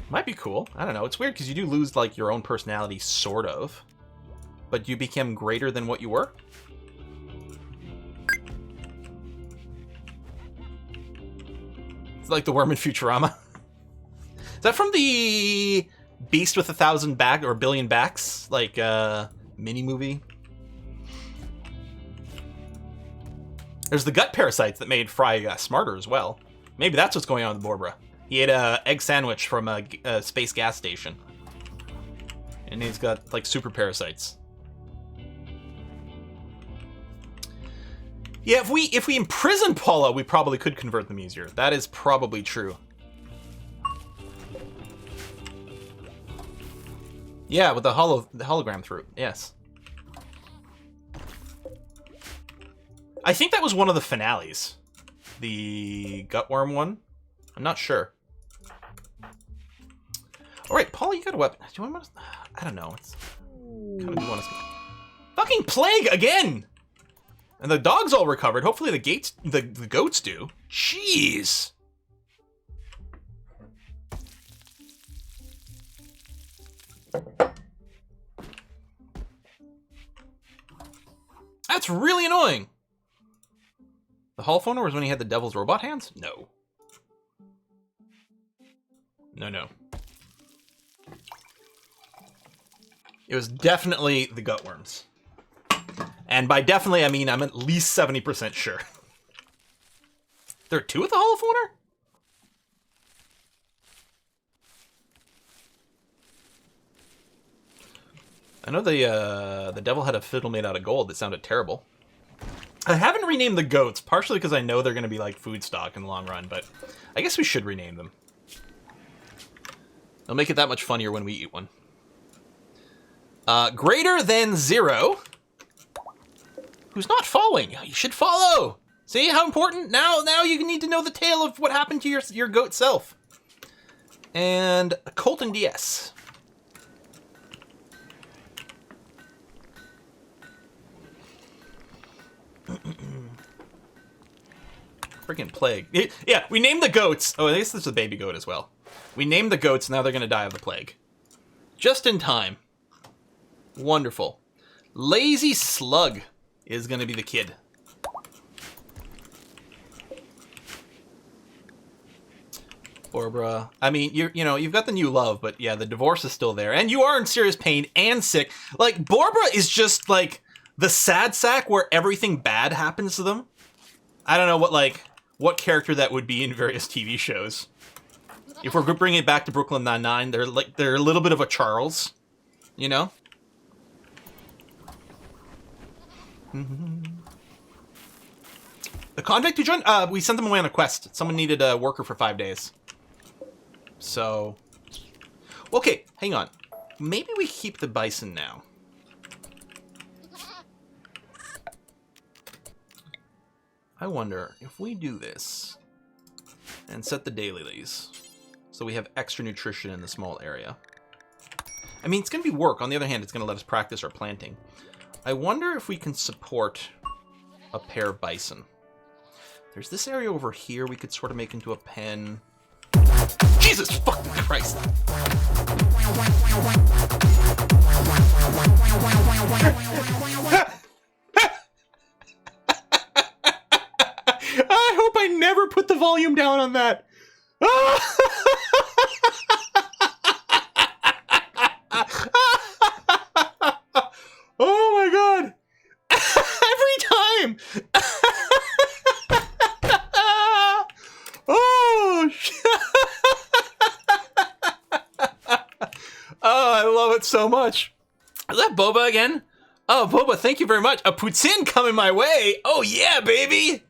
Might be cool. I don't know. It's weird because you do lose, like, your own personality, sort of. But you become greater than what you were? Like the worm in Futurama. Is that from the Beast with 1,000 back or billion backs, like mini movie? There's the gut parasites that made Fry smarter as well. Maybe that's what's going on with Borbra. He ate a egg sandwich from a space gas station, and he's got like super parasites. Yeah, if we imprison Paula, we probably could convert them easier. That is probably true. Yeah, with the hologram through. Yes. I think that was one of the finales. The gutworm one. I'm not sure. All right, Paula, you got a weapon. Do you want to? I don't know. It's kind of you want to. Fucking plague again. And the dogs all recovered. Hopefully the goats do. Jeez. That's really annoying. The holophoner was when he had the devil's robot hands? No. No. It was definitely the gutworms. And by definitely, I mean I'm at least 70% sure. There are 2 at the holophoner? I know the devil had a fiddle made out of gold that sounded terrible. I haven't renamed the goats, partially because I know they're going to be like food stock in the long run, but I guess we should rename them. It'll make it that much funnier when we eat one. Greater than 0. Who's not following? You should follow. See how important? Now you need to know the tale of what happened to your goat self. And Colton DS. Freaking plague. Yeah, we named the goats. Oh, I guess this is a baby goat as well. We named the goats, now they're gonna die of the plague. Just in time. Wonderful. Lazy Slug is going to be the kid. Barbara, I mean, you've got the new love, but yeah, the divorce is still there, and you are in serious pain and sick. Like, Barbara is just like the sad sack where everything bad happens to them. I don't know what character that would be in various TV shows. If we're bringing it back to Brooklyn Nine-Nine, they're a little bit of a Charles, you know? The convict who joined, we sent them away on a quest. Someone needed a worker for 5 days. So, okay, hang on. Maybe we keep the bison now. I wonder if we do this and set the dailies so we have extra nutrition in the small area. I mean, it's going to be work. On the other hand, it's going to let us practice our planting. I wonder if we can support a pair of bison. There's this area over here we could sort of make into a pen. Jesus fucking Christ! I hope I never put the volume down on that. Oh my god! Every time! Oh shit! Oh, I love it so much. Is that Boba again? Oh, Boba, thank you very much. A poutine coming my way. Oh yeah, baby!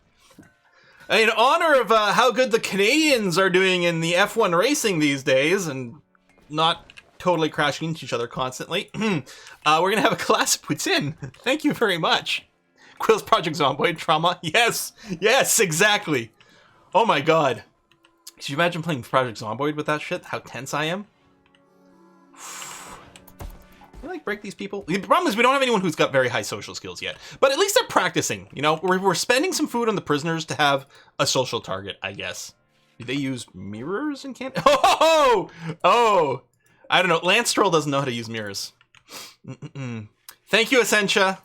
In honor of how good the Canadians are doing in the F1 racing these days, and not totally crashing into each other constantly, we're gonna have a glass of poutine. Thank you very much. Quill's Project Zomboid trauma. Yes, yes, exactly. Oh my god. Could you imagine playing Project Zomboid with that shit? How tense I am? Can I, like, break these people? The problem is we don't have anyone who's got very high social skills yet. But at least they're practicing. You know, we're spending some food on the prisoners to have a social target, I guess. Do they use mirrors in Canada? Oh! Oh! I don't know. Lance Stroll doesn't know how to use mirrors. Thank you, Essentia.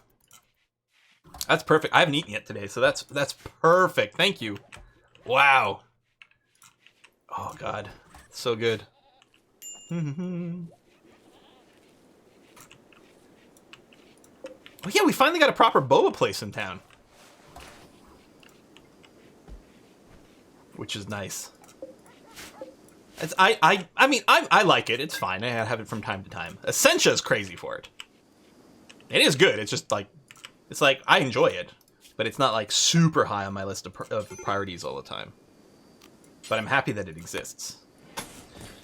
That's perfect. I haven't eaten yet today, so that's perfect. Thank you. Wow. Oh, God. So good. Oh yeah, we finally got a proper boba place in town. Which is nice. It's, I mean, I like it. It's fine. I have it from time to time. Essentia is crazy for it. It is good. It's just like, it's like, I enjoy it. But it's not like super high on my list of priorities all the time. But I'm happy that it exists.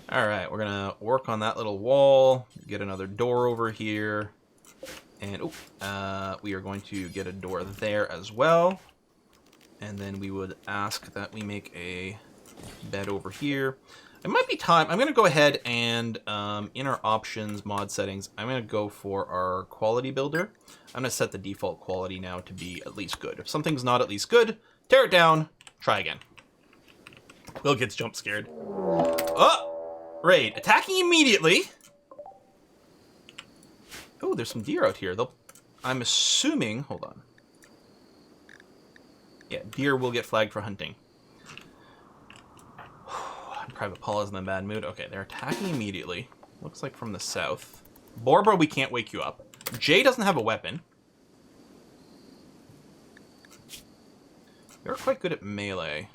Alright, we're gonna work on that little wall. Get another door over here. And we are going to get a door there as well. And then we would ask that we make a bed over here. It might be time. I'm going to go ahead and in our options, mod settings, I'm going to go for our quality builder. I'm going to set the default quality now to be at least good. If something's not at least good, tear it down, try again. Will gets jump scared. Oh! Raid. Attacking immediately. Oh, there's some deer out here. I'm assuming... Hold on. Yeah, deer will get flagged for hunting. Private Paul is in a bad mood. Okay, they're attacking immediately. Looks like from the south. Barbara, we can't wake you up. Jay doesn't have a weapon. You're quite good at melee.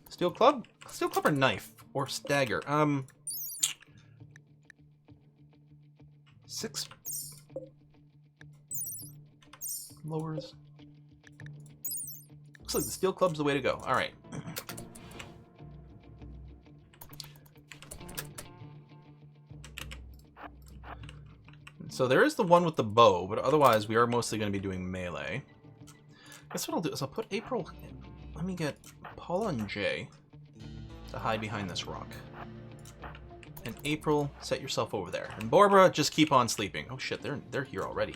Steel club? Steel club or knife? Or stagger? 6 lowers. Looks like the steel club's the way to go. All right. So there is the one with the bow, but otherwise we are mostly going to be doing melee. Guess what I'll do is I'll put April. Let me get Paula and Jay to hide behind this rock. And April, set yourself over there. And Barbara, just keep on sleeping. Oh shit, they're here already.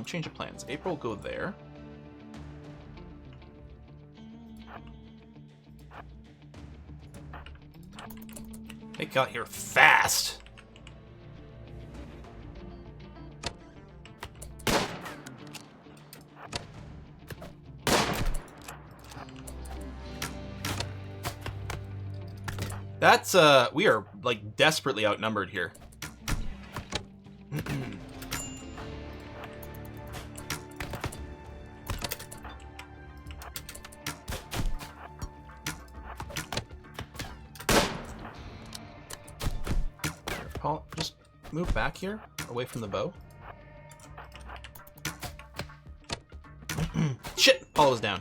Change of plans. April, go there. They got here fast. That's, we are, like, desperately outnumbered here. Paul, just move back here, away from the bow. Shit! Paul was down.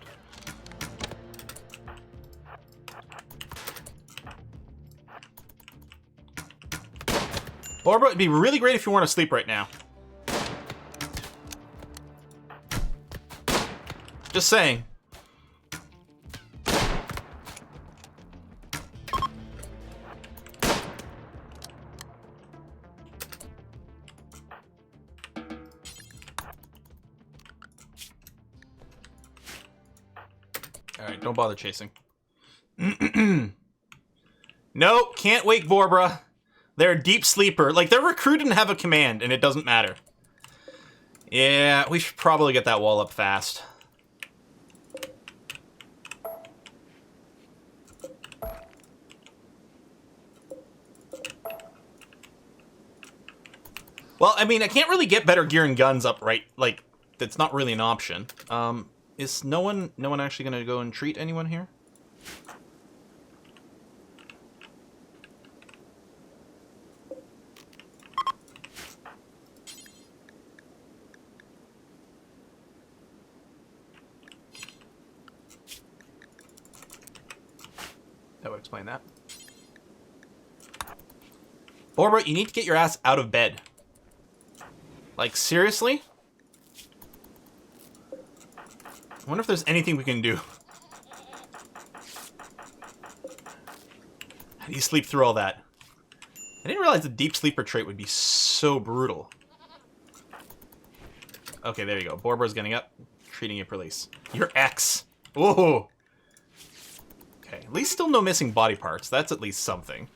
Barbara, it'd be really great if you weren't asleep right now. Just saying. Alright, don't bother chasing. Nope, can't wake Borbra. They're a deep sleeper. Like, their recruit didn't have a command, and it doesn't matter. Yeah, we should probably get that wall up fast. Well, I mean, I can't really get better gear and guns up right. Like, that's not really an option. Is no one actually going to go and treat anyone here? That would explain that. Borbra, you need to get your ass out of bed. Like, seriously? I wonder if there's anything we can do. How do you sleep through all that? I didn't realize the deep sleeper trait would be so brutal. Okay, there you go. Borbra's getting up, treating your release. Your ex. Whoa. Okay, at least still no missing body parts. That's at least something.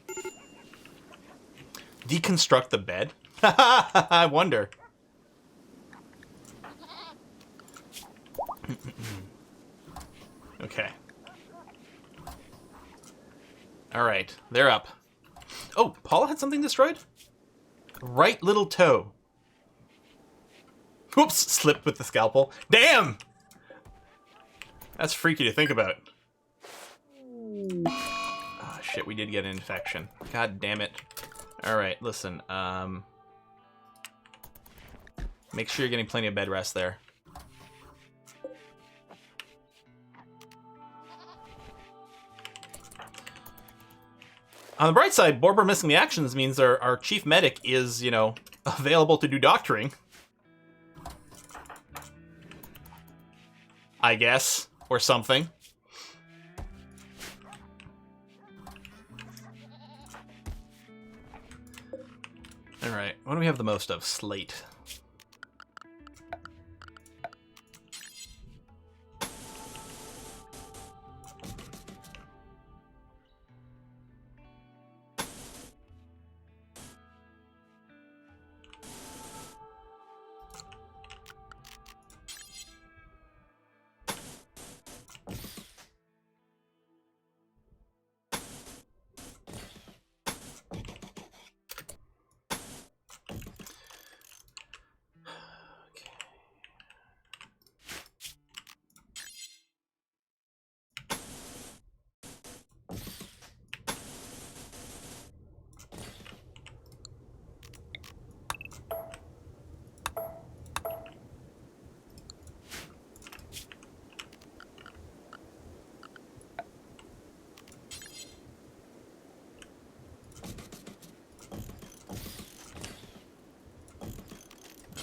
Deconstruct the bed? I wonder. Okay. Alright, they're up. Oh, Paula had something destroyed? Right little toe. Whoops, slipped with the scalpel. Damn! That's freaky to think about. Oh, shit, we did get an infection. God damn it. Alright, listen, make sure you're getting plenty of bed rest there. On the bright side, Borbra missing the actions means our chief medic is, you know, available to do doctoring. I guess. Or something. Alright, what do we have the most of? Slate.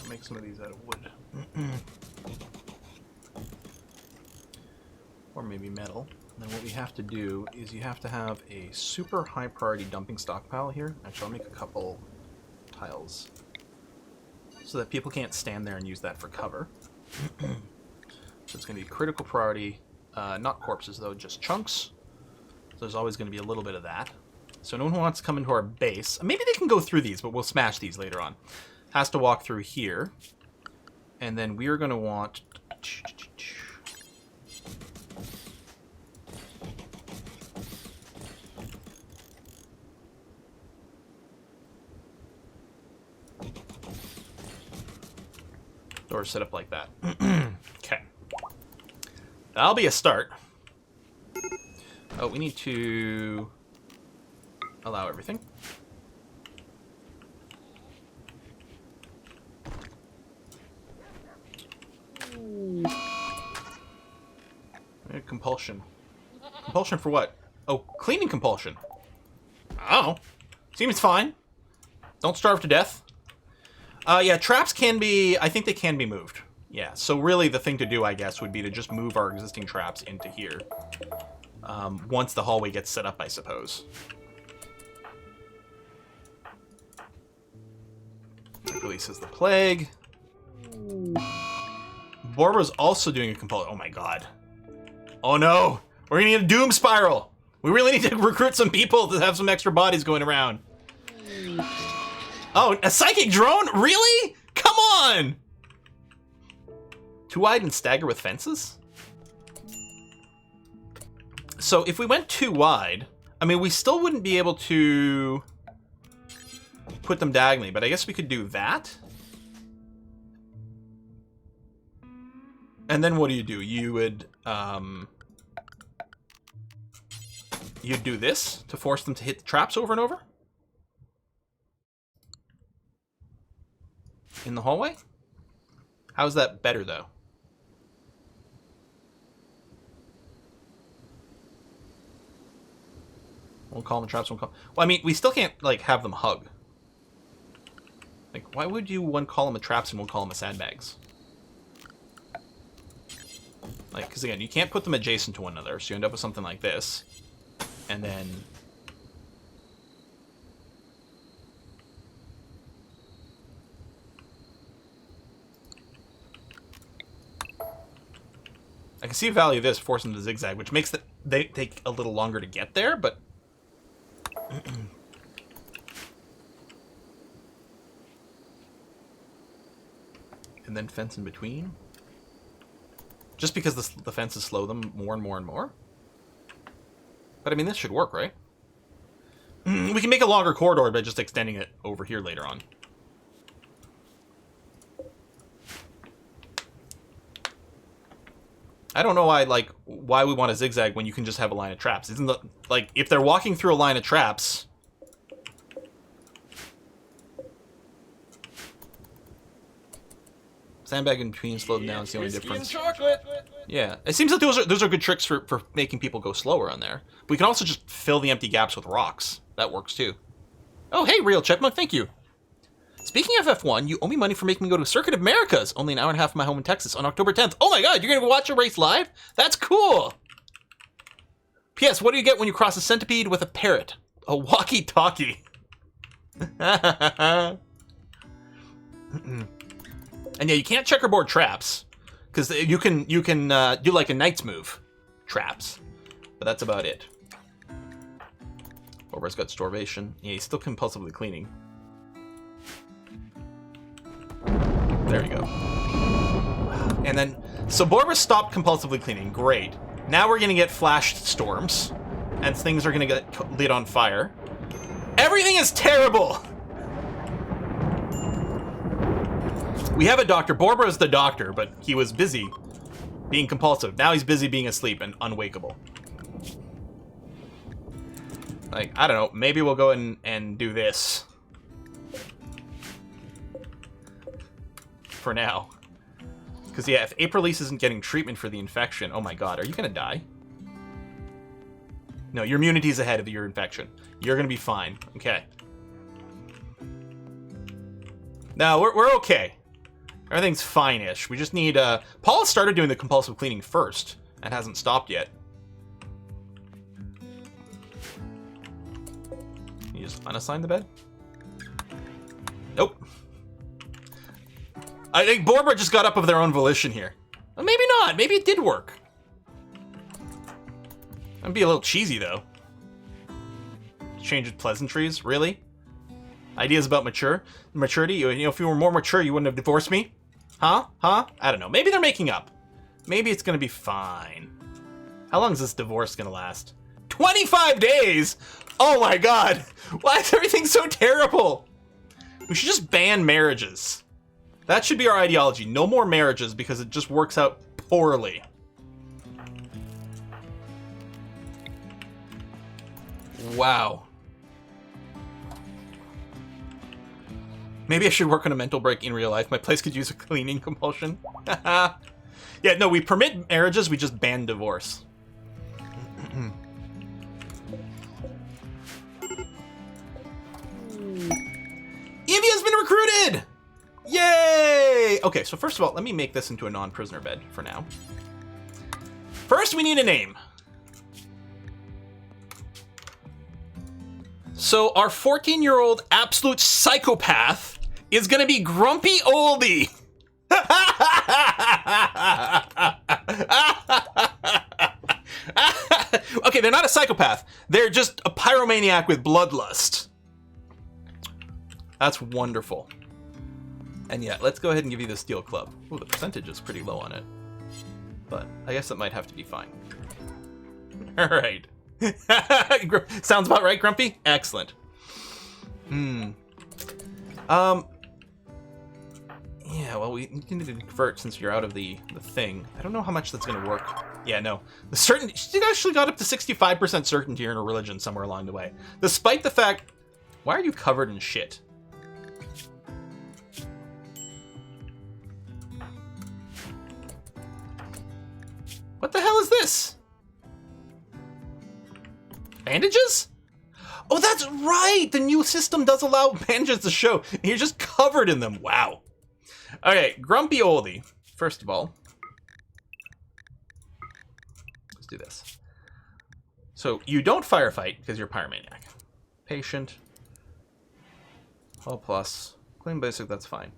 Make some of these out of wood. Or maybe metal. And then what we have to do is you have to have a super high priority dumping stockpile here. Actually, I'll make a couple tiles so that people can't stand there and use that for cover. So it's going to be critical priority, not corpses though, just chunks. So there's always going to be a little bit of that. So no one who wants to come into our base. Maybe they can go through these, but we'll smash these later on. Has to walk through here. And then we are going to want... Door set up like that. Okay. That'll be a start. Oh, we need to allow everything. Compulsion. Compulsion for what? Oh, cleaning compulsion. Oh, seems fine. Don't starve to death. Yeah, traps can be... I think they can be moved. Yeah, so really the thing to do, I guess, would be to just move our existing traps into here. Once the hallway gets set up, I suppose. Releases the plague. Barbara's also doing a compulsion. Oh my god. Oh no! We're gonna need a doom spiral! We really need to recruit some people to have some extra bodies going around. Oh, a psychic drone? Really? Come on! Too wide and stagger with fences? So if we went too wide, I mean, we still wouldn't be able to put them diagonally, but I guess we could do that. And then what do? You would, you'd do this to force them to hit the traps over and over? In the hallway? How's that better, though? One column traps, one column. Well, I mean, we still can't, like, have them hug. Like, why would you one column of traps and one column of sandbags? Like, because again, you can't put them adjacent to one another, so you end up with something like this. And then... I can see the value of this, forcing them to zigzag, which makes they take a little longer to get there, but... And then fence in between. Just because the fences slow them more and more and more. But I mean, this should work, right? We can make a longer corridor by just extending it over here later on. I don't know why we want a zigzag when you can just have a line of traps. Isn't the, like, if they're walking through a line of traps... Sandbag in between, slow them down, it's the only difference. Yeah, it seems like those are good tricks for making people go slower on there. We can also just fill the empty gaps with rocks. That works too. Oh, hey, Real Chipmunk, thank you. Speaking of F1, you owe me money for making me go to Circuit of Americas, only an hour and a half from my home in Texas, on October 10th. Oh my god, you're gonna watch a race live? That's cool! P.S. What do you get when you cross a centipede with a parrot? A walkie-talkie. And yeah, you can't checkerboard traps, because you can do like a knight's move traps, but that's about it. Borba's got starvation. Yeah, he's still compulsively cleaning. There you go. And then, so Borba stopped compulsively cleaning. Great. Now we're gonna get flash storms, and things are gonna get lit on fire. Everything is terrible. We have a doctor. Borba is the doctor, but he was busy being compulsive. Now he's busy being asleep and unwakeable. Like, I don't know. Maybe we'll go and do this. For now. Because, yeah, if Aprilice isn't getting treatment for the infection... Oh my god, are you going to die? No, your immunity's ahead of your infection. You're going to be fine. Okay. No, we're okay. Everything's fine-ish. We just need, Paul started doing the compulsive cleaning first, and hasn't stopped yet. You just unassign the bed? Nope. I think Borba just got up of their own volition here. Well, maybe not. Maybe it did work. That'd be a little cheesy, though. change with pleasantries? Really? Ideas about maturity? You know, if you were more mature, you wouldn't have divorced me? Huh? Huh? I don't know. Maybe they're making up. Maybe it's gonna be fine. How long is this divorce gonna last? 25 days? Oh my god! Why is everything so terrible? We should just ban marriages. That should be our ideology. No more marriages because it just works out poorly. Wow. Maybe I should work on a mental break in real life. My place could use a cleaning compulsion. Yeah, no, we permit marriages, we just ban divorce. Evie has been recruited! Yay! Okay, so first of all, let me make this into a non-prisoner bed for now. First, we need a name. So our 14-year-old absolute psychopath is gonna be Grumpy Oldie. Okay, they're not a psychopath. They're just a pyromaniac with bloodlust. That's wonderful. And yeah, let's go ahead and give you the steel club. Oh, the percentage is pretty low on it. But I guess that might have to be fine. All right. Sounds about right, Grumpy? Excellent. Yeah, well, we need to convert since you're out of the thing. I don't know how much that's going to work. Yeah, no. She actually got up to 65% certainty in her religion somewhere along the way. Despite the fact... Why are you covered in shit? What the hell is this? Bandages? Oh, that's right! The new system does allow bandages to show. And you're just covered in them. Wow. Okay, Grumpy Oldie. First of all, let's do this. So, you don't firefight because you're a pyromaniac. Patient. All plus. Clean basic, that's fine.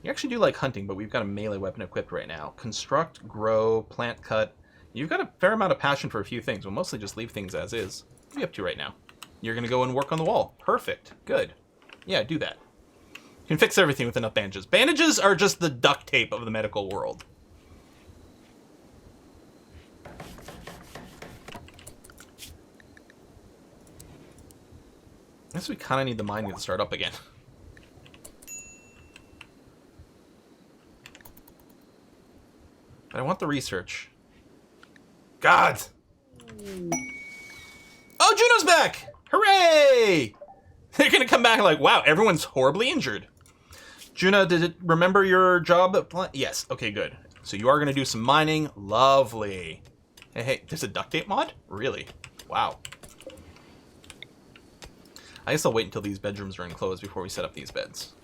You actually do like hunting, but we've got a melee weapon equipped right now. Construct, grow, plant cut. You've got a fair amount of passion for a few things. We'll mostly just leave things as is. What are you up to right now? You're going to go and work on the wall. Perfect. Good. Yeah, do that. You can fix everything with enough bandages. Bandages are just the duct tape of the medical world. I guess we kind of need the mining to start up again. But I want the research. God! Oh, Juno's back! Hooray! They're gonna come back like, wow, everyone's horribly injured. Juno, did it remember your job at Yes, okay, good. So you are gonna do some mining. Lovely. Hey, there's a duct tape mod? Really? Wow. I guess I'll wait until these bedrooms are enclosed before we set up these beds.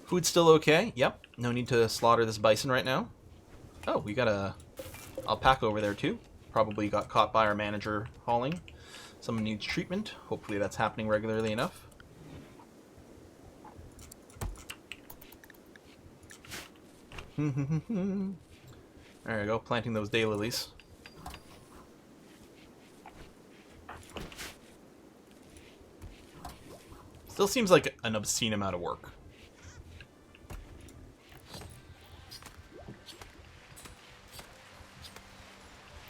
Food's still okay? Yep. No need to slaughter this bison right now. Oh, we got a alpaca over there too. Probably got caught by our manager hauling. Someone needs treatment. Hopefully that's happening regularly enough. There we go, planting those daylilies. Still seems like an obscene amount of work.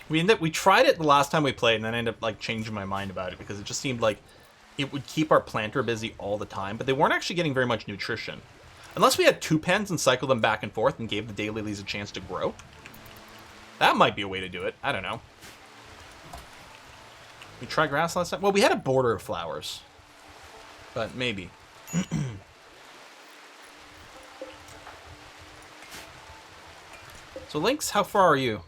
We tried it the last time we played, and then I ended up like changing my mind about it because it just seemed like it would keep our planter busy all the time, but they weren't actually getting very much nutrition. Unless we had 2 pens and cycled them back and forth and gave the daylilies a chance to grow. That might be a way to do it. I don't know. We tried grass last time? Well, we had a border of flowers. But maybe. So, Lynx, how far are you?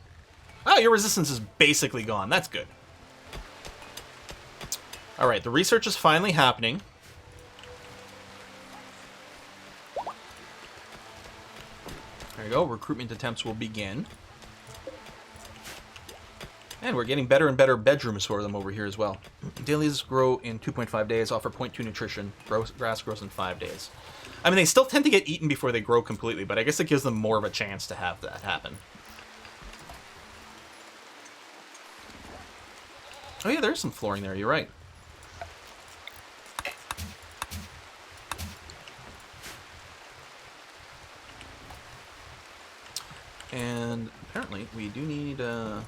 Oh, your resistance is basically gone. That's good. Alright, the research is finally happening. There you go. Recruitment attempts will begin. And we're getting better and better bedrooms for them over here as well. Dailies grow in 2.5 days, offer 0.2 nutrition. Grass grows in 5 days. I mean, they still tend to get eaten before they grow completely, but I guess it gives them more of a chance to have that happen. Oh yeah, there's some flooring there, you're right. And apparently we do need some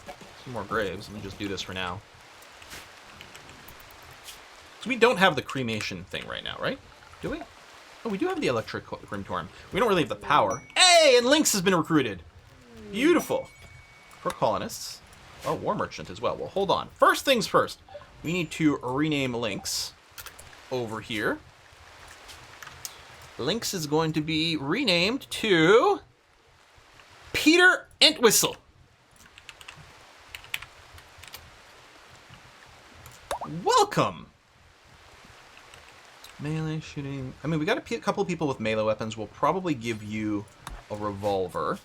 more graves. Let me just do this for now. So we don't have the cremation thing right now, right? Do we? Oh, we do have the electric Grimtorm. We don't really have the power. Hey, and Lynx has been recruited. Beautiful. For colonists. Oh, War Merchant as well. Well, hold on. First things first. We need to rename Lynx over here. Lynx is going to be renamed to Peter Entwistle. Welcome. Melee shooting. I mean, we got a couple of people with melee weapons. We'll probably give you a revolver.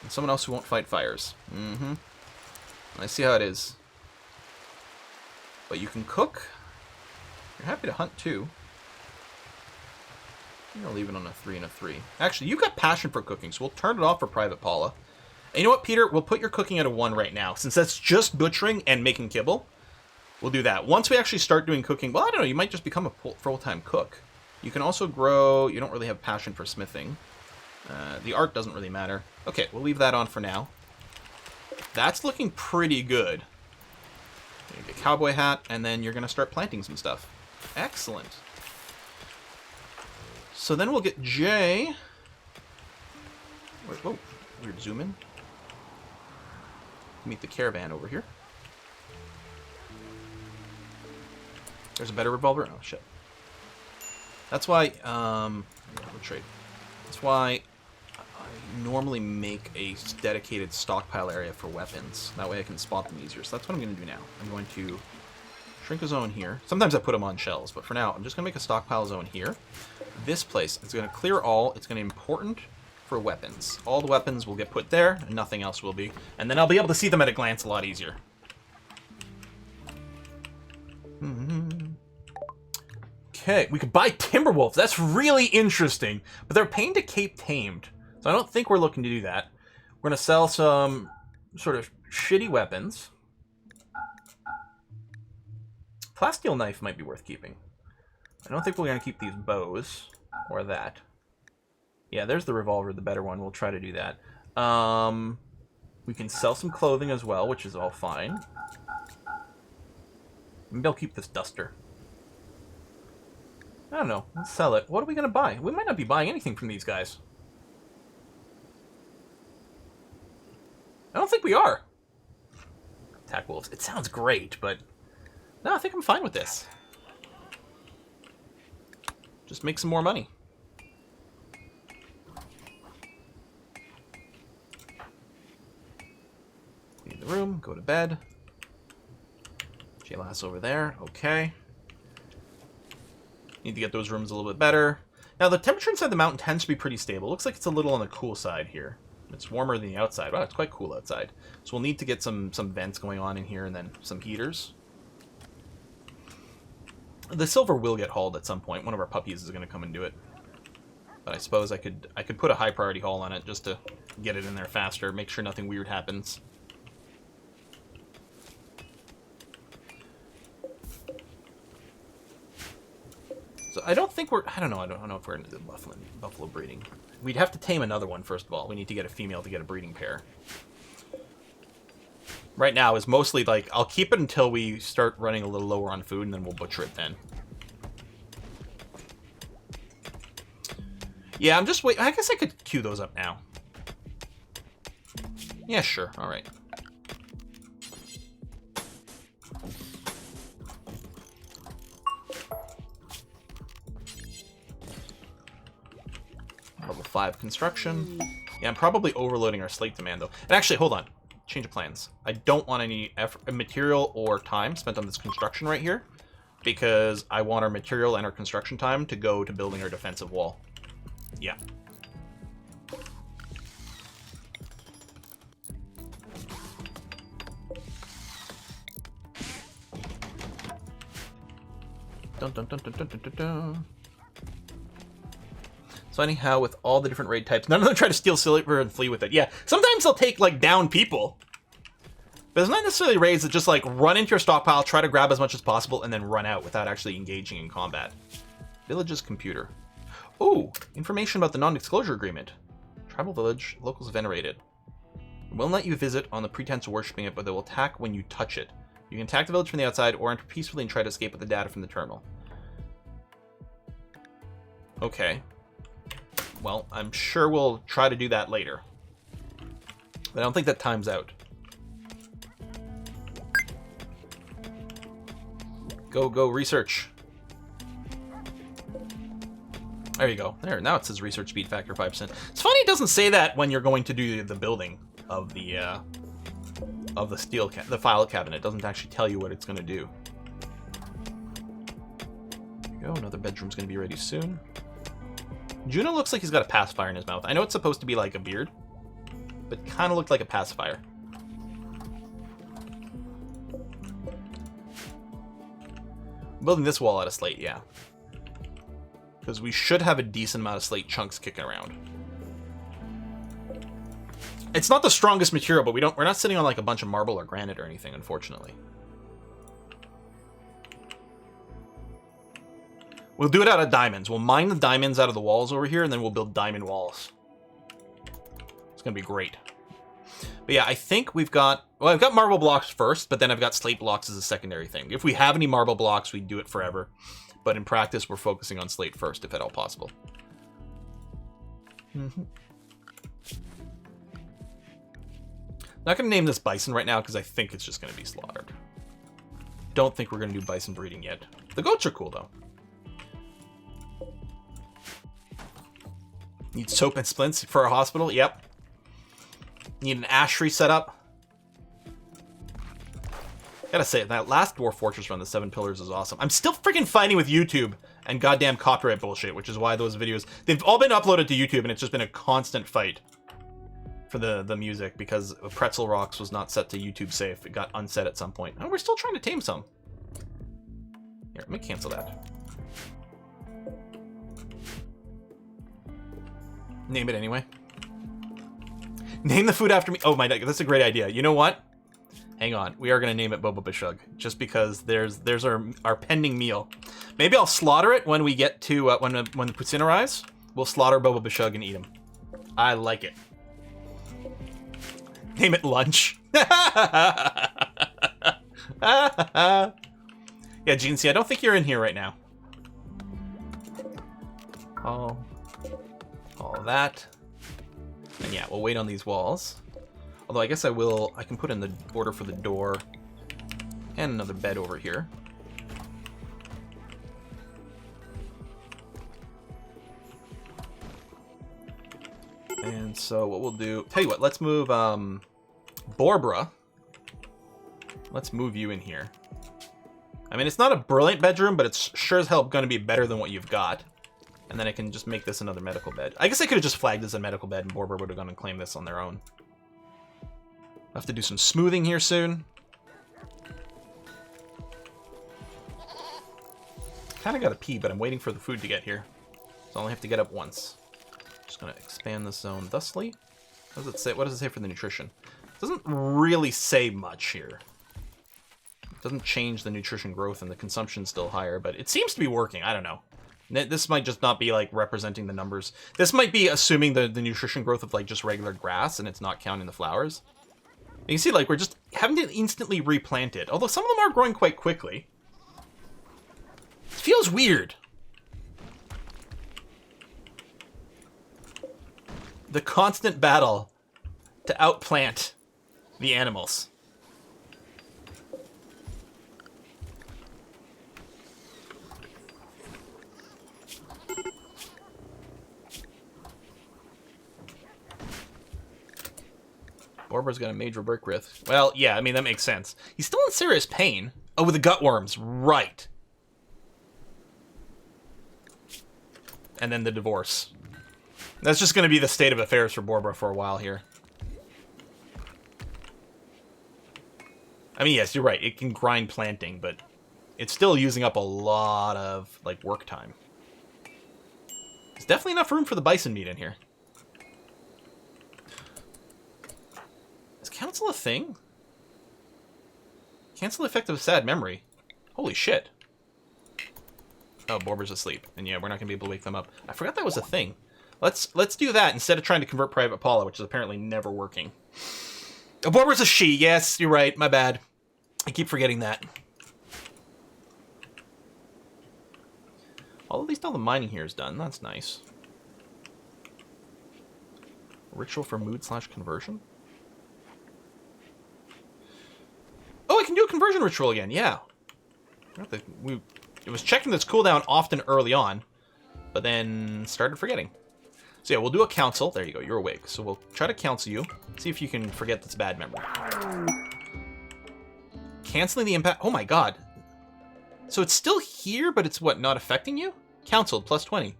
And someone else who won't fight fires. Mm-hmm. I see how it is. But you can cook. You're happy to hunt, too. I'm going to leave it on a 3 and a 3. Actually, you've got passion for cooking, so we'll turn it off for Private Paula. And you know what, Peter? We'll put your cooking at a 1 right now. Since that's just butchering and making kibble, we'll do that. Once we actually start doing cooking, well, I don't know, you might just become a full-time cook. You can also grow... You don't really have passion for smithing. The art doesn't really matter. Okay, we'll leave that on for now. That's looking pretty good. You get a cowboy hat, and then you're going to start planting some stuff. Excellent. So then we'll get Jay. Wait, whoa, weird zoom in. Meet the caravan over here. There's a better revolver. Oh shit. That's why. We'll trade. That's why I normally make a dedicated stockpile area for weapons. That way I can spot them easier. So that's what I'm going to do now. I'm going to shrink a zone here. Sometimes I put them on shelves, but for now I'm just going to make a stockpile zone here. This place is going to clear all. It's going to be important for weapons. All the weapons will get put there, and nothing else will be. And then I'll be able to see them at a glance a lot easier. Okay, we could buy Timberwolves. That's really interesting. But they're paying to Cape Tamed. So I don't think we're looking to do that. We're going to sell some sort of shitty weapons. Plasteel knife might be worth keeping. I don't think we're going to keep these bows. Or that. Yeah, there's the revolver, the better one. We'll try to do that. We can sell some clothing as well, which is all fine. Maybe I'll keep this duster. I don't know. Let's sell it. What are we going to buy? We might not be buying anything from these guys. I don't think we are. Attack wolves. It sounds great, but... No, I think I'm fine with this. Just make some more money. Leave the room. Go to bed. J-Lass over there. Okay. Need to get those rooms a little bit better. Now, the temperature inside the mountain tends to be pretty stable. Looks like it's a little on the cool side here. It's warmer than the outside. Wow, it's quite cool outside. So we'll need to get some vents going on in here and then some heaters. The silver will get hauled at some point. One of our puppies is going to come and do it. But I suppose I could put a high priority haul on it just to get it in there faster. Make sure nothing weird happens. So I don't think we're... I don't know if we're into the buffalo breeding. We'd have to tame another one, first of all. We need to get a female to get a breeding pair. Right now is mostly like... I'll keep it until we start running a little lower on food, and then we'll butcher it then. Yeah, I'm just waiting. I guess I could queue those up now. Yeah, sure. All right. Level 5 construction. Yeah, I'm probably overloading our slate demand, though. And actually, hold on. Change of plans. I don't want any effort, material or time spent on this construction right here, because I want our material and our construction time to go to building our defensive wall. Yeah. Dun dun dun dun dun dun dun dun. So anyhow, with all the different raid types, none of them try to steal silver and flee with it. Yeah, sometimes they'll take, like, down people. But it's not necessarily raids that just like run into your stockpile, try to grab as much as possible, and then run out without actually engaging in combat. Village's computer. Ooh, information about the non-disclosure agreement. Tribal village, locals venerated. Will let you visit on the pretense of worshipping it, but they will attack when you touch it. You can attack the village from the outside or enter peacefully and try to escape with the data from the terminal. Okay. Well, I'm sure we'll try to do that later. But I don't think that time's out. Go, research. There you go. There, now it says research speed factor 5%. It's funny it doesn't say that when you're going to do the building of the the file cabinet. It doesn't actually tell you what it's going to do. There you go. Another bedroom's going to be ready soon. Juno looks like he's got a pacifier in his mouth. I know it's supposed to be like a beard, but kind of looked like a pacifier. Building this wall out of slate, yeah. Because we should have a decent amount of slate chunks kicking around. It's not the strongest material, but we're not sitting on like a bunch of marble or granite or anything, unfortunately. We'll do it out of diamonds. We'll mine the diamonds out of the walls over here, and then we'll build diamond walls. It's gonna be great. But yeah, I think we've got... Well, I've got marble blocks first, but then I've got slate blocks as a secondary thing. If we have any marble blocks, we do it forever. But in practice, we're focusing on slate first, if at all possible. Mm-hmm. Not going to name this bison right now, because I think it's just going to be slaughtered. Don't think we're going to do bison breeding yet. The goats are cool, though. Need soap and splints for our hospital? Yep. Need an ashery set up. Gotta say, that last Dwarf Fortress run, the 7 Pillars, is awesome. I'm still freaking fighting with YouTube and goddamn copyright bullshit, which is why those videos... They've all been uploaded to YouTube, and it's just been a constant fight for the music, because Pretzel Rocks was not set to YouTube safe. It got unset at some point. And we're still trying to tame some. Here, let me cancel that. Name it anyway. Name the food after me. Oh my god, that's a great idea. You know what? Hang on, we are gonna name it Boba Bashug, just because there's our pending meal. Maybe I'll slaughter it when we get to when the Putin arrives. We'll slaughter Boba Bashug and eat him. I like it. Name it lunch. Yeah, Gene C, I don't think you're in here right now. All that, and yeah, we'll wait on these walls. Although I guess I can put in the order for the door and another bed over here. And so what we'll do, tell you what, let's move Borbra. Let's move you in here. I mean, it's not a brilliant bedroom, but it's sure as hell going to be better than what you've got. And then I can just make this another medical bed. I guess I could have just flagged this a medical bed and Borbra would have gone and claimed this on their own. I'll have to do some smoothing here soon. Kind of got to pee, but I'm waiting for the food to get here. So I only have to get up once. Just going to expand the zone thusly. What does it say? What does it say for the nutrition? It doesn't really say much here. It doesn't change the nutrition growth, and the consumption's still higher, but it seems to be working. I don't know. This might just not be like representing the numbers. This might be assuming the nutrition growth of like just regular grass, and it's not counting the flowers. You can see, like, we're just having to instantly replant it. Although some of them are growing quite quickly. It feels weird. The constant battle to outplant the animals. Borbra's got a major brick rift. Well, yeah, I mean, that makes sense. He's still in serious pain. Oh, with the gut worms. Right. And then the divorce. That's just going to be the state of affairs for Borbra for a while here. I mean, yes, you're right. It can grind planting, but it's still using up a lot of, like, work time. There's definitely enough room for the bison meat in here. Is council a thing? Cancel the effect of a sad memory. Holy shit. Oh, Borber's asleep. And yeah, we're not going to be able to wake them up. I forgot that was a thing. Let's do that instead of trying to convert Private Paula, which is apparently never working. Oh, Borber's a she. Yes, you're right. My bad. I keep forgetting that. Well, at least all the mining here is done. That's nice. Ritual for mood/conversion? Oh, I can do a conversion ritual again. Yeah. It was checking this cooldown often early on, but then started forgetting. So yeah, we'll do a counsel. There you go. You're awake. So we'll try to counsel you. See if you can forget this bad memory. Canceling the impact. Oh my god. So it's still here, but it's what, not affecting you? Counseled, plus 20.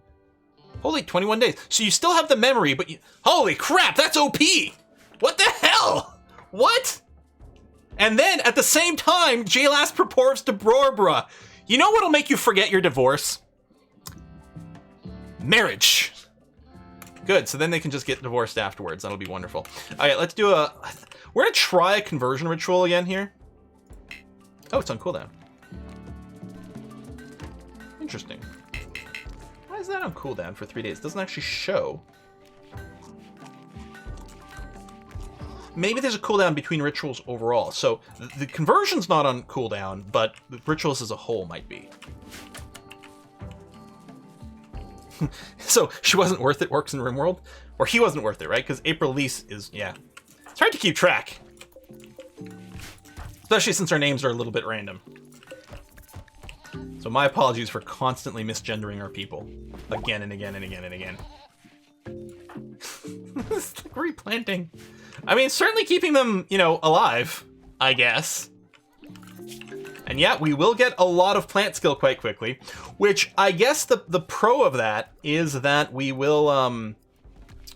Holy, 21 days. So you still have the memory, but you... Holy crap, that's OP! What the hell? What? And then, at the same time, Jaylas proposed to Brorbra. You know what'll make you forget your divorce? Marriage. Good, so then they can just get divorced afterwards. That'll be wonderful. Alright, let's do a... We're gonna try a conversion ritual again here. Oh, it's on cooldown. Interesting. Why is that on cooldown for 3 days? It doesn't actually show. Maybe there's a cooldown between rituals overall. So the conversion's not on cooldown, but the rituals as a whole might be. So she wasn't worth it works in Rimworld? Or he wasn't worth it, right? Because April Lease is, yeah. It's hard to keep track. Especially since our names are a little bit random. So my apologies for constantly misgendering our people. Again and again and again and again. It's like replanting. I mean, certainly keeping them, you know, alive, I guess. And yeah, we will get a lot of plant skill quite quickly, which I guess the pro of that is that we will,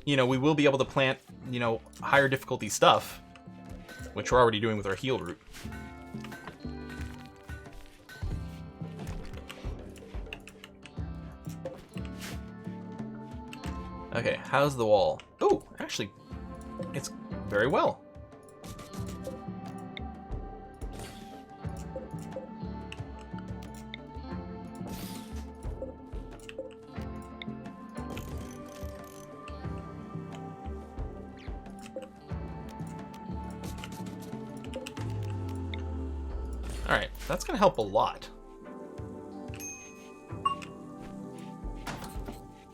you know, we will be able to plant, you know, higher difficulty stuff, which we're already doing with our heal route. Okay, how's the wall? Oh, actually, it's very well. Alright, that's gonna help a lot.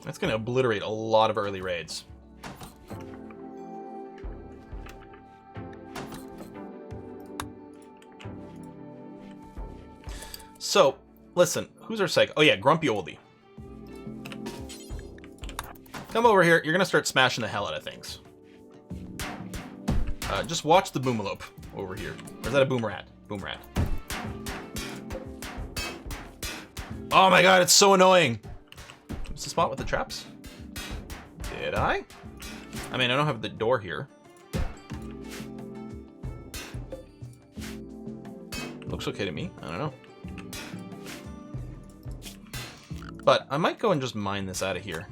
That's gonna obliterate a lot of early raids. So, listen, who's our psych? Oh yeah, Grumpy Oldie. Come over here, you're gonna start smashing the hell out of things. Just watch the Boomalope over here. Or is that a Boomerrat? Boomerrat. Oh my god, it's so annoying! What's the spot with the traps? Did I? I mean, I don't have the door here. Looks okay to me. I don't know. But I might go and just mine this out of here.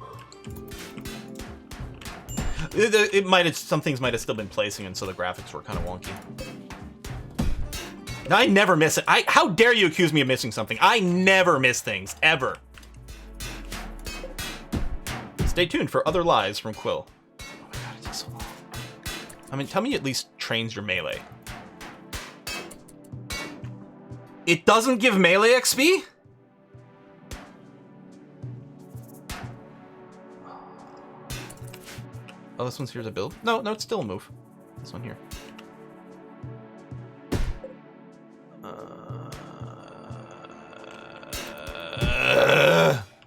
It might have, some things might have still been placing, and so the graphics were kind of wonky. I never miss it. How dare you accuse me of missing something? I never miss things, ever. Stay tuned for other lies from Quill. Oh my god, it takes so long. I mean, tell me it at least trains your melee. It doesn't give melee XP? Oh, this one's here's a build? No, it's still a move. This one here.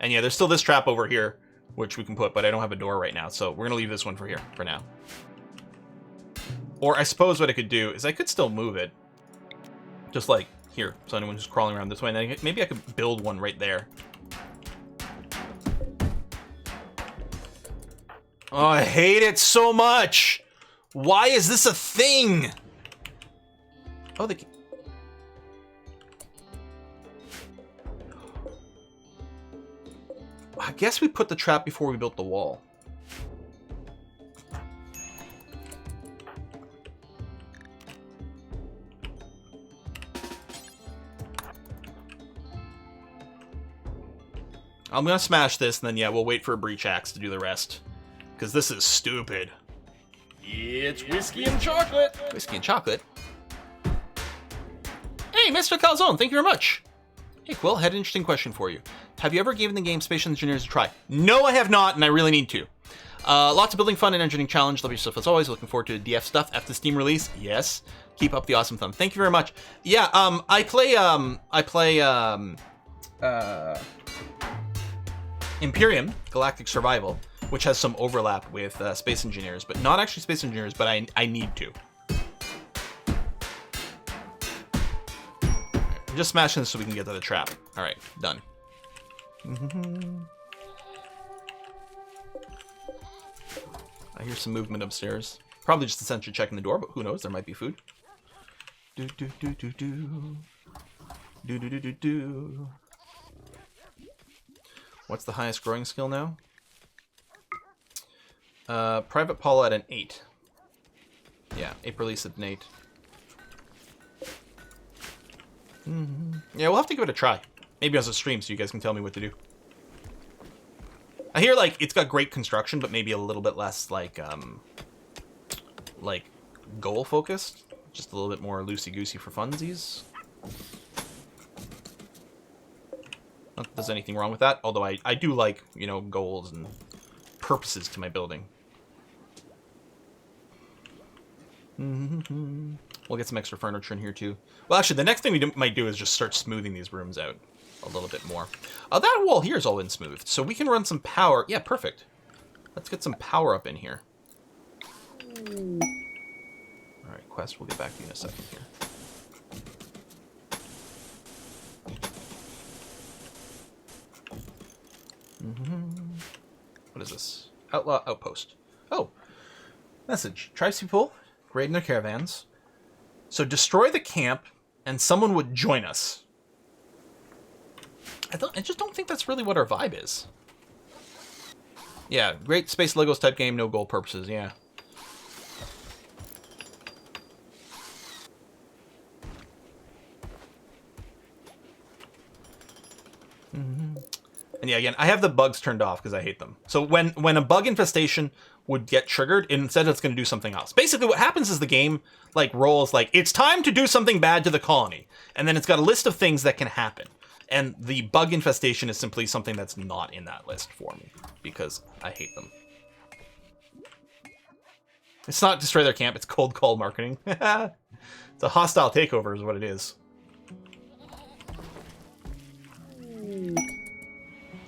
And yeah, there's still this trap over here, which we can put, but I don't have a door right now, so we're gonna leave this one for here, for now. Or I suppose what I could do is I could still move it. Just like here, so anyone who's crawling around this way, and then maybe I could build one right there. Oh, I hate it so much! Why is this a thing? Oh, they... I guess we put the trap before we built the wall. I'm gonna smash this, and then yeah, we'll wait for a breach axe to do the rest. Because this is stupid. It's whiskey and chocolate. Whiskey and chocolate. Hey, Mr. Calzone, thank you very much. Hey, Quill, I had an interesting question for you. Have you ever given the game Space Engineers a try? No, I have not, and I really need to. Lots of building fun and engineering challenge. Love your stuff as always. Looking forward to DF stuff after the Steam release. Yes. Keep up the awesome thumb. Thank you very much. Yeah, I play Imperium Galactic Survival, which has some overlap with Space Engineers, but not actually Space Engineers, but I need to. I'm just smashing this so we can get to the trap. All right, done. I hear some movement upstairs. Probably just the sentry checking the door, but who knows? There might be food. Do do do do do. Do do do do do. What's the highest growing skill now? Private Paula at an 8. Yeah, April Lisa at an 8. Yeah, we'll have to give it a try. Maybe as a stream so you guys can tell me what to do. I hear, like, it's got great construction, but maybe a little bit less, like goal-focused. Just a little bit more loosey-goosey for funsies. Not that there's anything wrong with that, although I do like, you know, goals and purposes to my building. We'll get some extra furniture in here, too. Well, actually, the next thing we might do is just start smoothing these rooms out a little bit more. That wall here is all been smoothed, so we can run some power. Yeah, perfect. Let's get some power up in here. All right, Quest, we'll get back to you in a second here. What is this? Outlaw Outpost. Oh, message. Tribes people raiding their caravans. So destroy the camp, and someone would join us. I just don't think that's really what our vibe is. Yeah, great space Legos type game, no goal purposes. Yeah. And yeah, again, I have the bugs turned off because I hate them. So when a bug infestation would get triggered, instead it's going to do something else. Basically, what happens is the game like rolls like, it's time to do something bad to the colony. And then it's got a list of things that can happen. And the bug infestation is simply something that's not in that list for me because I hate them. It's not destroy their camp, it's cold call marketing. It's a hostile takeover is what it is.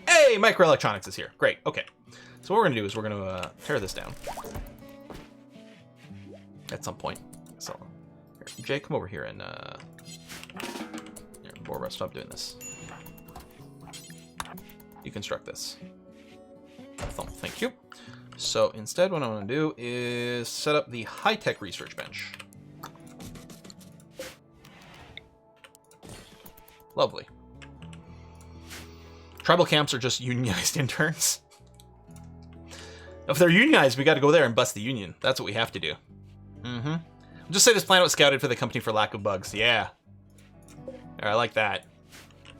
Hey, microelectronics is here. Great. Okay. So what we're going to do is we're going to tear this down. At some point. So, here, Jay, come over here and... Here, Borba, stop doing this. You construct this. Thank you. So instead what I'm going to do is set up the high-tech research bench. Lovely. Tribal camps are just unionized interns. If they're unionized, we got to go there and bust the union. That's what we have to do. I'll just say this planet was scouted for the company for lack of bugs. Yeah. I like that.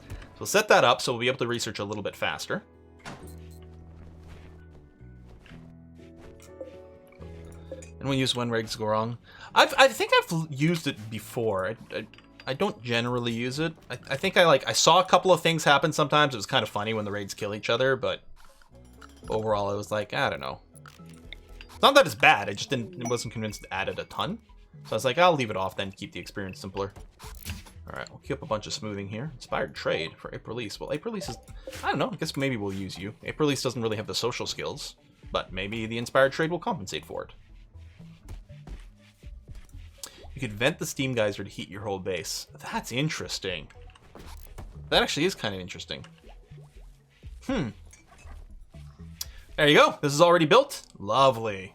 So we'll set that up so we'll be able to research a little bit faster. And we'll use when regs go wrong. I think I've used it before. I don't generally use it. I think I saw a couple of things happen sometimes. It was kind of funny when the raids kill each other, but overall I was like, I don't know. It's not that it's bad, I just wasn't convinced it added a ton. So I was like, I'll leave it off then, keep the experience simpler. Alright, we'll keep a bunch of smoothing here. Inspired trade for April Lise. Well, April Lise is, I don't know, I guess maybe we'll use you. April Lise doesn't really have the social skills, but maybe the inspired trade will compensate for it. You could vent the steam geyser to heat your whole base. That's interesting. That actually is kind of interesting. There you go. This is already built. Lovely.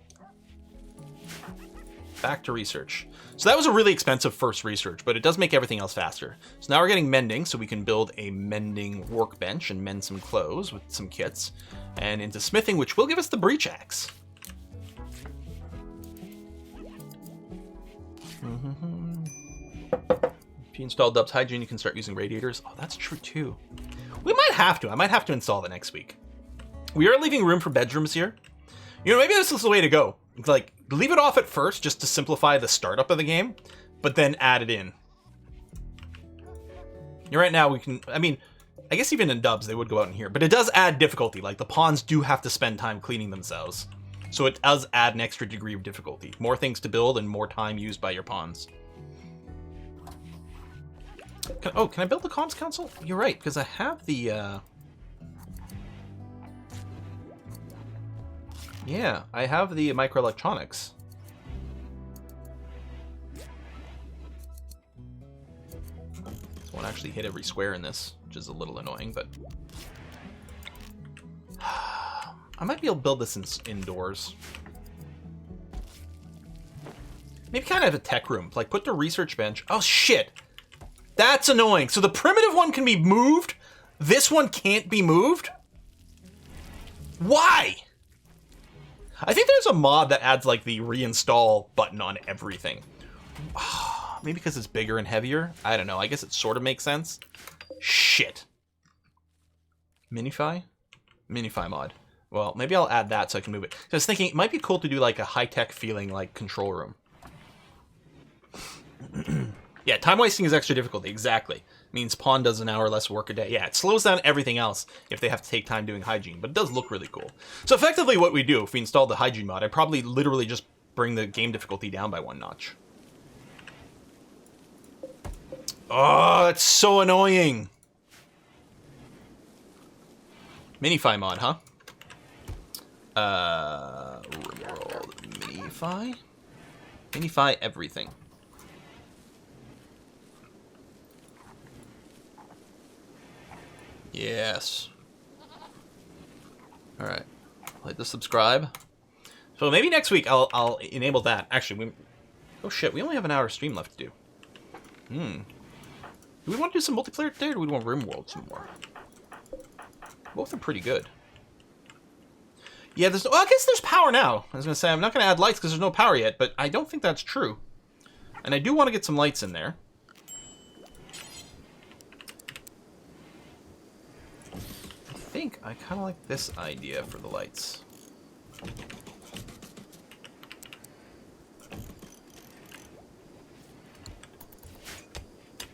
Back to research. So that was a really expensive first research, but it does make everything else faster. So now we're getting mending, so we can build a mending workbench and mend some clothes with some kits. And into smithing, which will give us the breach axe. If you install Dub's Hygiene, you can start using radiators. Oh, that's true too. We might have to. I might have to install it next week. We are leaving room for bedrooms here. You know, maybe this is the way to go. Like, leave it off at first just to simplify the startup of the game, but then add it in. Right now we can, I mean, I guess even in Dubs they would go out in here, but it does add difficulty. Like, the pawns do have to spend time cleaning themselves. So it does add an extra degree of difficulty. More things to build and more time used by your pawns. Can I build the comms console? You're right, because I have the, yeah, I have the microelectronics. This won't actually hit every square in this, which is a little annoying, but... I might be able to build this indoors. Maybe kind of have a tech room. Like, put the research bench... Oh, shit! That's annoying. So the primitive one can be moved? This one can't be moved? Why? I think there's a mod that adds, like, the reinstall button on everything. Maybe because it's bigger and heavier? I don't know. I guess it sort of makes sense. Shit. Minify? Minify mod. Well, maybe I'll add that so I can move it. I was thinking it might be cool to do, like, a high-tech feeling, like, control room. Yeah, time wasting is extra difficulty. Exactly. Means pawn does an hour less work a day. Yeah, it slows down everything else if they have to take time doing hygiene, but it does look really cool. So effectively what we do, if we install the hygiene mod, I probably literally just bring the game difficulty down by 1 notch. Oh, it's so annoying. Minify mod, huh? Rimworld. Minify? Minify everything. Yes. All right. Hit the subscribe. So maybe next week I'll enable that. Actually, oh shit, we only have an hour stream left to do. Do we want to do some multiplayer today, or do we want Rimworld some more? Both are pretty good. Yeah, there's. Well, I guess there's power now. I was gonna say I'm not gonna add lights because there's no power yet, but I don't think that's true. And I do want to get some lights in there. I think I kind of like this idea for the lights.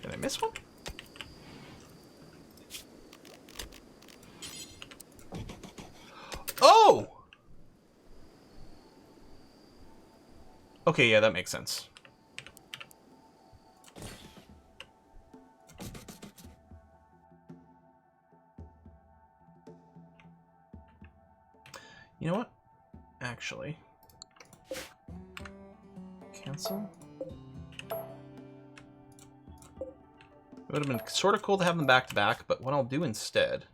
Did I miss one? Oh! Okay, yeah, that makes sense. You know what? Actually, cancel. It would have been sort of cool to have them back to back, but what I'll do instead,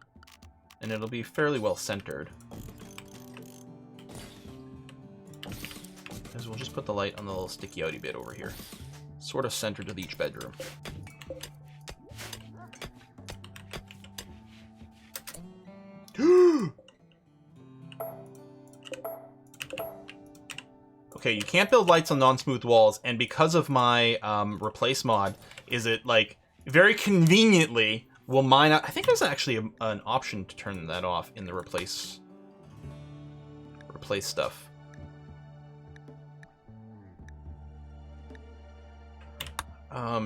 and it'll be fairly well centered, is we'll just put the light on the little sticky outy bit over here, sort of centered to each bedroom. Okay, you can't build lights on non-smooth walls, and because of my replace mod, is it like very conveniently will mine out. I think there's actually an option to turn that off in the replace stuff.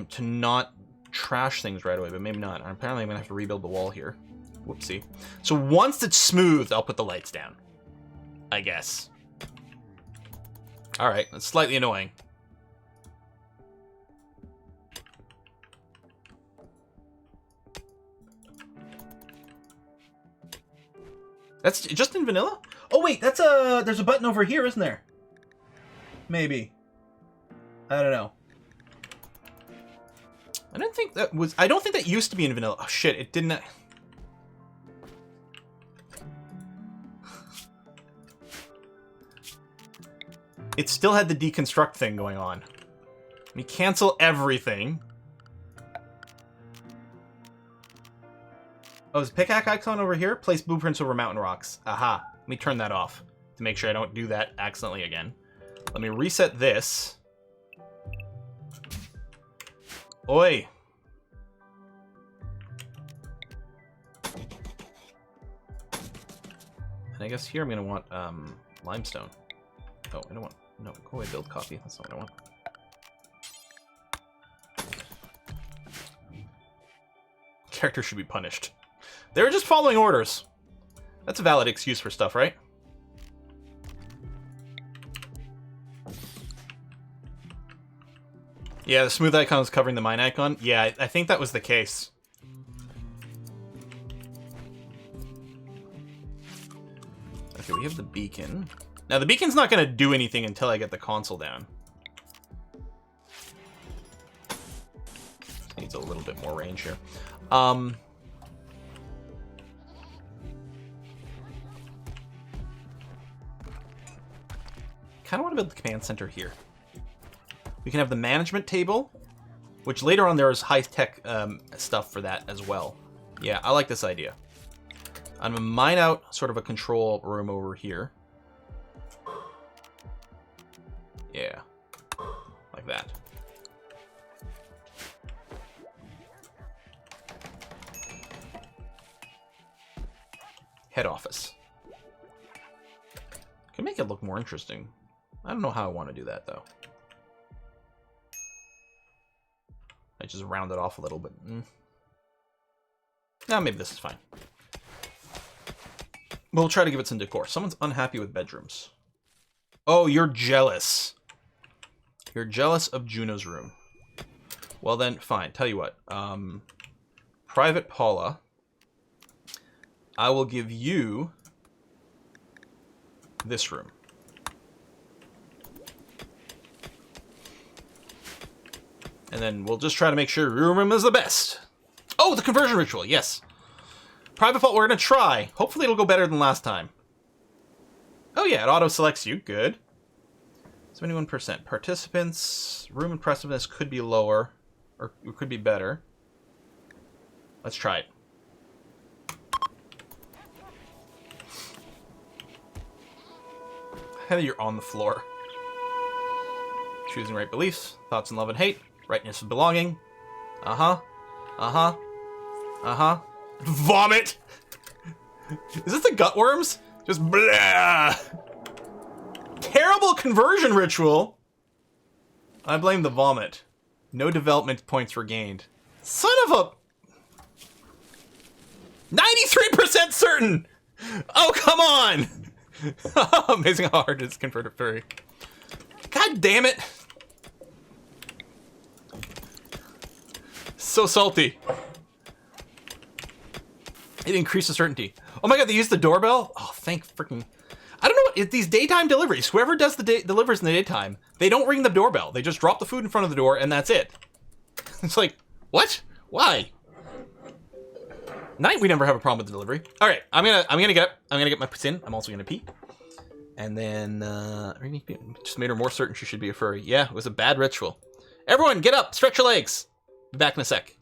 To not trash things right away, but maybe not. Apparently I'm gonna have to rebuild the wall here. Whoopsie. So once it's smooth, I'll put the lights down, I guess. Alright, that's slightly annoying. That's just in vanilla? Oh wait, that's there's a button over here, isn't there? Maybe. I don't know. I don't think that used to be in vanilla. Oh shit, it didn't. It still had the deconstruct thing going on. Let me cancel everything. Oh, is pickaxe icon over here? Place blueprints over mountain rocks. Aha. Let me turn that off to make sure I don't do that accidentally again. Let me reset this. Oi. And I guess here I'm going to want limestone. Oh, I don't want... No, go away, build copy. That's not what I want. Characters should be punished. They were just following orders. That's a valid excuse for stuff, right? Yeah, the smooth icon was covering the mine icon. Yeah, I think that was the case. Okay, we have the beacon. Now, the beacon's not going to do anything until I get the console down. Needs a little bit more range here. Kind of want to build the command center here. We can have the management table, which later on there is high-tech stuff for that as well. Yeah, I like this idea. I'm going to mine out sort of a control room over here. Yeah, like that. Head office. Can make it look more interesting. I don't know how I want to do that, though. I just round it off a little bit. Now, maybe this is fine. We'll try to give it some decor. Someone's unhappy with bedrooms. Oh, you're jealous. You're jealous of Juno's room. Well then, fine. Tell you what. Private Paula. I will give you this room. And then we'll just try to make sure your room is the best. Oh, the conversion ritual. Yes. Private Vault, we're going to try. Hopefully it'll go better than last time. Oh yeah, it auto-selects you. Good. 71%. Participants, room impressiveness could be lower. Or it could be better. Let's try it. Heather, you're on the floor. Choosing right beliefs, thoughts in love and hate, rightness of belonging. Uh-huh. Uh-huh. Uh-huh. Vomit! Is this the gut worms? Just blah! Terrible conversion ritual! I blame the vomit. No development points were gained. Son of a... 93% certain! Oh, come on! Amazing how hard it is to convert a furry. God damn it! So salty. It increases certainty. Oh my god, they used the doorbell? Oh, thank freaking... I don't know what... These daytime deliveries, whoever does the delivers in the daytime, they don't ring the doorbell. They just drop the food in front of the door and that's it. It's like, what? Why? Night, we never have a problem with the delivery. All right, I'm gonna get my puss in. I'm also gonna pee, and then just made her more certain she should be a furry. Yeah, it was a bad ritual. Everyone, get up, stretch your legs. Be back in a sec.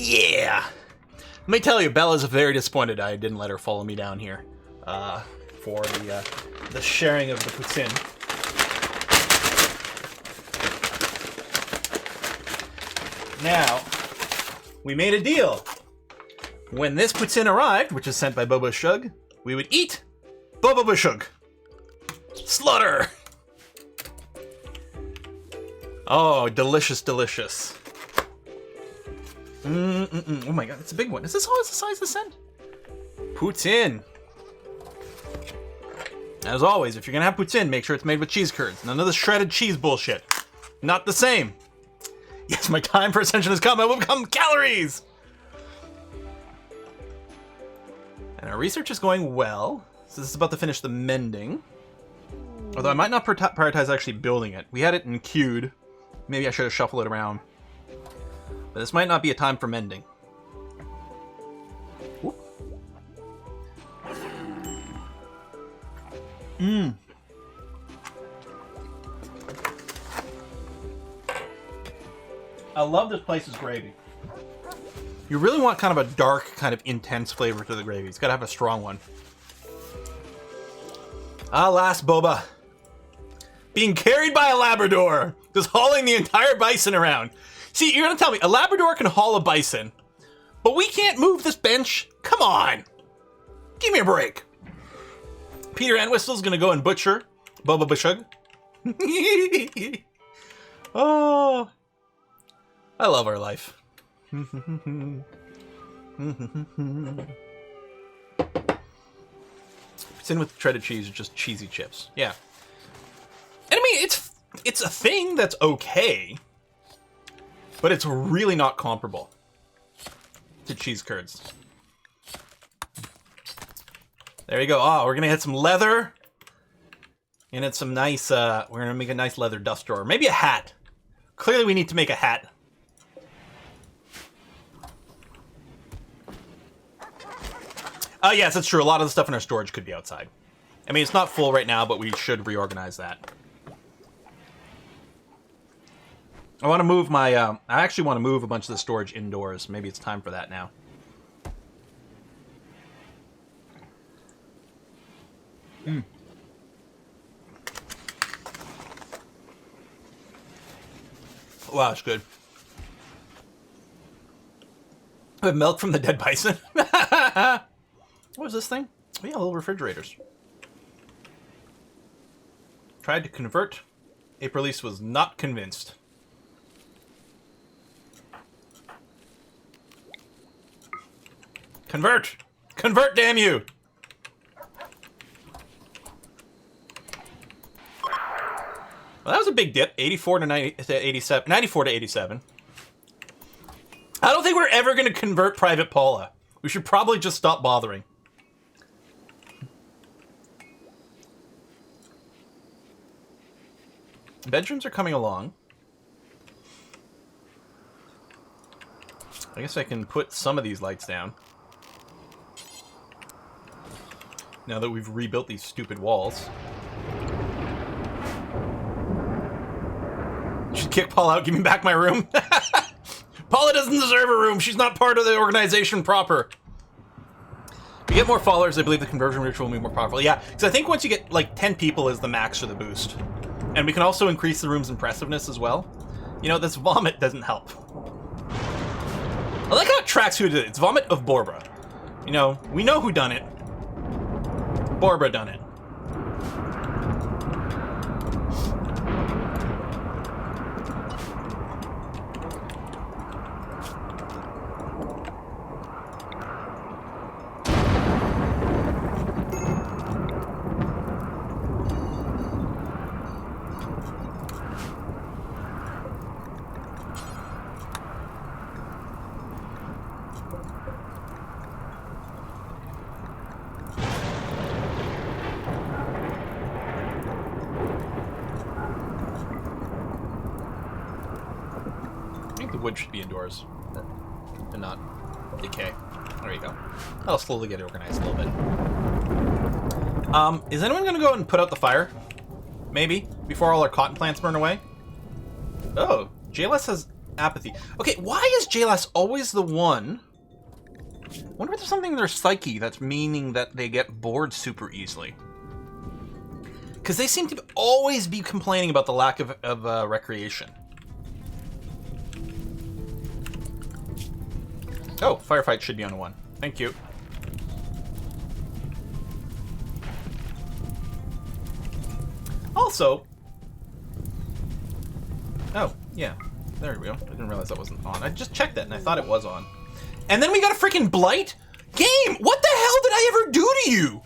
Yeah. Let me tell you, Bella's very disappointed I didn't let her follow me down here for the sharing of the poutine. Now, we made a deal. When this poutine arrived, which is sent by Bobo Shug, we would eat Bobo Shug. Slaughter! Oh, delicious, delicious. Oh my god, it's a big one. Is this always the size of the scent? Poutine. As always, if you're gonna have poutine, make sure it's made with cheese curds. None of the shredded cheese bullshit. Not the same. Yes, my time for ascension has come. I will become calories! And our research is going well. So this is about to finish the mending. Although I might not prioritize actually building it. We had it in queued. Maybe I should have shuffled it around. But this might not be a time for mending. Whoop. I love this place's gravy. You really want kind of a dark, kind of intense flavor to the gravy. It's gotta have a strong one. Alas, Boba. Being carried by a Labrador. Just hauling the entire bison around. See, you're gonna tell me, a Labrador can haul a bison, but we can't move this bench? Come on. Give me a break. Peter Entwistle's gonna go and butcher Boba Bashug. Oh. I love our life. It's in with shredded cheese or just cheesy chips. Yeah. And I mean, it's a thing that's okay, but it's really not comparable to cheese curds. There you go. Oh, we're gonna hit some leather. And it's some nice, we're gonna make a nice leather dust drawer. Maybe a hat. Clearly we need to make a hat. Yes, that's true. A lot of the stuff in our storage could be outside. I mean, it's not full right now, but we should reorganize that. I want to move my, I actually want to move a bunch of the storage indoors. Maybe it's time for that now. Wow, it's good. I have milk from the dead bison. What was this thing? Oh, yeah, little refrigerators. Tried to convert. April-Elise was not convinced. Convert! Convert, damn you! Well, that was a big dip. 84 to 90 to 87. 94 to 87. I don't think we're ever going to convert Private Paula. We should probably just stop bothering. Bedrooms are coming along. I guess I can put some of these lights down. Now that we've rebuilt these stupid walls. Should kick Paula out, give me back my room. Paula doesn't deserve a room. She's not part of the organization proper. If you get more followers, I believe the conversion ritual will be more powerful. Yeah, because I think once you get like 10 people is the max for the boost. And we can also increase the room's impressiveness as well. You know, this vomit doesn't help. I like how it tracks who did it. It's vomit of Borbra. You know, we know who done it. Borbra done it. Wood should be indoors and not decay. There you go. That'll slowly get organized a little bit. Is anyone gonna go and put out the fire? Maybe before all our cotton plants burn away. Oh, JLS has apathy. Okay, why is JLAS always the one? I wonder if there's something in their psyche that's meaning that they get bored super easily. Because they seem to always be complaining about the lack of recreation. Oh, firefight should be on a 1. Thank you. Also... Oh, yeah. There we go. I didn't realize that wasn't on. I just checked that and I thought it was on. And then we got a freaking blight? Game! What the hell did I ever do to you?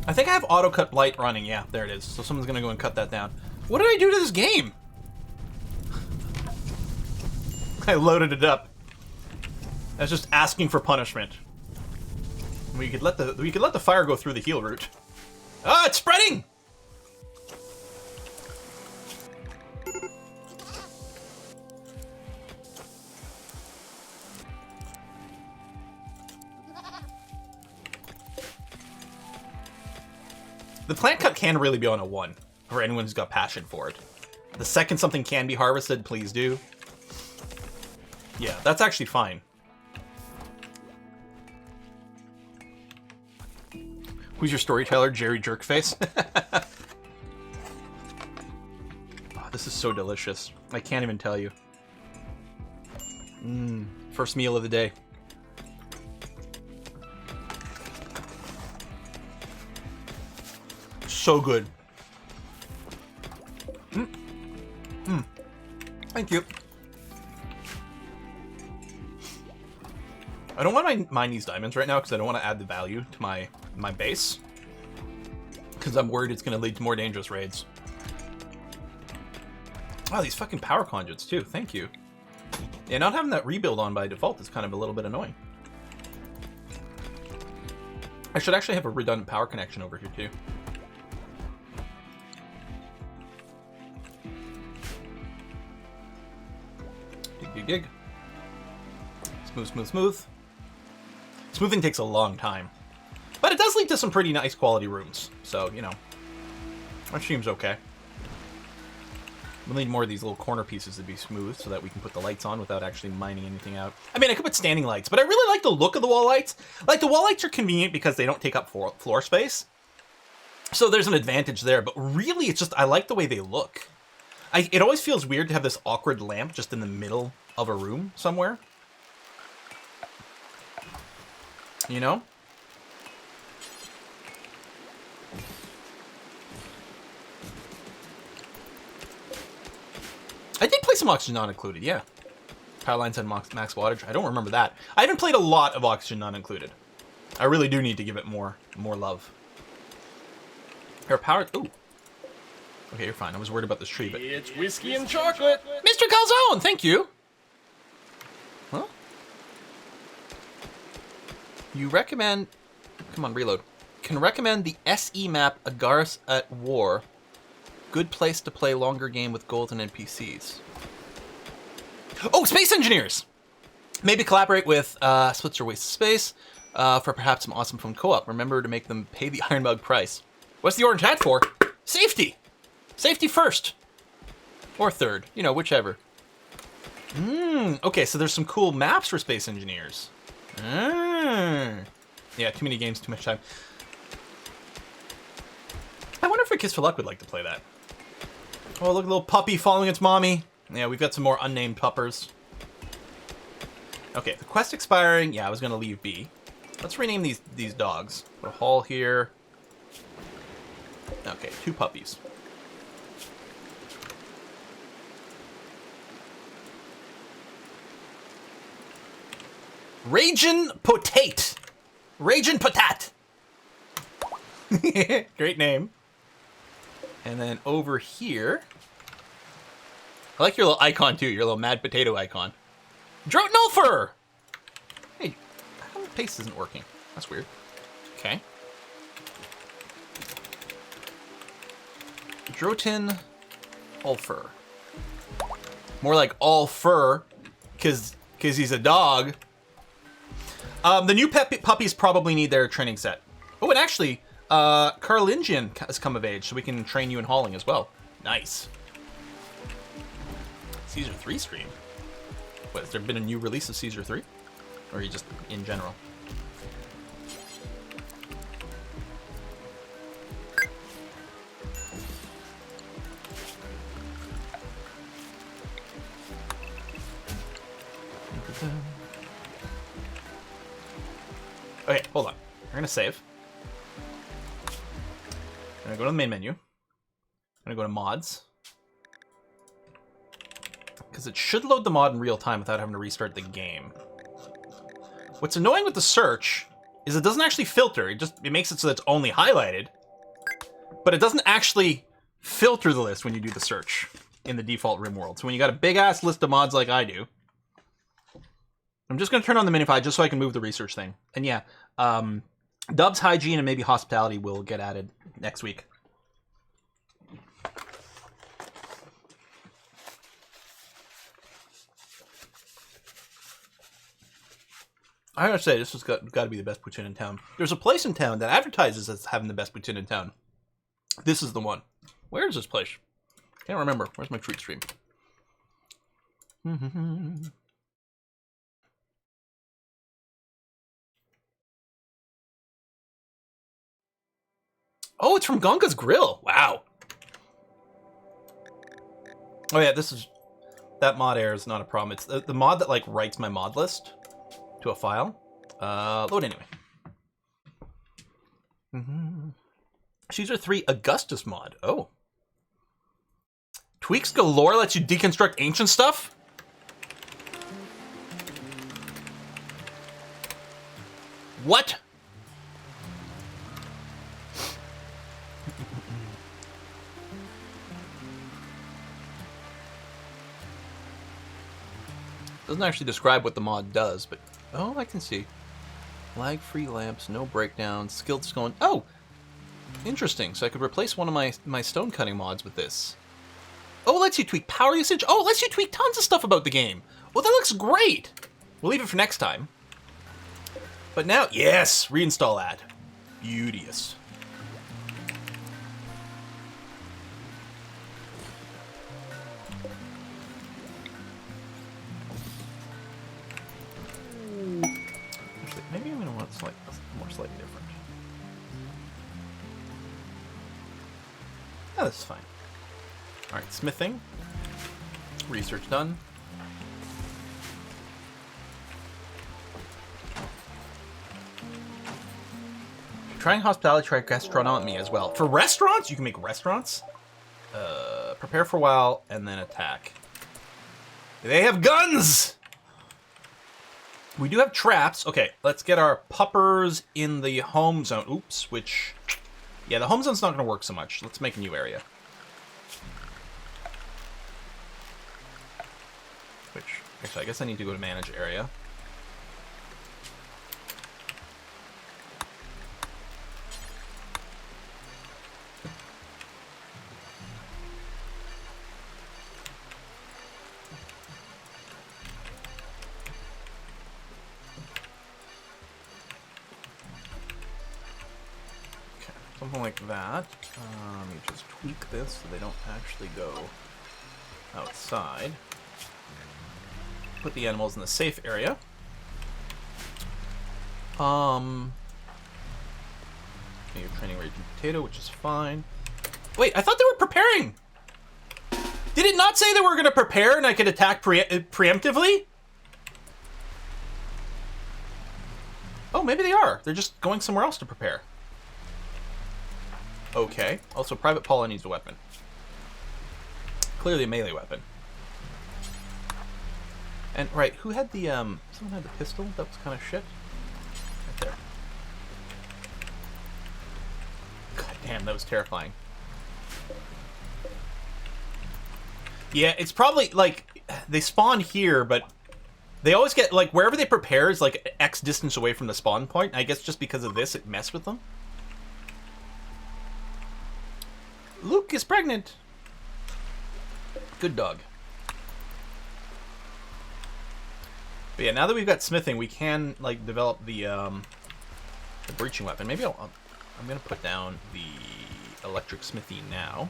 I think I have auto cut blight running. Yeah, there it is. So someone's gonna go and cut that down. What did I do to this game? I loaded it up. I was just asking for punishment. We could let the fire go through the heal route. Ah, it's spreading! The plant cut can really be on a 1 for anyone who's got passion for it. The second something can be harvested, please do. Yeah, that's actually fine. Who's your storyteller? Jerry Jerkface? Oh, this is so delicious. I can't even tell you. First meal of the day. So good. Thank you. I don't want to mine these diamonds right now because I don't want to add the value to my base. Because I'm worried it's going to lead to more dangerous raids. Oh, these fucking power conduits too. Thank you. Yeah, not having that rebuild on by default is kind of a little bit annoying. I should actually have a redundant power connection over here too. Dig. Smooth, smooth, smooth. Smoothing takes a long time. But it does lead to some pretty nice quality rooms. So, you know. That seems okay. We'll need more of these little corner pieces to be smooth so that we can put the lights on without actually mining anything out. I mean, I could put standing lights, but I really like the look of the wall lights. Like, the wall lights are convenient because they don't take up floor space. So there's an advantage there, but really it's just, I like the way they look. It always feels weird to have this awkward lamp just in the middle of a room somewhere. You know? I did play some Oxygen Not Included, yeah. Power lines had max wattage. I don't remember that. I haven't played a lot of Oxygen Not Included. I really do need to give it more love. Here, power... Ooh. Okay, you're fine. I was worried about this tree, but... It's whiskey and chocolate! Mr. Calzone, thank you! Huh? You recommend... Come on, reload. Can recommend the SE map Agaris at War. Good place to play longer game with golden NPCs. Oh, Space Engineers! Maybe collaborate with Switzer Waste of Space for perhaps some awesome fun co-op. Remember to make them pay the Iron Mug price. What's the orange hat for? Safety! Safety first. Or third. You know, whichever. Okay, so there's some cool maps for Space Engineers. Yeah, too many games, too much time. I wonder if a Kiss for Luck would like to play that. Oh, look, a little puppy following its mommy. Yeah, we've got some more unnamed puppers. Okay, the quest expiring. Yeah, I was gonna leave B. Let's rename these dogs. Put a hall here. Okay, 2 puppies. Ragin' Potate. Ragin' Patat. Great name. And then over here, I like your little icon too, your little mad potato icon. Drotnulfer! Hey, how come the paste isn't working? That's weird. Okay. Drotin Ulfer. More like all fur, cause he's a dog. The new puppies probably need their training set. Oh, and actually, Carolingian has come of age, so we can train you in hauling as well. Nice. Caesar 3 stream. What, has there been a new release of Caesar 3? Or are you just in general? Okay, hold on. We're gonna save. I'm gonna go to the main menu. I'm gonna go to mods. Because it should load the mod in real time without having to restart the game. What's annoying with the search is it doesn't actually filter. It makes it so that it's only highlighted. But it doesn't actually filter the list when you do the search in the default Rimworld. So when you got a big ass list of mods like I do, I'm just gonna turn on the minify just so I can move the research thing. And yeah, Dubs, Hygiene, and maybe Hospitality will get added next week. I gotta say, this has got to be the best poutine in town. There's a place in town that advertises as having the best poutine in town. This is the one. Where is this place? Can't remember. Where's my treat stream? Oh, it's from Gonka's Grill. Wow. Oh yeah, this is... That mod error is not a problem. It's the mod that, like, writes my mod list to a file. Load anyway. Caesar 3 Augustus mod. Oh. Tweaks galore lets you deconstruct ancient stuff? What? Doesn't actually describe what the mod does, but... Oh, I can see. Lag-free lamps, no breakdowns, skilled stone... Oh! Interesting, so I could replace one of my stone cutting mods with this. Oh, it lets you tweak power usage. Oh, it lets you tweak tons of stuff about the game. Well, that looks great! We'll leave it for next time. But now, yes! Reinstall ad. Beauteous. Maybe I'm going to want slightly different. Oh, this is fine. Alright, smithing. Research done. Trying hospitality, try gastronomy as well. For restaurants, you can make restaurants. Prepare for a while, and then attack. They have guns! We do have traps. Okay, let's get our puppers in the home zone. Oops, which... Yeah, the home zone's not going to work so much. Let's make a new area. Which, actually, I guess I need to go to manage area. Something like that. Let me just tweak this so they don't actually go outside. Put the animals in the safe area. You're training raging potato, which is fine. Wait, I thought they were preparing! Did it not say they were going to prepare and I could attack preemptively? Oh, maybe they are. They're just going somewhere else to prepare. Okay. Also, Private Paula needs a weapon. Clearly a melee weapon. And, right, who had the, someone had the pistol? That was kind of shit. Right there. God damn, that was terrifying. Yeah, it's probably, like, they spawn here, but they always get, like, wherever they prepare is, like, X distance away from the spawn point. I guess just because of this, it messed with them. Luke is pregnant. Good dog. But yeah, now that we've got smithing, we can like develop the breaching weapon. Maybe I'll I'm going to put down the electric smithy now.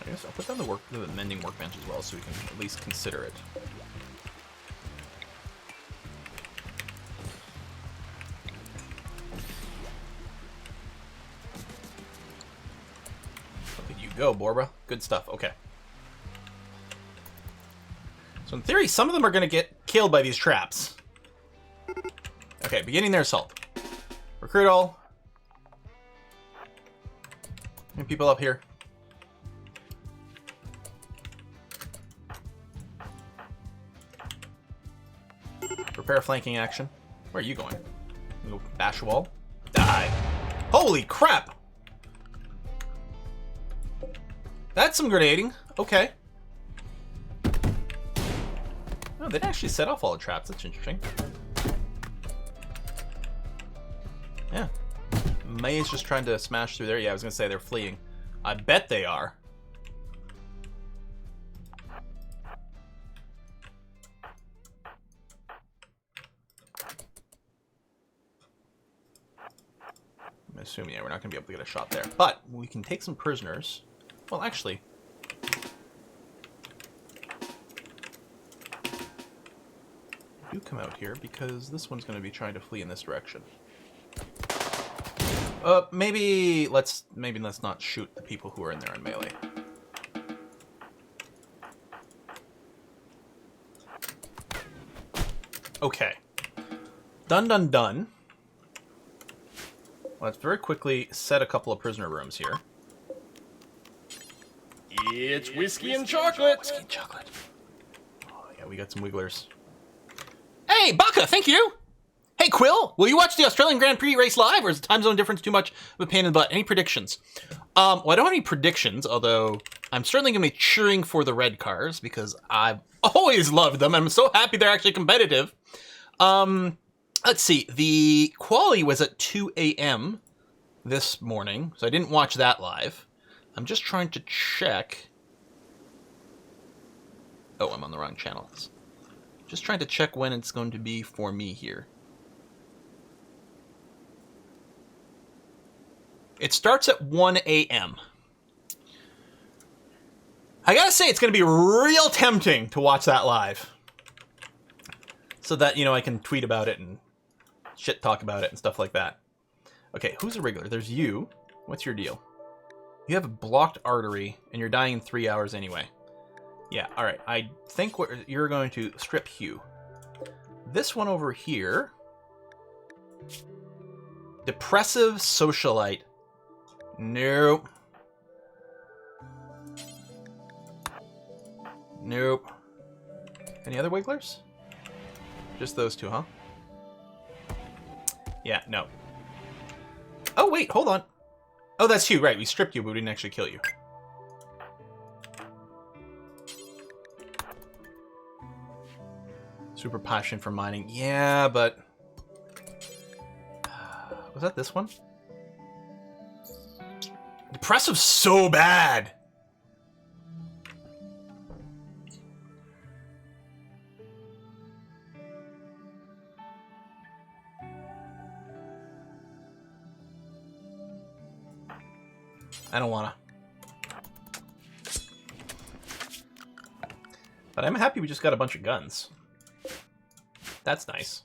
I guess I'll put down the mending workbench as well so we can at least consider it. Look at you go, Borba. Good stuff. Okay. So in theory, some of them are going to get killed by these traps. Okay, beginning their assault. Recruit all. Any people up here? Prepare flanking action. Where are you going? Go bash wall. Die. Holy crap! That's some grenading. Okay. Oh, they didn't actually set off all the traps. That's interesting. Yeah. May's just trying to smash through there. Yeah, I was going to say they're fleeing. I bet they are. I'm assuming, yeah, we're not going to be able to get a shot there. But we can take some prisoners. Well, actually... do come out here because this one's going to be trying to flee in this direction. Maybe let's not shoot the people who are in there in melee. Okay. Done. Let's very quickly set a couple of prisoner rooms here. It's whiskey and chocolate. Whiskey and chocolate. Oh yeah, we got some wigglers. Hey, Baka, thank you. Hey, Quill, will you watch the Australian Grand Prix race live, or is the time zone difference too much of a pain in the butt? Any predictions? Well, I don't have any predictions, although I'm certainly going to be cheering for the red cars because I've always loved them. I'm so happy they're actually competitive. Let's see. The quali was at 2 a.m. this morning, so I didn't watch that live. I'm just trying to check. Oh, I'm on the wrong channel. Just trying to check when it's going to be for me here. It starts at 1 a.m. I gotta say, it's gonna be real tempting to watch that live. So that, you know, I can tweet about it and shit talk about it and stuff like that. Okay, who's a regular? There's you. What's your deal? You have a blocked artery and you're dying in 3 hours anyway. Yeah, alright. I think you're going to strip Hugh. This one over here. Depressive socialite. Nope. Nope. Any other wigglers? Just those two, huh? Yeah, no. Oh, wait, hold on. Oh, that's you, right. We stripped you, but we didn't actually kill you. Super passion for mining. Yeah, but... was that this one? Depressive so bad! I don't wanna. But I'm happy we just got a bunch of guns. That's nice.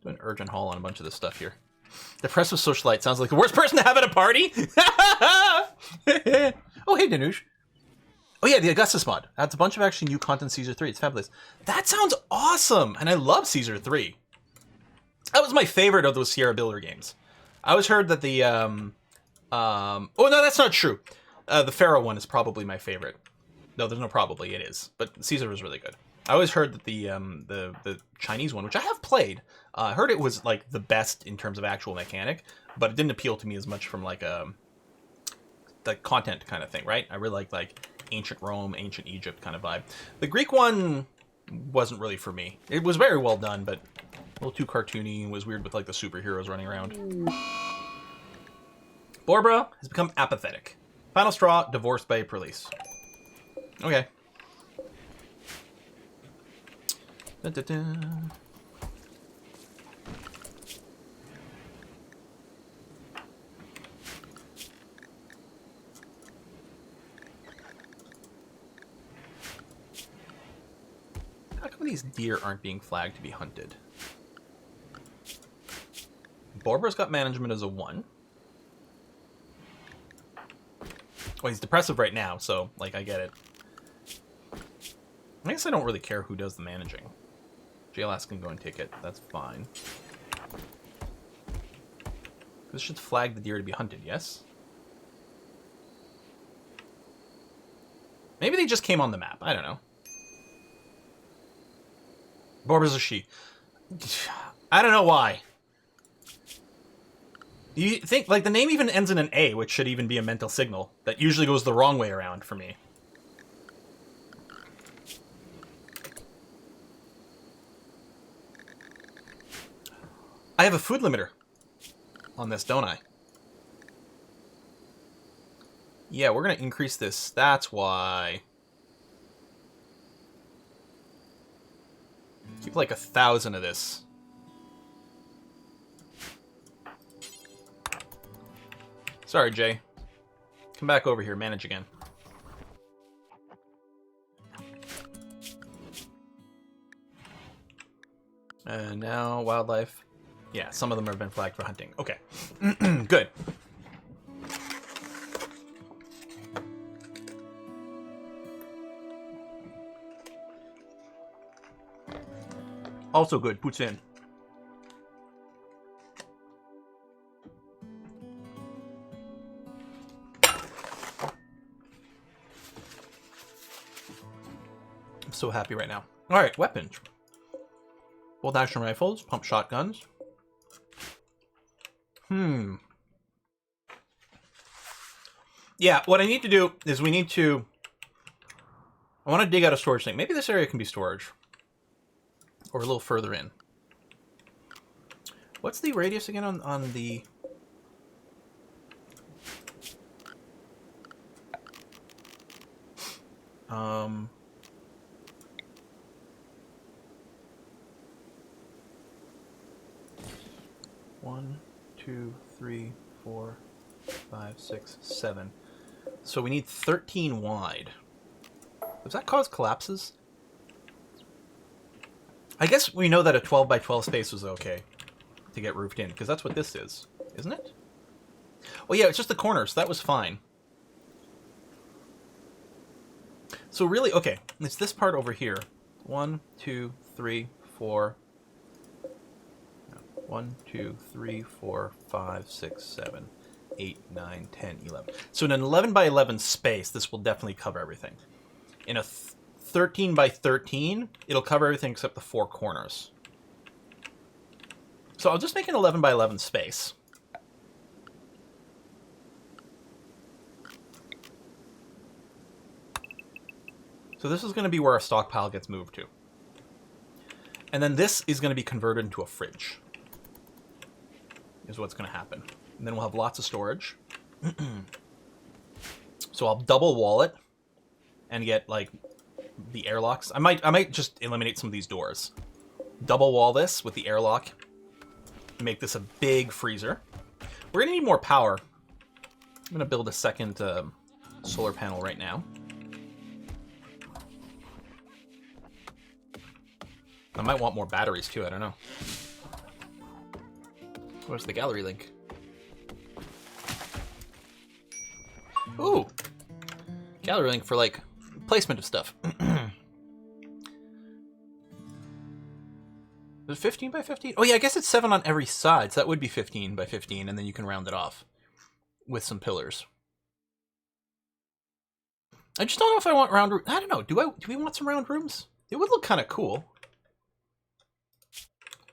Do an urgent haul on a bunch of this stuff here. Depressive socialite sounds like the worst person to have at a party. Oh, hey, Danush. Oh, yeah, the Augustus mod. That's a bunch of actually new content Caesar 3. It's fabulous. That sounds awesome. And I love Caesar 3. That was my favorite of those Sierra Builder games. I always heard that the... oh, no, that's not true. The Pharaoh one is probably my favorite. No, there's no probably. It is. But Caesar was really good. I always heard that the Chinese one, which I have played, I heard it was like the best in terms of actual mechanic, but it didn't appeal to me as much from like the content kind of thing, right? I really like ancient Rome, ancient Egypt kind of vibe. The Greek one wasn't really for me. It was very well done, but a little too cartoony and was weird with like the superheroes running around. Borbra has become apathetic. Final straw, divorced by police. Okay. Dun, dun, dun. How come these deer aren't being flagged to be hunted? Borber's got management as a 1. Well, he's depressive right now, so, like, I get it. I guess I don't really care who does the managing. JLS can go and take it. That's fine. This should flag the deer to be hunted, yes? Maybe they just came on the map. I don't know. Borber's a she. I don't know why. You think, like, the name even ends in an A, which should even be a mental signal. That usually goes the wrong way around for me. I have a food limiter on this, don't I? Yeah, we're going to increase this. That's why. Keep like 1,000 of this. Sorry, Jay. Come back over here. Manage again. And now wildlife. Yeah, some of them have been flagged for hunting. Okay. Good. Also good. Puts in. I'm so happy right now. All right, weapons. Bolt action rifles, pump shotguns. Yeah, what I need to do is we need to... I want to dig out a storage thing. Maybe this area can be storage. Or a little further in. What's the radius again on the... One, 2, 3, 4, 5, 6, 7. So we need 13 wide. Does that cause collapses? I guess we know that a 12 by 12 space was okay to get roofed in, because that's what this is, isn't it? Oh yeah, it's just the corners. That was fine. So really, okay, it's this part over here. 1, 2, 3, 4. 1, 2, 3, 4, 5, 6, 7, 8, 9, 10, 11. So in an 11 by 11 space, this will definitely cover everything. In a 13 by 13, it'll cover everything except the 4 corners. So I'll just make an 11 by 11 space. So this is going to be where our stockpile gets moved to. And then this is going to be converted into a fridge. Is what's going to happen. And then we'll have lots of storage. So I'll double wall it and get like the airlocks. I might just eliminate some of these doors. Double wall this with the airlock. Make this a big freezer. We're going to need more power. I'm going to build a second solar panel right now. I might want more batteries too, I don't know. Where's the gallery link? Ooh! Gallery link for, like, placement of stuff. Is it 15 by 15? Oh yeah, I guess it's 7 on every side, so that would be 15 by 15, and then you can round it off with some pillars. I just don't know if I want round rooms. I don't know, do we want some round rooms? It would look kind of cool.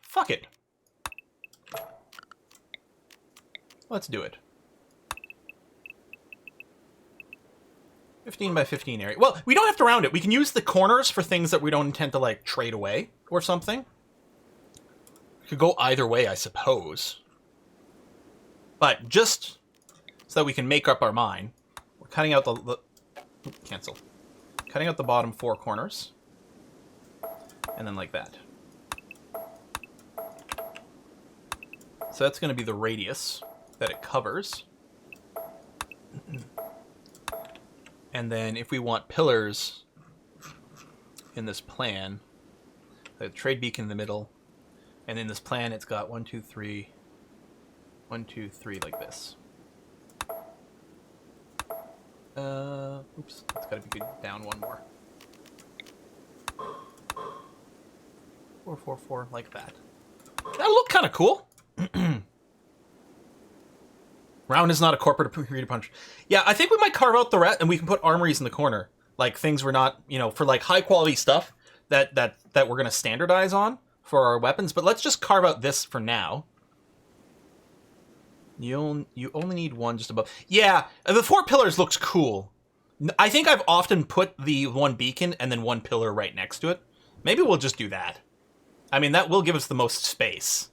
Fuck it. Let's do it. 15 by 15 area. Well, we don't have to round it. We can use the corners for things that we don't intend to, like, trade away or something. We could go either way, I suppose. But just so that we can make up our mind, we're cutting out the cancel. Cutting out the bottom 4 corners. And then like that. So that's going to be the radius that it covers. And then if we want pillars in this plan, the trade beacon in the middle, and in this plan it's got 1, 2, 3, 1, 2, 3 like this. Oops, it's got to be down one more. 4, 4, 4, like that. That'll look kind of cool. Round is not a corporate to punch. Yeah, I think we might carve out the rest, and we can put armories in the corner, like things we're not, you know, for like high quality stuff that we're gonna standardize on for our weapons. But let's just carve out this for now. You only need one just above. Yeah, the 4 pillars looks cool. I think I've often put the 1 beacon and then 1 pillar right next to it. Maybe we'll just do that. I mean, that will give us the most space.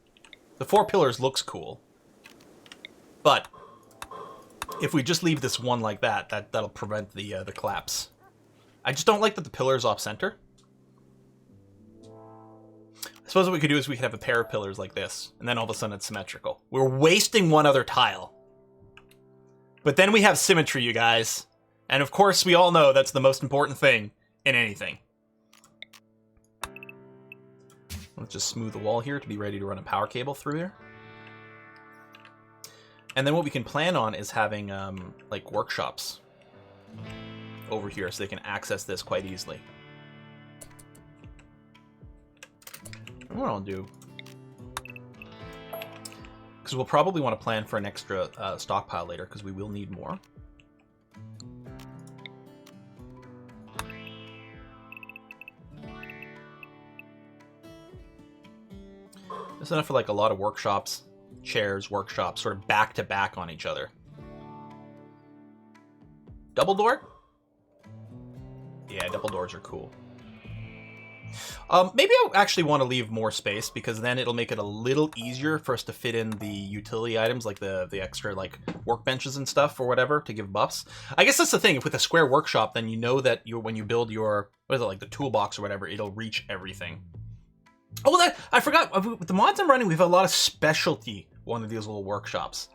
The 4 pillars looks cool. But if we just leave this one like that, that'll prevent the collapse. I just don't like that the pillar's off center. I suppose what we could do is we could have a pair of pillars like this, and then all of a sudden it's symmetrical. We're wasting one other tile. But then we have symmetry, you guys. And of course, we all know that's the most important thing in anything. Let's just smooth the wall here to be ready to run a power cable through here. And then what we can plan on is having, like, workshops over here so they can access this quite easily. And what I'll do, because we'll probably want to plan for an extra stockpile later, because we will need more. That's enough for, like, a lot of workshops. Chairs, workshops, sort of back to back on each other. Double door? Yeah, double doors are cool. Maybe I actually want to leave more space, because then it'll make it a little easier for us to fit in the utility items, like the extra like workbenches and stuff or whatever to give buffs. I guess that's the thing. If with a square workshop, then you know that when you build your, what is it, like the toolbox or whatever, it'll reach everything. Oh, that I forgot. With the mods I'm running, we have a lot of specialty. One of these little workshops.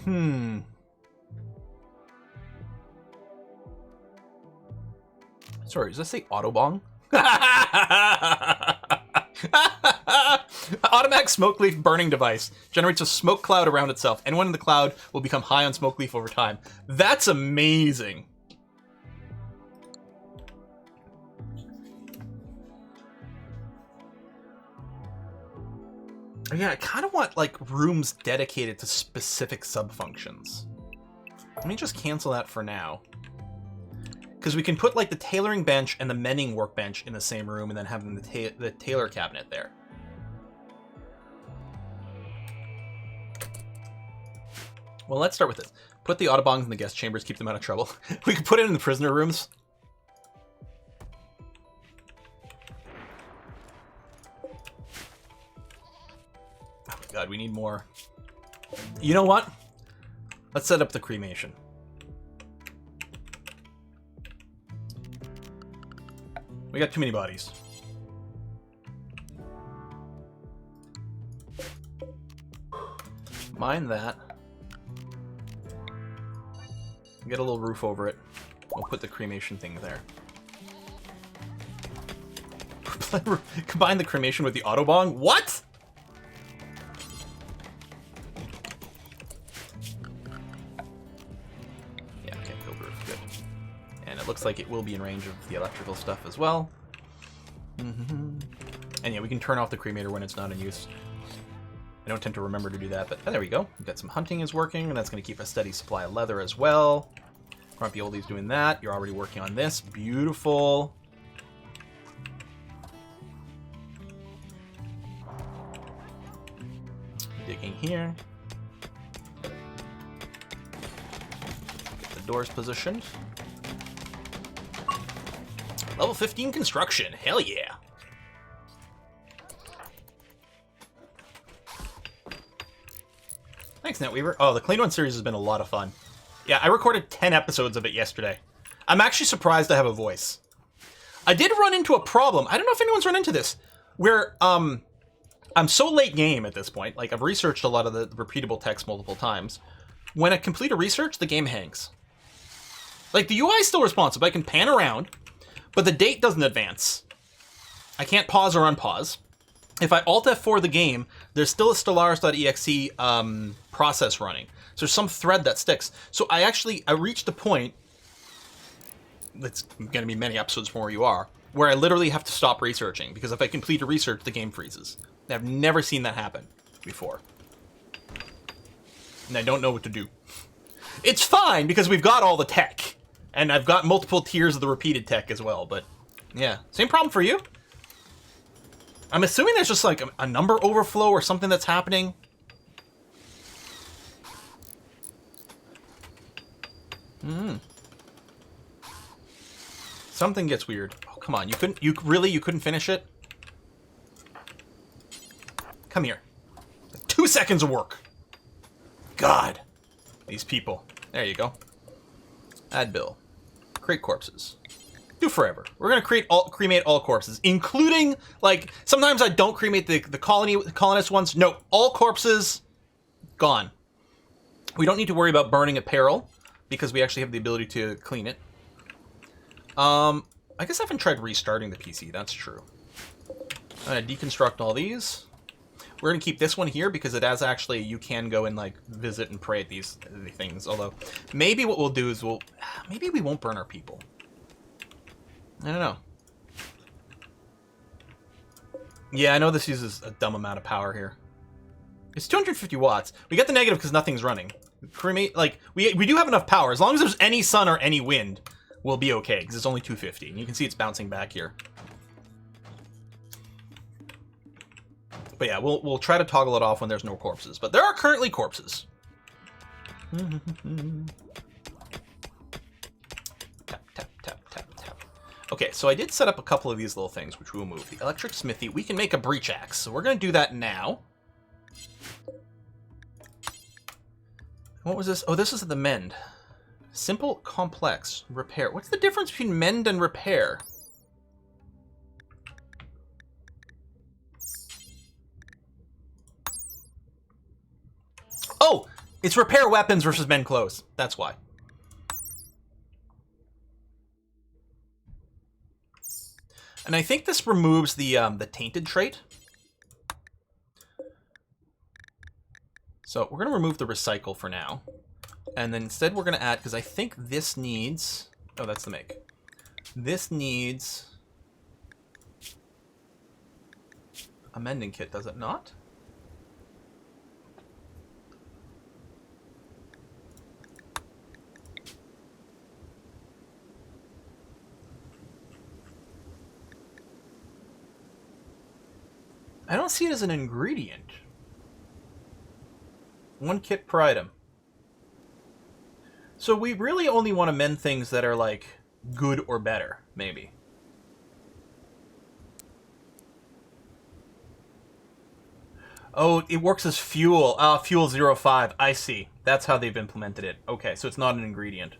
Sorry, does that say Autobong? Automatic smoke leaf burning device. Generates a smoke cloud around itself. Anyone in the cloud will become high on smoke leaf over time. That's amazing. Yeah, I kind of want, like, rooms dedicated to specific sub-functions. Let me just cancel that for now. Because we can put, like, the tailoring bench and the mending workbench in the same room and then have the tailor cabinet there. Well, let's start with this. Put the Autobongs in the guest chambers, keep them out of trouble. We could put it in the prisoner rooms. God, we need more. You know what? Let's set up the cremation. We got too many bodies. Mine that. Get a little roof over it. We'll put the cremation thing there. Combine the cremation with the Autobong? What? Looks like it will be in range of the electrical stuff as well. And yeah, we can turn off the cremator when it's not in use. I don't tend to remember to do that, but there we go. We've got some hunting is working, and that's going to keep a steady supply of leather as well. Grumpy Oldie's doing that. You're already working on this. Beautiful. Digging here. Get the doors positioned. Level 15 construction. Hell yeah. Thanks, NetWeaver. Oh, the Clean One series has been a lot of fun. Yeah, I recorded 10 episodes of it yesterday. I'm actually surprised I have a voice. I did run into a problem. I don't know if anyone's run into this, where I'm so late game at this point. Like, I've researched a lot of the repeatable text multiple times. When I complete a research, the game hangs. Like, the UI is still responsive. I can pan around, but the date doesn't advance. I can't pause or unpause. If I Alt F4 the game, there's still a Stellaris.exe process running. So there's some thread that sticks. So I reached a point, it's going to be many episodes from where you are, where I literally have to stop researching, because if I complete a research, the game freezes. I've never seen that happen before. And I don't know what to do. It's fine, because we've got all the tech. And I've got multiple tiers of the repeated tech as well, but yeah. Same problem for you? I'm assuming there's just like a number overflow or something that's happening. Something gets weird. Oh, come on. You couldn't finish it? Come here. 2 seconds of work. God. These people. There you go. Add bill. Create corpses. Do forever. We're gonna cremate all corpses, including, like, sometimes I don't cremate the colonist ones. No, all corpses gone. We don't need to worry about burning apparel because we actually have the ability to clean it. I guess I haven't tried restarting the PC. That's true. I'm gonna deconstruct all these. We're gonna keep this one here because it has actually, you can go and like visit and pray at these things. Although maybe what we'll do is maybe we won't burn our people. I don't know. Yeah, I know this uses a dumb amount of power here. It's 250 watts. We get the negative because nothing's running. Cremate, like, we do have enough power. As long as there's any sun or any wind, we'll be okay, because it's only 250. And you can see it's bouncing back here. But yeah, we'll try to toggle it off when there's no corpses. But there are currently corpses. Tap, tap, tap, tap, tap. Okay, so I did set up a couple of these little things, which we will move. The electric smithy, we can make a breach axe. So we're going to do that now. What was this? Oh, this is the mend. Simple, complex, repair. What's the difference between mend and repair? Oh, it's repair weapons versus mend clothes. That's why. And I think this removes the tainted trait. So we're going to remove the recycle for now. And then instead we're going to add, because I think this needs... Oh, that's the make. This needs a mending kit, does it not? I don't see it as an ingredient. 1 kit per item. So we really only want to mend things that are, like, good or better, maybe. Oh, it works as fuel. Fuel 05. I see. That's how they've implemented it. Okay, so it's not an ingredient.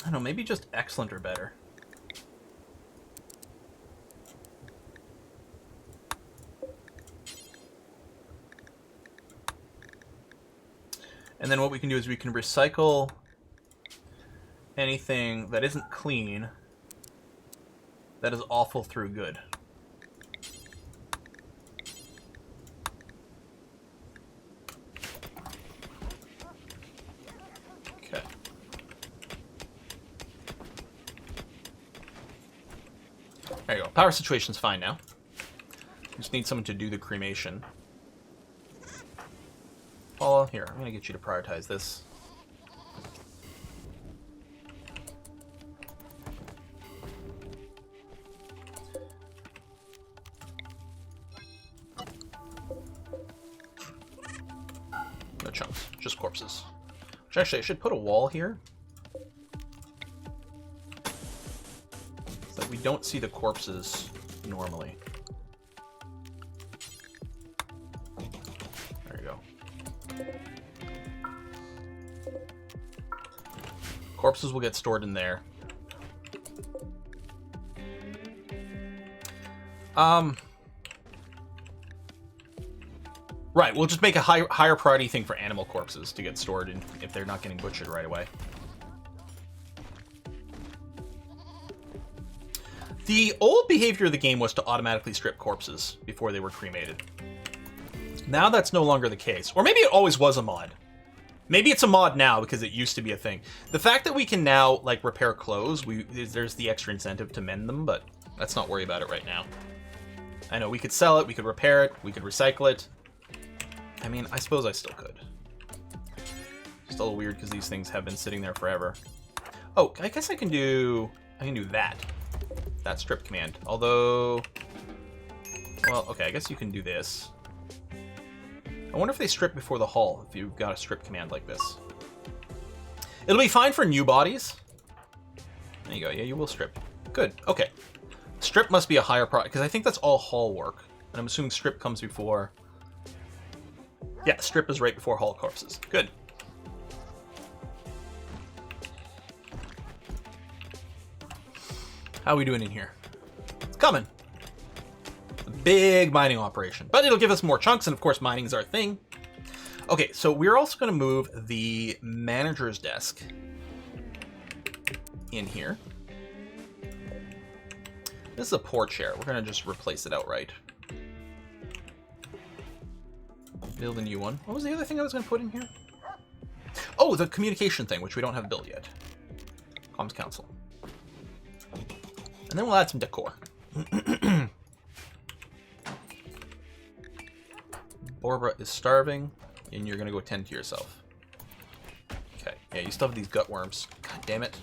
I don't know, maybe just excellent or better. And then what we can do is we can recycle anything that isn't clean that is awful through good. Okay. There you go. Power situation's fine now. Just need someone to do the cremation. Paula, here, I'm going to get you to prioritize this. No chunks, just corpses. Which actually, I should put a wall here. So that we don't see the corpses normally. Corpses will get stored in there. Right, we'll just make a higher priority thing for animal corpses to get stored in if they're not getting butchered right away. The old behavior of the game was to automatically strip corpses before they were cremated. Now that's no longer the case. Or maybe it always was a mod. Maybe it's a mod now because it used to be a thing. The fact that we can now, like, repair clothes, there's the extra incentive to mend them, but let's not worry about it right now. I know we could sell it, we could repair it, we could recycle it. I mean, I suppose I still could. Just a little weird because these things have been sitting there forever. Oh, I guess I can do that. That strip command. Although, well, okay, I guess you can do this. I wonder if they strip before the hull, if you've got a strip command like this. It'll be fine for new bodies. There you go, yeah, you will strip. Good, okay. Strip must be a higher priority, because I think that's all hull work. And I'm assuming strip comes before... Yeah, strip is right before hull corpses. Good. How are we doing in here? It's coming. It's a big mining operation. But it'll give us more chunks, and of course mining is our thing. Okay, so we're also going to move the manager's desk in here. This is a poor chair. We're going to just replace it outright. Build a new one. What was the other thing I was going to put in here? Oh, the communication thing, which we don't have built yet. Comms Council. And then we'll add some decor. Barbara is starving, and you're going to go tend to yourself. Okay. Yeah, you still have these gut worms. God damn it.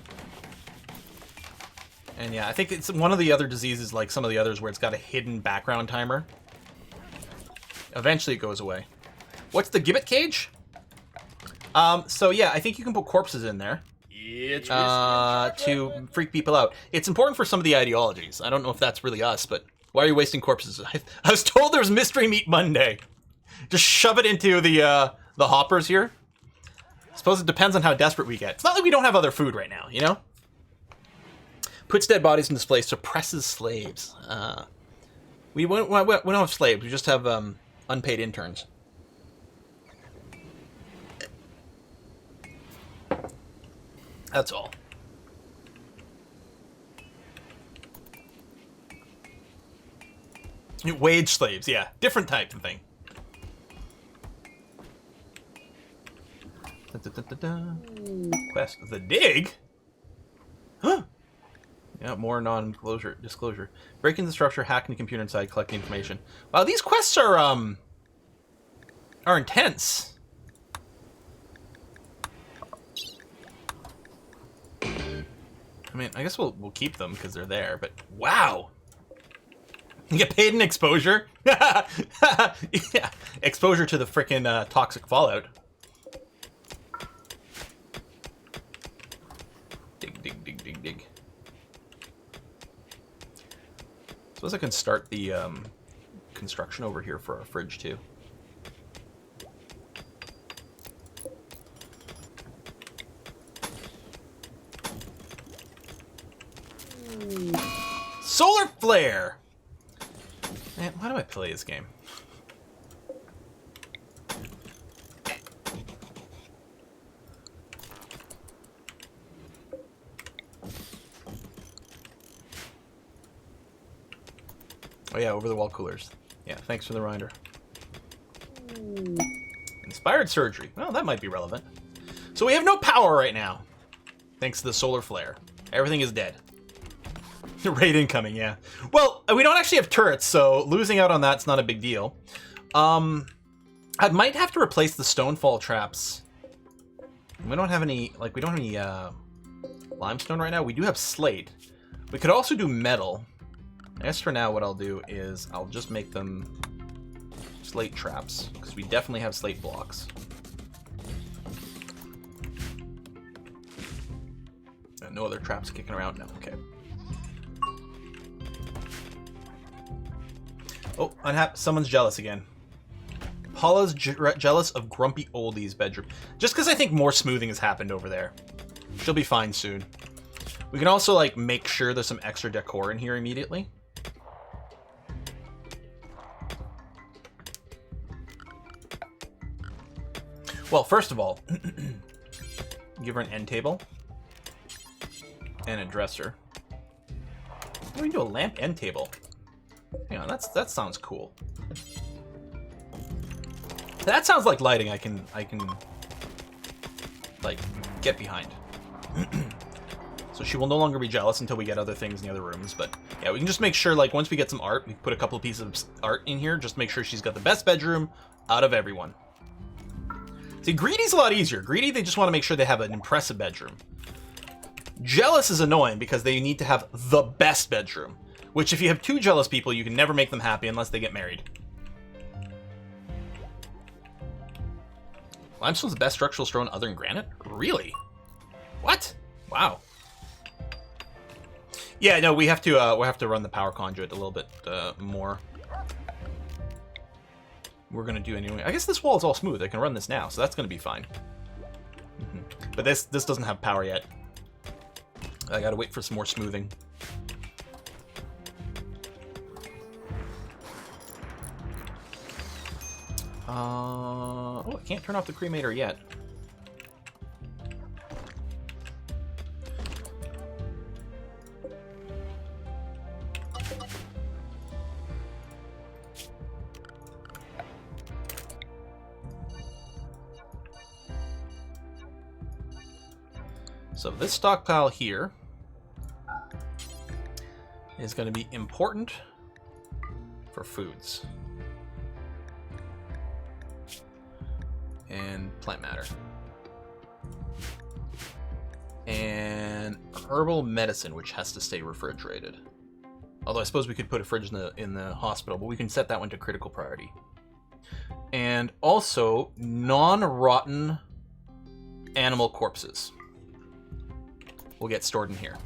And yeah, I think it's one of the other diseases, like some of the others, where it's got a hidden background timer. Eventually it goes away. What's the gibbet cage? So yeah, I think you can put corpses in there. It's to freak people out. It's important for some of the ideologies. I don't know if that's really us, but why are you wasting corpses? I was told there was Mystery Meat Monday. Just shove it into the hoppers here. I suppose it depends on how desperate we get. It's not like we don't have other food right now, you know? Puts dead bodies in display, suppresses slaves. We don't have slaves, we just have unpaid interns. That's all. Wage slaves, yeah. Different type of thing. Quest. The dig? Huh? Yeah, more disclosure. Break into the structure, hack in the computer inside, collect the information. Wow, these quests are intense. I mean, I guess we'll keep them because they're there, but wow. You get paid in exposure? Yeah. Exposure to the frickin' toxic fallout. Dig. Suppose I can start the construction over here for our fridge too. Solar flare. Man, why do I play this game? Oh yeah, over the wall coolers. Yeah, thanks for the reminder. Inspired surgery. Well, that might be relevant. So we have no power right now, thanks to the solar flare. Everything is dead. Raid incoming, yeah. Well, we don't actually have turrets, so losing out on that's not a big deal. I might have to replace the stonefall traps. We don't have any, limestone right now. We do have slate. We could also do metal. I guess for now what I'll do is I'll just make them slate traps, because we definitely have slate blocks. No other traps kicking around? No, okay. Oh, someone's jealous again. Paula's jealous of grumpy oldie's bedroom. Just because I think more smoothing has happened over there. She'll be fine soon. We can also, like, make sure there's some extra decor in here immediately. Well, first of all, give her an end table and a dresser. We can do a lamp end table. Yeah, that sounds cool. That sounds like lighting I can like get behind. So she will no longer be jealous until we get other things in the other rooms. But yeah, we can just make sure, like, once we get some art, we put a couple of pieces of art in here. Just make sure she's got the best bedroom out of everyone. See, Greedy's a lot easier. Greedy, they just want to make sure they have an impressive bedroom. Jealous is annoying because they need to have the best bedroom. Which, if you have two jealous people, you can never make them happy unless they get married. Limestone's the best structural stone other than granite? Really? What? Wow. Yeah, no, we'll have to run the power conduit a little bit more. We're gonna do anyway. I guess this wall is all smooth. I can run this now, so that's gonna be fine. But this doesn't have power yet. I gotta wait for some more smoothing. Oh, I can't turn off the cremator yet. So this stockpile here is going to be important for foods and plant matter and herbal medicine, which has to stay refrigerated. Although I suppose we could put a fridge in the hospital, but we can set that one to critical priority. And also non-rotten animal corpses will get stored in here.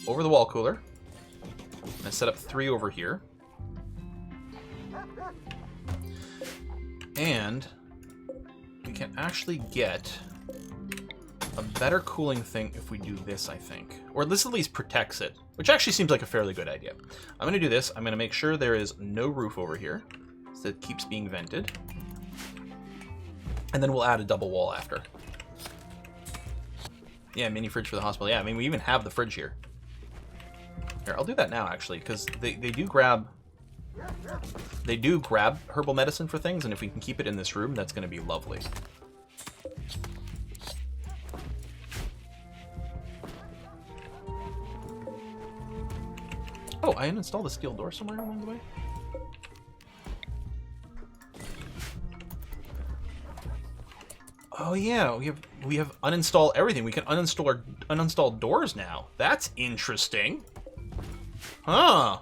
Over the wall cooler. I set up 3 over here. And we can actually get a better cooling thing if we do this, I think. Or this at least protects it, which actually seems like a fairly good idea. I'm going to do this. I'm going to make sure there is no roof over here, so it keeps being vented. And then we'll add a double wall after. Yeah, mini fridge for the hospital. Yeah, I mean, we even have the fridge here. Here, I'll do that now, actually, because they do grab herbal medicine for things, and if we can keep it in this room, that's going to be lovely. Oh, I uninstalled the steel door somewhere along the way. Oh yeah, we have uninstall everything. We can uninstall doors now. That's interesting. Huh.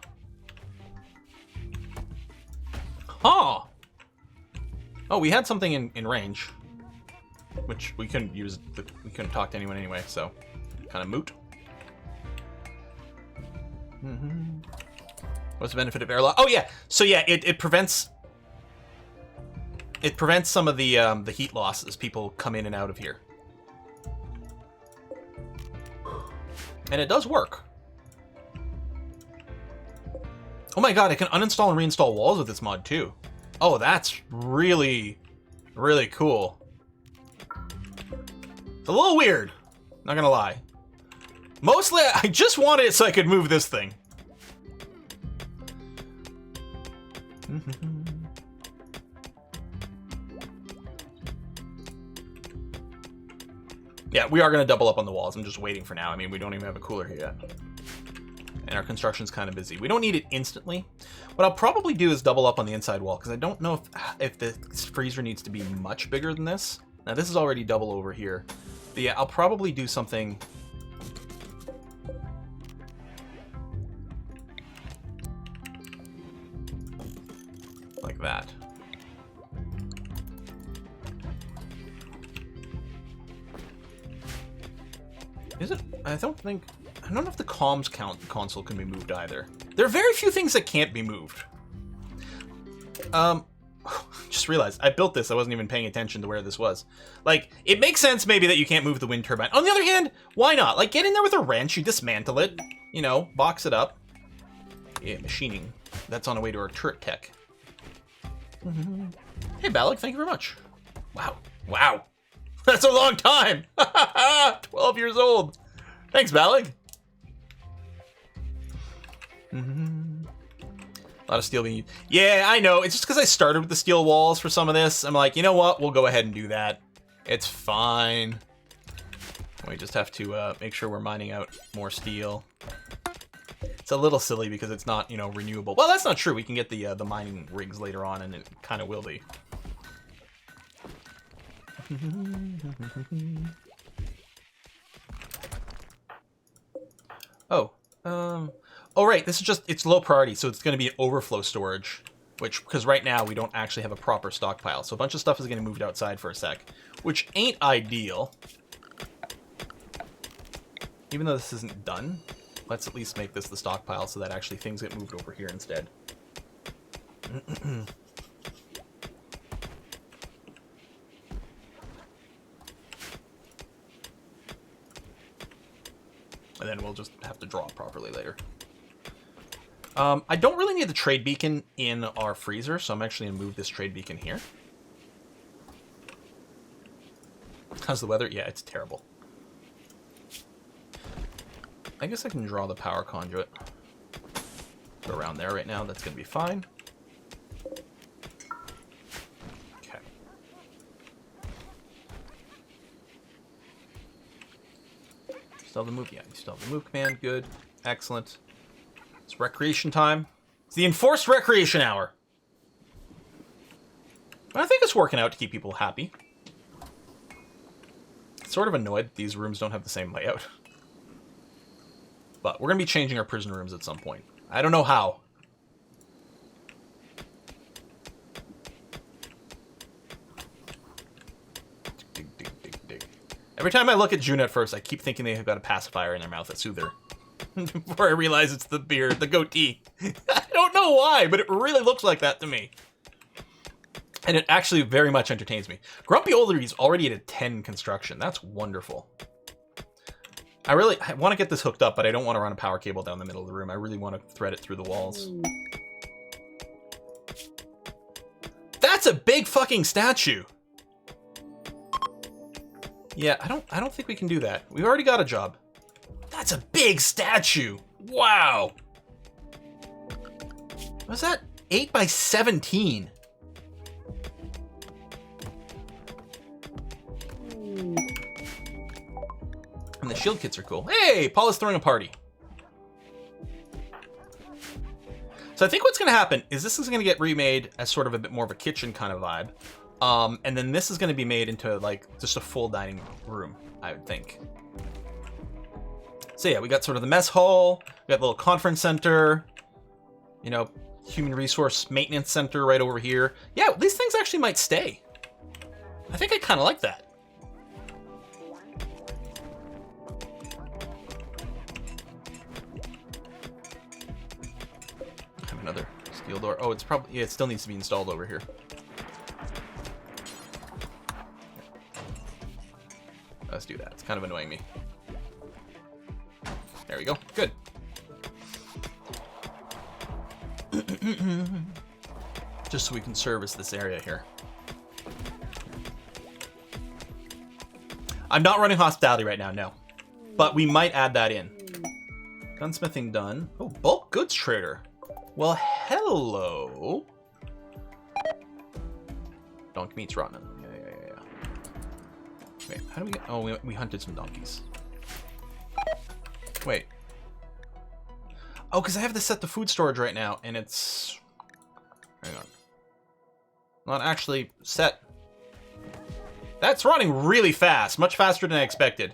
Huh. Oh, we had something in range, which we couldn't use. We couldn't talk to anyone anyway, so kind of moot. What's the benefit of airlock? Oh yeah, so yeah, it prevents some of the heat loss as people come in and out of here, and it does work. Oh my god, I can uninstall and reinstall walls with this mod too. Oh, that's really, really cool. It's a little weird, not gonna lie. Mostly, I just wanted it so I could move this thing. Yeah, we are going to double up on the walls. I'm just waiting for now. I mean, we don't even have a cooler here yet. And our construction's kind of busy. We don't need it instantly. What I'll probably do is double up on the inside wall, because I don't know if the freezer needs to be much bigger than this. Now, this is already double over here. But yeah, I'll probably do something like that. Is it? I don't know if the comms console can be moved either. There are very few things that can't be moved. Just realized I built this. I wasn't even paying attention to where this was. Like, it makes sense maybe that you can't move the wind turbine. On the other hand, why not? Like, get in there with a wrench, you dismantle it, you know, box it up. Yeah, machining. That's on the way to our turret tech. Hey, Balak, thank you very much. Wow. Wow. That's a long time. 12 years old. Thanks, Balak. A lot of steel being used. Yeah, I know. It's just because I started with the steel walls for some of this. I'm like, you know what? We'll go ahead and do that. It's fine. We just have to make sure we're mining out more steel. It's a little silly because it's not, you know, renewable. Well, that's not true. We can get the mining rigs later on, and it kind of will be. Oh, right, this is just, it's low priority, so it's going to be an overflow storage, because right now we don't actually have a proper stockpile, so a bunch of stuff is getting moved outside for a sec, which ain't ideal. Even though this isn't done, let's at least make this the stockpile so that actually things get moved over here instead. And then we'll just have to draw it properly later. I don't really need the trade beacon in our freezer, so I'm actually going to move this trade beacon here. How's the weather? Yeah, it's terrible. I guess I can draw the power conduit. Go around there right now. That's going to be fine. Okay. Still have the move? Yeah, you still have the move command. Good. Excellent. It's recreation time. It's the enforced recreation hour. I think it's working out to keep people happy. Sort of annoyed these rooms don't have the same layout. But we're going to be changing our prison rooms at some point. I don't know how. Dig, dig, dig, dig. Every time I look at June at first, I keep thinking they have got a pacifier in their mouth, a soother. Before I realize it's the beard, the goatee. I don't know why, but it really looks like that to me. And it actually very much entertains me. Grumpy Olderie's already at a 10 construction. That's wonderful. I want to get this hooked up, but I don't want to run a power cable down the middle of the room. I really want to thread it through the walls. That's a big fucking statue. Yeah, I don't think we can do that. We've already got a job. That's a big statue. Wow. Was that 8 by 17? And the shield kits are cool. Hey, Paul is throwing a party. So I think what's going to happen is this is going to get remade as sort of a bit more of a kitchen kind of vibe. And then this is going to be made into like just a full dining room, I would think. So yeah, we got sort of the mess hall, we got a little conference center, you know, human resource maintenance center right over here. Yeah, these things actually might stay. I think I kind of like that. I have another steel door. Oh, it's probably, yeah, it still needs to be installed over here. Let's do that. It's kind of annoying me. There we go. Good. Just so we can service this area here. I'm not running hospitality right now, no. But we might add that in. Gunsmithing done. Oh, bulk goods trader. Well, hello. Donkey meat's rotten. Yeah. Wait, how do we get... Oh, we hunted some donkeys. Wait. Oh, because I have this set to food storage right now, and it's... Hang on. Not actually set. That's running really fast. Much faster than I expected.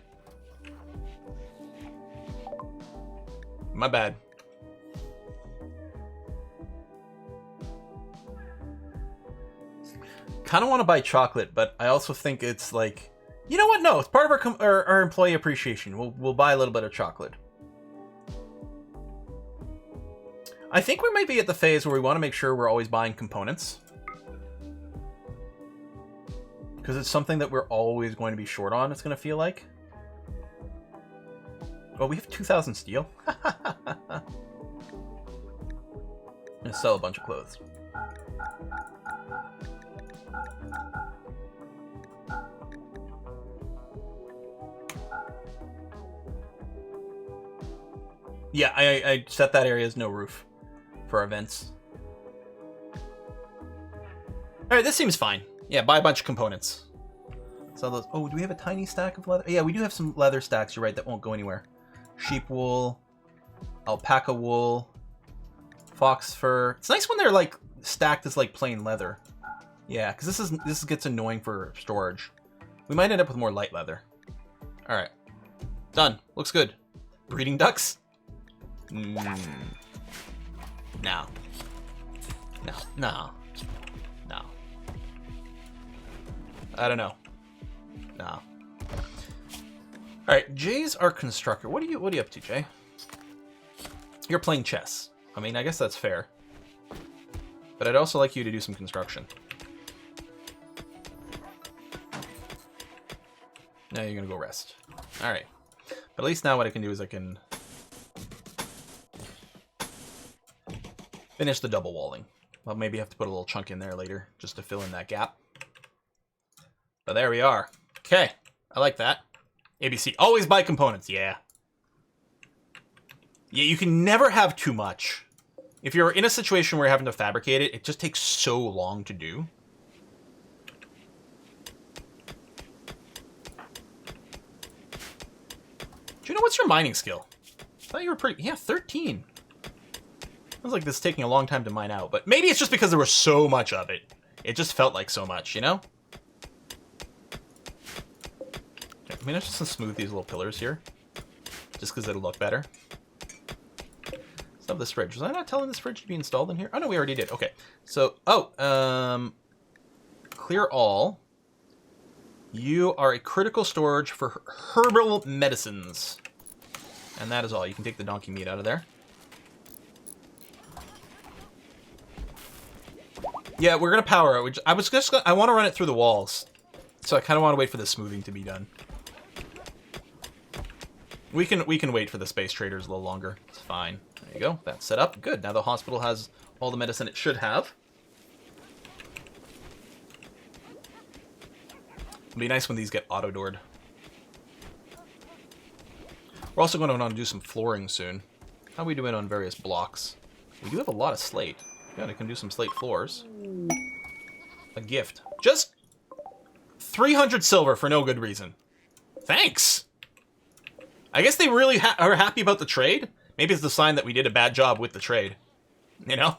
My bad. Kind of want to buy chocolate, but I also think it's like... You know what? No, it's part of our employee appreciation. We'll buy a little bit of chocolate. I think we might be at the phase where we want to make sure we're always buying components. Because it's something that we're always going to be short on, it's going to feel like. Well, we have 2,000 steel. I'm going to sell a bunch of clothes. Yeah, I set that area as no roof for our vents. Alright, this seems fine. Yeah, buy a bunch of components. Sell those. Oh, do we have a tiny stack of leather? Yeah, we do have some leather stacks, you're right, that won't go anywhere. Sheep wool, alpaca wool, fox fur. It's nice when they're like stacked as like plain leather. Yeah, because this gets annoying for storage. We might end up with more light leather. Alright. Done. Looks good. Breeding ducks? No. No. No. No. I don't know. No. Alright, Jay's our constructor. What are you up to, Jay? You're playing chess. I mean, I guess that's fair. But I'd also like you to do some construction. Now you're gonna go rest. Alright. But at least now what I can do is I can finish the double walling. Well, maybe I have to put a little chunk in there later just to fill in that gap. But there we are. Okay. I like that. ABC. Always buy components. Yeah. Yeah, you can never have too much. If you're in a situation where you're having to fabricate it, it just takes so long to do. Do you know what's your mining skill? I thought you were pretty... Yeah, 13. Sounds like this is taking a long time to mine out, but maybe it's just because there was so much of it. It just felt like so much, you know? Okay, I'm gonna just smooth these little pillars here. Just because it'll look better. Let's have this fridge. Was I not telling this fridge to be installed in here? Oh no, we already did. Okay. So, clear all. You are a critical storage for herbal medicines. And that is all. You can take the donkey meat out of there. Yeah, we're gonna power it. I want to run it through the walls, so I kind of want to wait for the smoothing to be done. We can wait for the space traders a little longer. It's fine. There you go. That's set up. Good. Now the hospital has all the medicine it should have. It'll be nice when these get auto-doored. We're also going to want to do some flooring soon. How are we doing on various blocks? We do have a lot of slate. Yeah, I can do some slate floors. A gift. Just 300 silver for no good reason. Thanks! I guess they really are happy about the trade. Maybe it's the sign that we did a bad job with the trade. You know?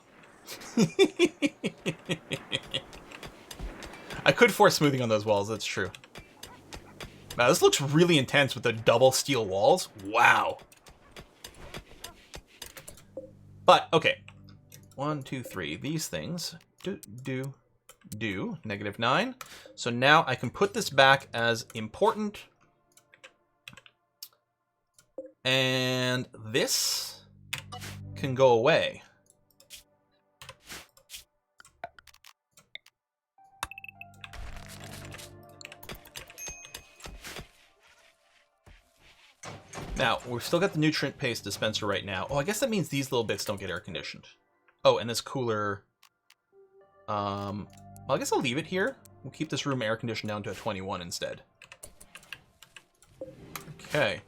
I could force smoothing on those walls, that's true. Wow, this looks really intense with the double steel walls. Wow. But, okay. 1, 2, 3. These things do. -9. So now I can put this back as important. And this can go away. Now, we've still got the nutrient paste dispenser right now. Oh, I guess that means these little bits don't get air conditioned. Oh, and this cooler... well, I guess I'll leave it here. We'll keep this room air conditioned down to a 21 instead. Okay.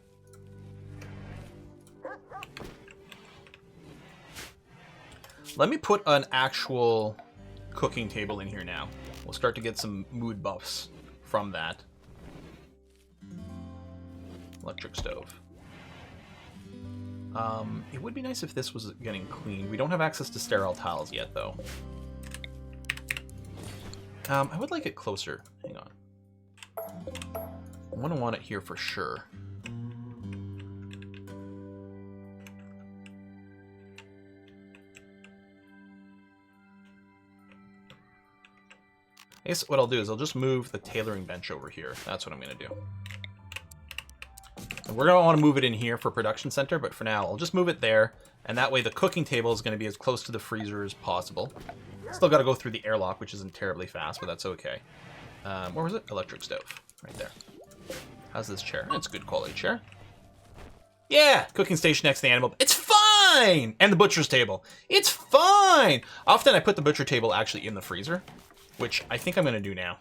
Let me put an actual cooking table in here now. We'll start to get some mood buffs from that. Electric stove. It would be nice if this was getting cleaned. We don't have access to sterile towels yet, though. I would like it closer. Hang on. I'm gonna want it here for sure. I guess what I'll do is I'll just move the tailoring bench over here. That's what I'm gonna do. We're going to want to move it in here for production center, but for now, I'll just move it there. And that way the cooking table is going to be as close to the freezer as possible. Still got to go through the airlock, which isn't terribly fast, but that's okay. Where was it? Electric stove. Right there. How's this chair? It's a good quality chair. Yeah! Cooking station next to the animal. It's fine! And the butcher's table. It's fine! Often I put the butcher table actually in the freezer, which I think I'm going to do now.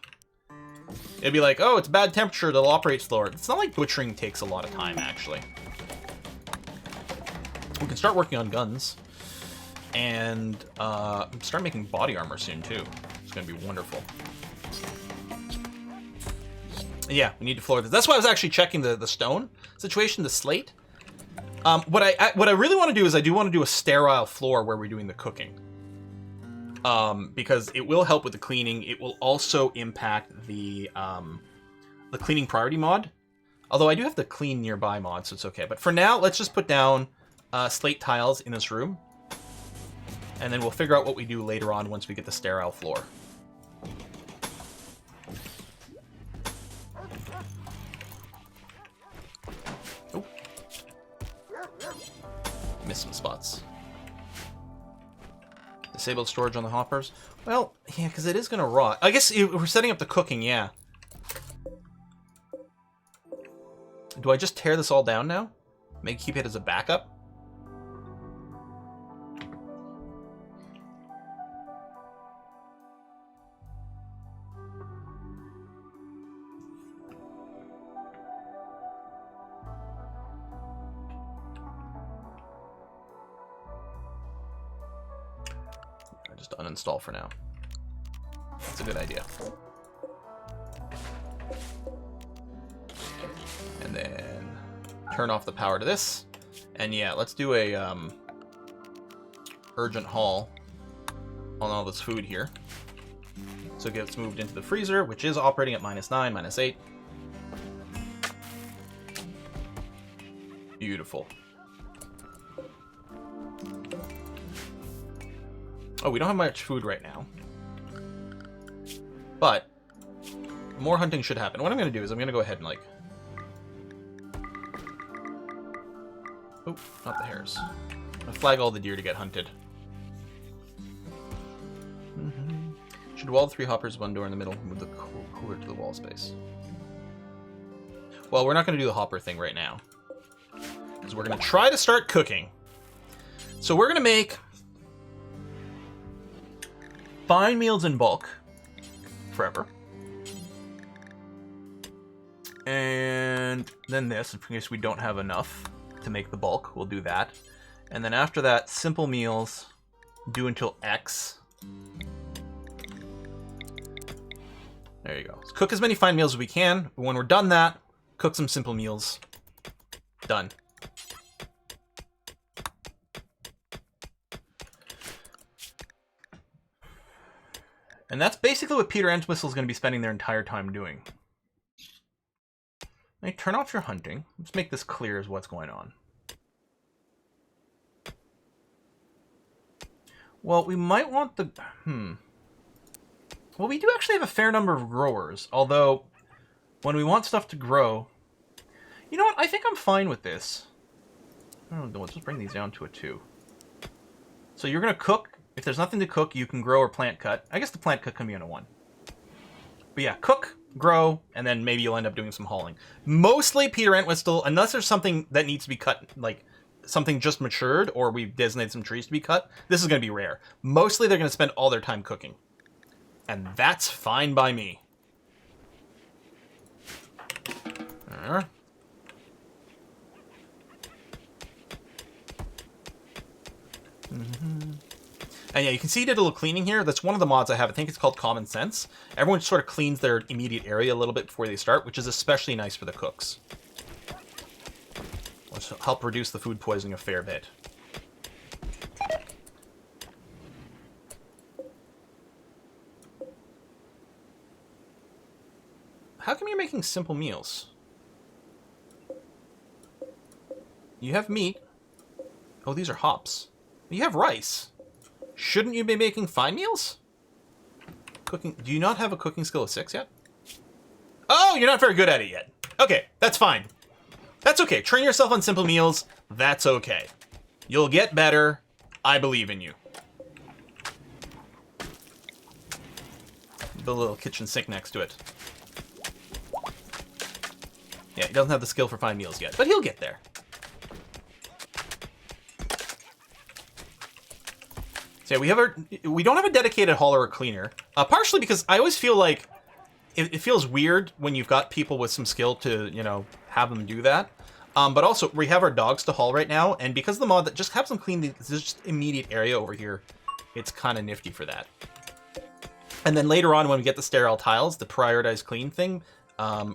It'd be like, oh, it's bad temperature, it'll operate slower. It's not like butchering takes a lot of time, actually. We can start working on guns. And start making body armor soon, too. It's going to be wonderful. And yeah, we need to floor this. That's why I was actually checking the stone situation, the slate. What I really want to do is I do want to do a sterile floor where we're doing the cooking. Because it will help with the cleaning. It will also impact the cleaning priority mod. Although I do have the clean nearby mod, so it's okay. But for now, let's just put down slate tiles in this room. And then we'll figure out what we do later on once we get the sterile floor. Oh. Missed some spots. Disabled storage on the hoppers. Well, yeah, because it is going to rot. I guess we're setting up the cooking, yeah. Do I just tear this all down now? Maybe keep it as a backup? Just uninstall for now. That's a good idea. And then turn off the power to this. And yeah, let's do a urgent haul on all this food here. So it gets moved into the freezer, which is operating at -9, -8. Beautiful. Oh, we don't have much food right now. But more hunting should happen. What I'm going to do is I'm going to go ahead and like... Oh, not the hares. I'll flag all the deer to get hunted. Should wall the 3 hoppers, 1 door in the middle, move the cooler to the wall space. Well, we're not going to do the hopper thing right now. Because we're going to try to start cooking. So we're going to make... fine meals in bulk forever. And then this, in case we don't have enough to make the bulk, we'll do that. And then after that, simple meals, do until X. There you go. Let's cook as many fine meals as we can. When we're done that, cook some simple meals. Done. And that's basically what Peter Entwistle is going to be spending their entire time doing. Hey, turn off your hunting. Let's make this clear as what's going on. Well, we might want the... Well, we do actually have a fair number of growers. Although, when we want stuff to grow... You know what? I think I'm fine with this. I don't know. Let's just bring these down to a 2. So you're going to cook... If there's nothing to cook, you can grow or plant cut. I guess the plant cut can be on a 1. But yeah, cook, grow, and then maybe you'll end up doing some hauling. Mostly Peter Entwistle, unless there's something that needs to be cut, like something just matured, or we've designated some trees to be cut, this is going to be rare. Mostly they're going to spend all their time cooking. And that's fine by me. And yeah, you can see he did a little cleaning here. That's one of the mods I have. I think it's called Common Sense. Everyone sort of cleans their immediate area a little bit before they start, which is especially nice for the cooks. Which will help reduce the food poisoning a fair bit. How come you're making simple meals? You have meat. Oh, these are hops. You have rice. Shouldn't you be making fine meals? Cooking. Do you not have a cooking skill of 6 yet? Oh, you're not very good at it yet. Okay, that's fine. That's okay. Train yourself on simple meals. That's okay. You'll get better. I believe in you. Build a little kitchen sink next to it. Yeah, he doesn't have the skill for fine meals yet, but he'll get there. So yeah, we don't have a dedicated hauler or cleaner. Partially because I always feel like it feels weird when you've got people with some skill to, you know, have them do that. But also, we have our dogs to haul right now, and because of the mod that just have them clean this just immediate area over here, it's kind of nifty for that. And then later on, when we get the sterile tiles, the prioritized clean thing,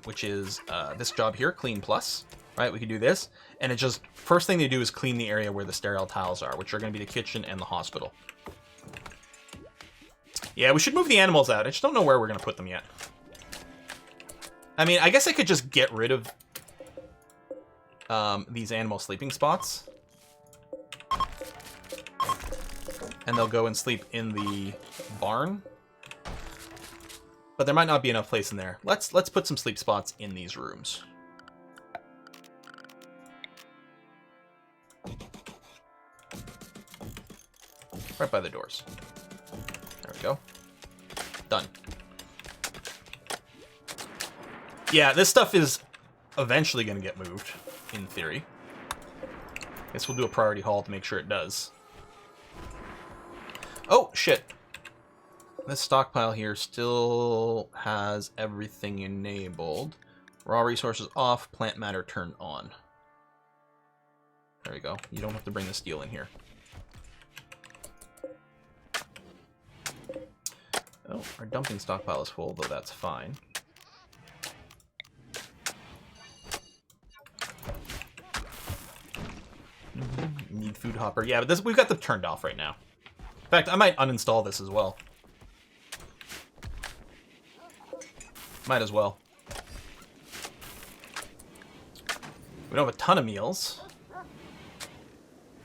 which is this job here, Clean Plus, right? We can do this, and it just, first thing they do is clean the area where the sterile tiles are, which are going to be the kitchen and the hospital. Yeah, we should move the animals out. I just don't know where we're going to put them yet. I mean, I guess I could just get rid of these animal sleeping spots. And they'll go and sleep in the barn. But there might not be enough place in there. Let's put some sleep spots in these rooms. Right by the doors. There we go. Done. Yeah, this stuff is eventually going to get moved, in theory. Guess we'll do a priority haul to make sure it does. Oh, shit. This stockpile here still has everything enabled. Raw resources off, plant matter turned on. There we go. You don't have to bring the steel in here. Oh, our dumping stockpile is full, though that's fine. Need food hopper. Yeah, but we've got them turned off right now. In fact, I might uninstall this as well. Might as well. We don't have a ton of meals.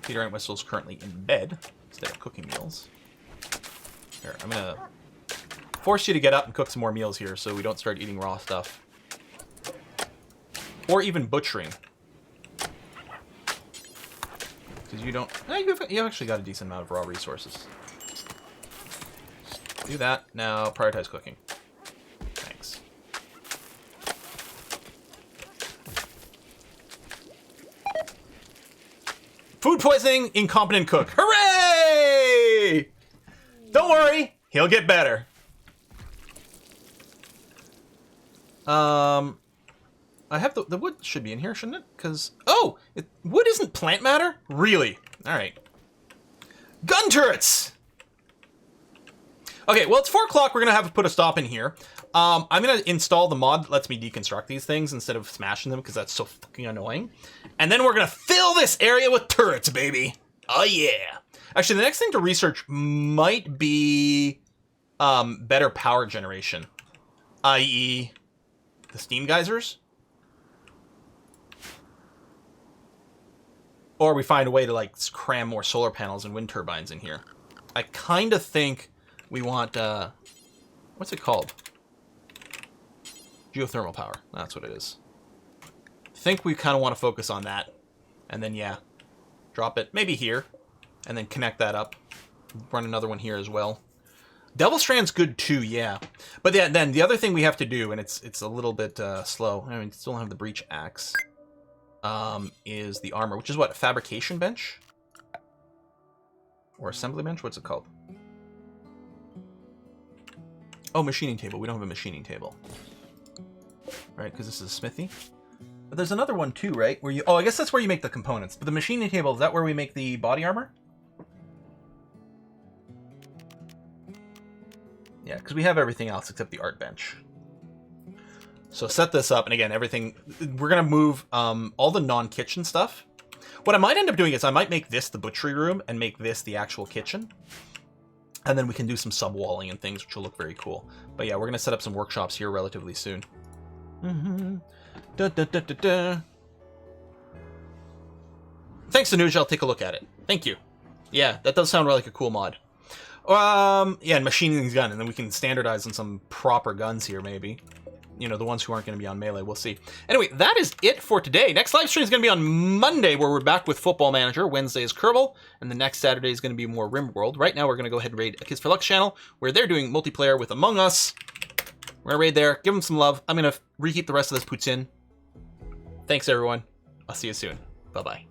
Peter and Whistle's currently in bed instead of cooking meals. Here, I'm gonna force you to get up and cook some more meals here so we don't start eating raw stuff. Or even butchering. Because you don't... you've actually got a decent amount of raw resources. Do that. Now prioritize cooking. Thanks. Food poisoning, incompetent cook. Hooray! Don't worry, he'll get better. I have the wood should be in here, shouldn't it? Because wood isn't plant matter? Really? All right. Gun turrets. Okay, well it's 4 o'clock. We're gonna have to put a stop in here. I'm gonna install the mod that lets me deconstruct these things instead of smashing them because that's so fucking annoying. And then we're gonna fill this area with turrets, baby. Oh yeah. Actually, the next thing to research might be better power generation, i.e., the steam geysers. Or we find a way to like cram more solar panels and wind turbines in here. I kind of think we want, what's it called? Geothermal power. That's what it is. I think we kind of want to focus on that. And then, yeah, drop it maybe here. And then connect that up. Run another one here as well. Devil Strand's good too, yeah. But yeah, then the other thing we have to do, and it's a little bit slow. I mean, still don't have the breach axe. Is the armor, which is what, a fabrication bench? Or assembly bench? What's it called? Oh, machining table. We don't have a machining table. Right, because this is a smithy. But there's another one too, right? Where you... Oh, I guess that's where you make the components. But the machining table, is that where we make the body armor? Yeah, because we have everything else except the art bench. So set this up, and again, everything... We're going to move all the non-kitchen stuff. What I might end up doing is I might make this the butchery room and make this the actual kitchen. And then we can do some sub-walling and things, which will look very cool. But yeah, we're going to set up some workshops here relatively soon. Da, da, da, da, da. Thanks, Anuja. I'll take a look at it. Thank you. Yeah, that does sound like a cool mod. Yeah, and machining gun, and then we can standardize on some proper guns here, maybe. you know, the ones who aren't going to be on Melee. We'll see. Anyway, that is it for today. Next live stream is going to be on Monday, where we're back with Football Manager. Wednesday is Kerbal, and the next Saturday is going to be more Rimworld. Right now, we're going to go ahead and raid a Kids for Lux channel, where they're doing multiplayer with Among Us. We're going to raid there, give them some love. I'm going to reheat the rest of this poutine. Thanks, everyone. I'll see you soon. Bye-bye.